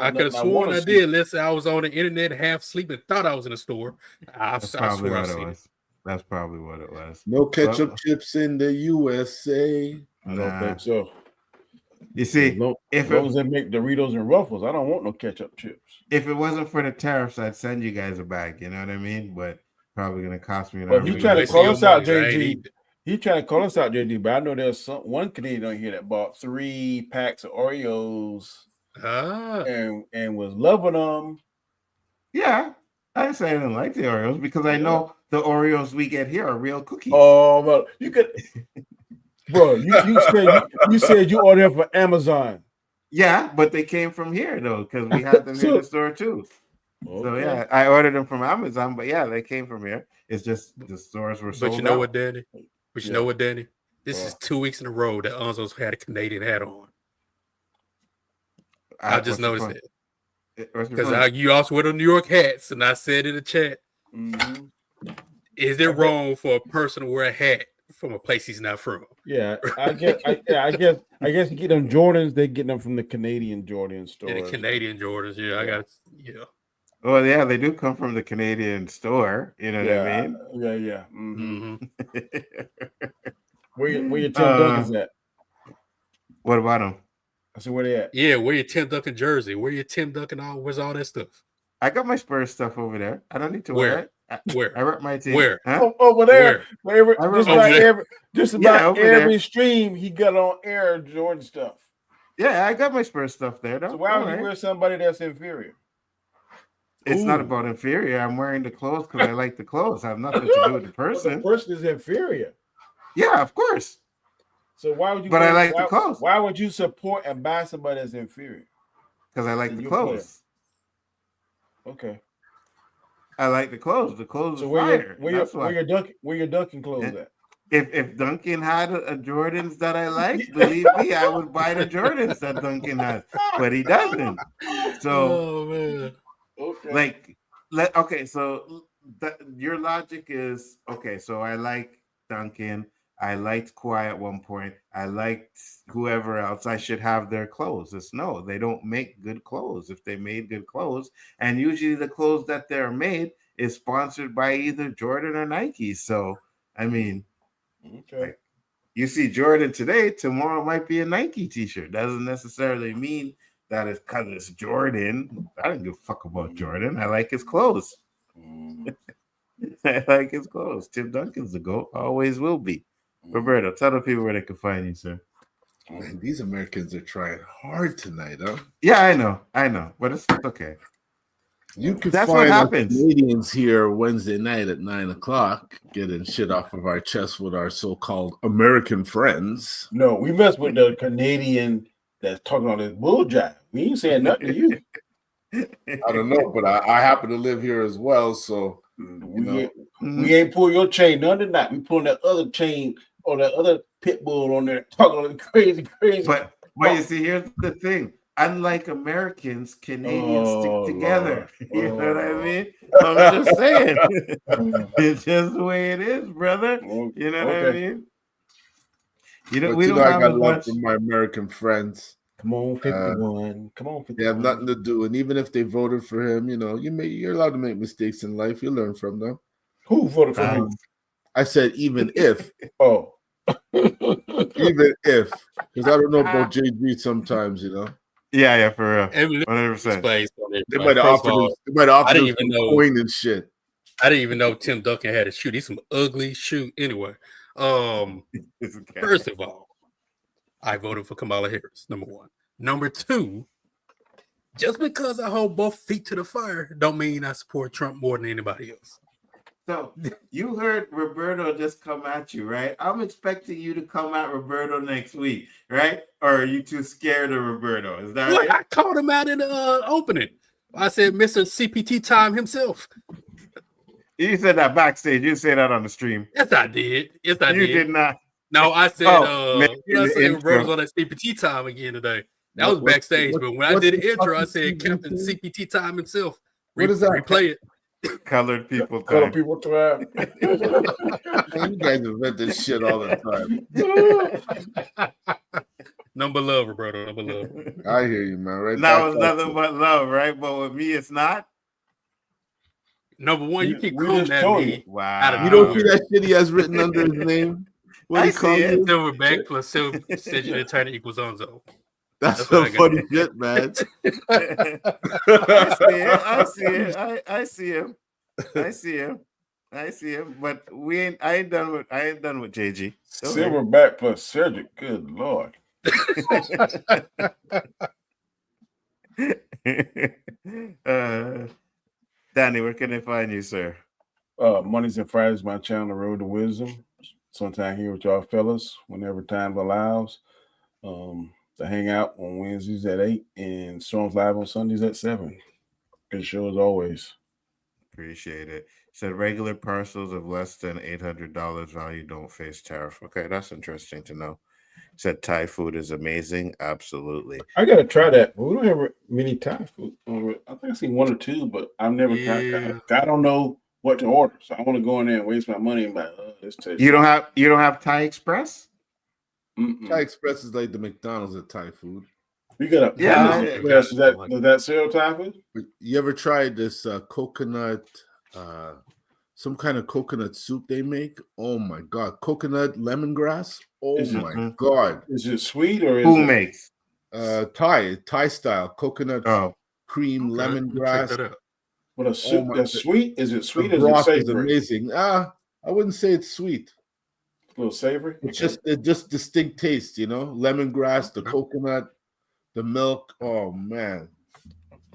I could have sworn I did. Let's say I was on the internet half asleep and thought I was in a store. That's probably what it was. That's probably what it was. No ketchup chips in the USA. I don't think so. You see, as long as they make Doritos and Ruffles, I don't want no ketchup chips. If it wasn't for the tariffs, I'd send you guys a bag. You know what I mean? But probably gonna cost me. But you trying to call us out, JG? He trying to call us out, JD. But I know there's one Canadian on here that bought 3 packs of Oreos, and was loving them. Yeah, I didn't say I didn't like the Oreos because I know the Oreos we get here are real cookies. Oh, well, you could. Bro, you said you ordered from Amazon. Yeah, but they came from here though, because we had them here in the store too. Okay. So yeah, I ordered them from Amazon, but yeah, they came from here. It's just the stores were sold. But you know what, Danny? Know what, Danny? This is 2 weeks in a row that Nzo's had a Canadian hat on. I just noticed it. Because you also wear the New York hats, and I said in the chat, is it wrong for a person to wear a hat from a place he's not from? Yeah, I guess you get them Jordans. They get them from the Canadian Jordan store. Yeah, the Canadian Jordans. Yeah, Well, yeah, they do come from the Canadian store. You know what I mean? Yeah. Mm-hmm. Where your Tim Duncans at? What about them? I said, where they at? Yeah, where your Tim Duncan jersey? Where your Tim Duncan? Where's all that stuff? I got my Spurs stuff over there. I don't need to wear it. Where? I rep my team. Where? Huh? Over there. Just about every there. Stream he got on air Jordan stuff. Yeah, I got my Spurs stuff there. So why would you wear somebody that's inferior? It's not about inferior. I'm wearing the clothes because I like the clothes. I have nothing to do with the person. The person is inferior. Yeah, of course. So why would you? But I like the clothes. Why would you support and buy somebody that's inferior? Because I like the clothes. Okay. I like the clothes. The clothes are fire. Where your Duncan clothes at? If Duncan had a Jordans that I like, believe me, I would buy the Jordans that Duncan has. But he doesn't. So, so your logic is okay. So I like Duncan. I liked Kawhi at one point. I liked whoever else. I should have their clothes. No, they don't make good clothes. If they made good clothes, and usually the clothes that they're made is sponsored by either Jordan or Nike. So, I mean, like, you see Jordan today, tomorrow might be a Nike t-shirt. Doesn't necessarily mean that it's because it's Jordan. I don't give a fuck about Jordan. I like his clothes. I like his clothes. Tim Duncan's the GOAT. Always will be. Roberto, tell the people where they can find you, sir. Man, these Americans are trying hard tonight, huh? Yeah, I know, but it's okay. You can find us Canadians here Wednesday night at 9:00, getting shit off of our chest with our so-called American friends. No, we mess with the Canadian that's talking on this bull jive. We ain't saying nothing to you. I don't know, but I happen to live here as well, so we ain't pull your chain none of that. We pulling that other chain or that other pit bull on there talking crazy. But you see, here's the thing. Unlike Americans, Canadians stick together. You know what I mean? I'm just saying. It's just the way it is, brother. You know what I mean? We But don't I have got as love much. from my American friends. Come on, 51. Come on, 51. They have nothing to do, and even if they voted for him, you're allowed to make mistakes in life. You learn from them. Who voted for who? I said even if. Oh. Even if, because I don't know about JG sometimes, Yeah, for real. 100%. They might have offered him some coin and shit. I didn't even know Tim Duncan had a shoe. He's some ugly shoe. Anyway, first of all, I voted for Kamala Harris, number one. Number two, just because I hold both feet to the fire don't mean I support Trump more than anybody else. So you heard Roberto just come at you, right? I'm expecting you to come at Roberto next week, right? Or are you too scared of Roberto? Is that right? I called him out in the opening. I said, Mr. CPT time himself. You said that backstage. You said that on the stream. Yes, I did. Yes, I did. You did not. No, I said, I said Roberto's on that CPT time again today. That was backstage. But when I did the intro, I said Captain CPT time himself. What is that? Replay it. Colored people time. Colored people time. Man, you guys invent this shit all the time. Number love, Roberto. Number love. I hear you, man. Right. That was nothing but love, right? But with me, it's not. Number one, you keep coming at me. Wow. You don't see that shit he has written under his name? What I see it. Silverback plus silver Cedric attorney equals Nzo. That's some funny shit, man. I see it. I see him. I see him. But I ain't done with JG. Silverback plus Cedric. Good Lord. Danny, where can I find you, sir? Mondays and Fridays, my channel, The Road to Wisdom. Sometime here with y'all fellas, whenever time allows. To hang out on Wednesdays at 8 and Storms Live on Sundays at 7. Good show as always. Appreciate it. Said regular parcels of less than $800 value don't face tariff. Okay, that's interesting to know. Said Thai food is amazing. Absolutely. I gotta try that. We don't have many Thai food. I think I've seen one or two, but I've never tried. I don't know what to order, so I want to go in there and waste my money and buy. This tastes. You don't have Thai Express? Mm-mm. Thai Express is like the McDonald's of Thai food. You got a does that sell Thai food? You ever tried this coconut? Some kind of coconut soup they make. Oh my god, coconut lemongrass. Oh my god, is it sweet or who makes? Thai style coconut cream lemongrass. What a soup that's sweet? Is it sweet? The Or broth is it is savory? amazing. I wouldn't say it's sweet. A little savory. It's just distinct taste, lemongrass, the coconut, the milk. Oh man.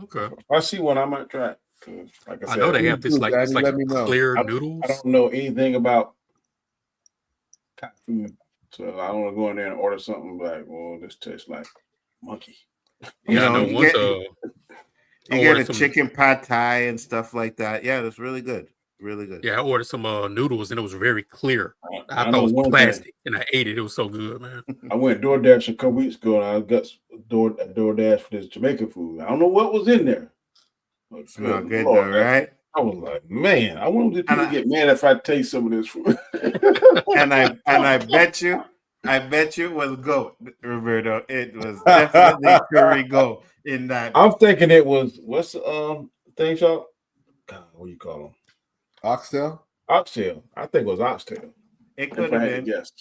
Okay. If I see one, I might try it. Like I know they have this like clear I noodles. I don't know anything about Thai food, so I don't want to go in there and order something like, well, this tastes like monkey. Yeah, I know you once get a chicken pad thai and stuff like that. Yeah, that's really good. Really good. Yeah, I ordered some noodles and it was very clear. I thought it was plastic and I ate it. It was so good, man. I went DoorDash a couple weeks ago and I got DoorDash for this Jamaican food. I don't know what was in there. Smell good though, right? I was like, man, I wonder if people get mad if I taste some of this food. and I bet you it was goat, Roberto. It was definitely curry goat in that. I'm thinking it was what's the thing, y'all? God, what do you call them? Oxtail? Oxtail. I think it was oxtail. It could have been. Yes.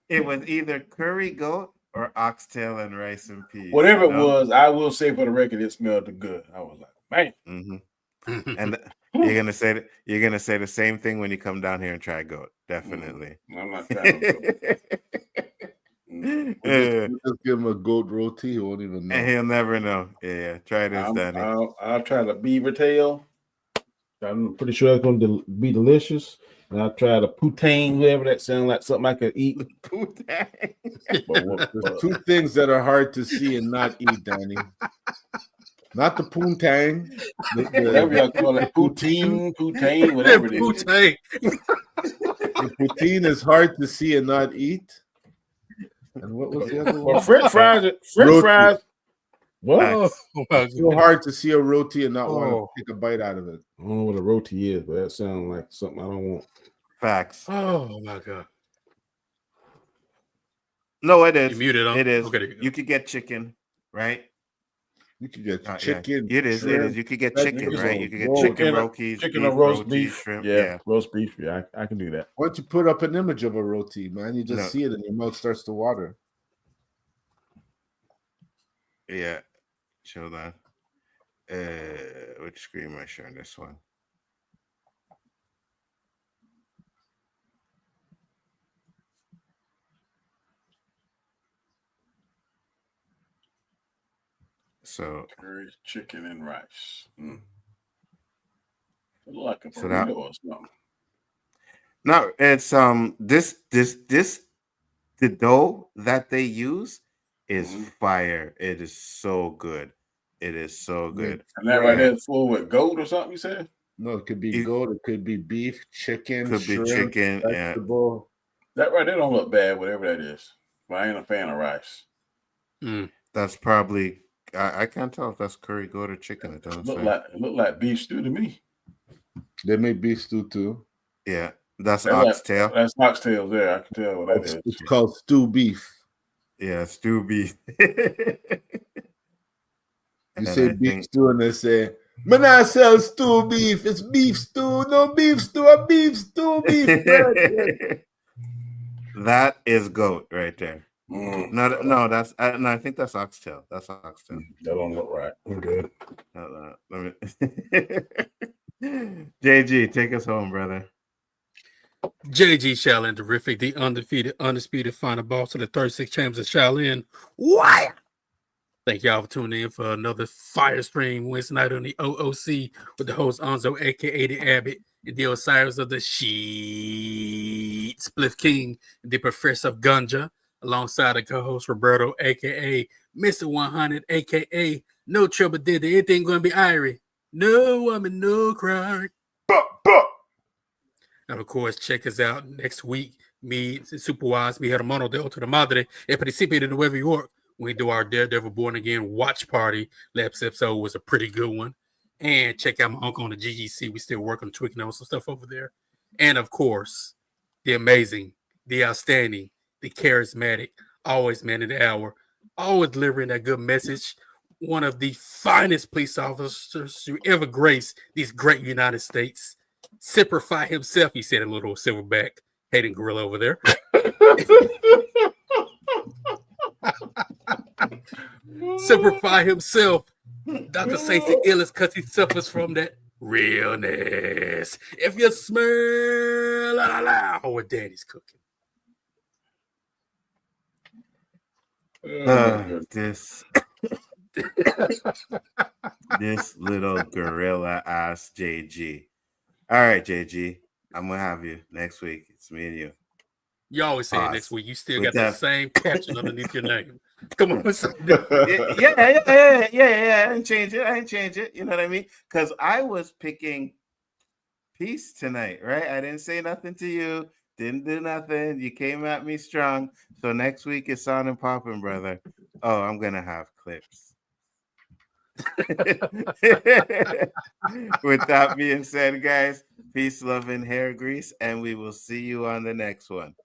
It was either curry goat or oxtail and rice and peas. Whatever it was, I will say for the record, it smelled good. I was like, man. Mm-hmm. And you're gonna say the same thing when you come down here and try goat. Definitely. I'm not trying to just give him a goat roti. He won't even know. And he'll never know. Yeah. Try this, Danny. I'll try the beaver tail. I'm pretty sure it's going to be delicious. And I'll try the poutine, whatever that sounds like, something I could eat. Poutine. There's two things that are hard to see and not eat, Danny. Not the poontang. Whatever y'all call it, poutine, whatever it is. Poutine. The poutine is hard to see and not eat. And what was the other one? Well, French fries. What? It's so hard to see a roti and not want to take a bite out of it. I don't know what a roti is, but that sounds like something I don't want. Facts. Oh my god. No, it is. You muted them. It is. Okay, you could get chicken, right? You could get Yeah. chicken. It is. It is. shrimp, You could get chicken, vegetables, right? You could get rolls. chicken, rotis, chicken beef or roast rotis, beef, shrimp. yeah, roast beef. Yeah, I can do that. Why don't you put up an image of a roti, man? You just No. see it and your mouth starts to water. Yeah. Chill on. Which screen am I sharing? This one. So curry, chicken, and rice. It look like a So burrito or something. no, it's this the dough that they use is fire. It is so good. It is so good. And that right there is full with goat or something, you said? No, it could be goat, it could be beef, chicken, Could be shrimp, chicken, vegetable. That right there don't look bad, whatever that is. But I ain't a fan of rice. That's probably I can't tell if that's curry goat or chicken. It doesn't say. It look like beef stew to me. They make beef stew too. Yeah, that's oxtail. That's oxtail there. I can tell what that is. It's called stew beef. Yeah, stew beef. You say beef stew and they say, "Man, I sell stew beef. It's beef stew. No beef stew. A beef stew beef bread." That is goat right there. No, that's no. I think that's oxtail. That's oxtail. That don't look right. I'm good. Let me. JG, take us home, brother. JG Shaolin Terrific, the undefeated, undisputed final boss of the 36 Chambers of Shaolin. Wow! Thank y'all for tuning in for another fire stream Wednesday night on the O.O.C. with the host Nzo, aka the Abbott, and the Osiris of the Sheet, Spliff King, and the Professor of Gunja, alongside the co-host Roberto, aka Mr. 100, aka No Trouble Did Anything Gonna Be Irie. No woman, no cry. And of course, check us out next week. Me, Super Wise, mi hermano de otra madre, el principio de Nueva York. We do our Daredevil Born Again watch party. Last episode was a pretty good one. And check out my uncle on the GGC. We still working, tweaking on some stuff over there. And of course, the amazing, the outstanding, the charismatic, always man of the hour, always delivering that good message. One of the finest police officers to ever grace these great United States. Simplify himself, he said, a little silverback hating gorilla over there. Simplify himself. Dr. Stacey Ellis, because he suffers from that realness. If you smell what daddy's cooking. This little gorilla ass JG. All right, JG. I'm gonna have you next week. It's me and you. You always say it next week. You still got the same caption underneath your name. Come on. Yeah. I didn't change it. You know what I mean? Because I was picking peace tonight, right? I didn't say nothing to you. Didn't do nothing. You came at me strong. So next week it's on and popping, brother. Oh, I'm gonna have clips. With that being said, guys, peace, love, and hair grease, and we will see you on the next one.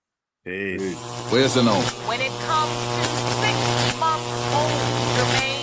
Peace. Where's the note? When it comes to 6 months old, Jermaine.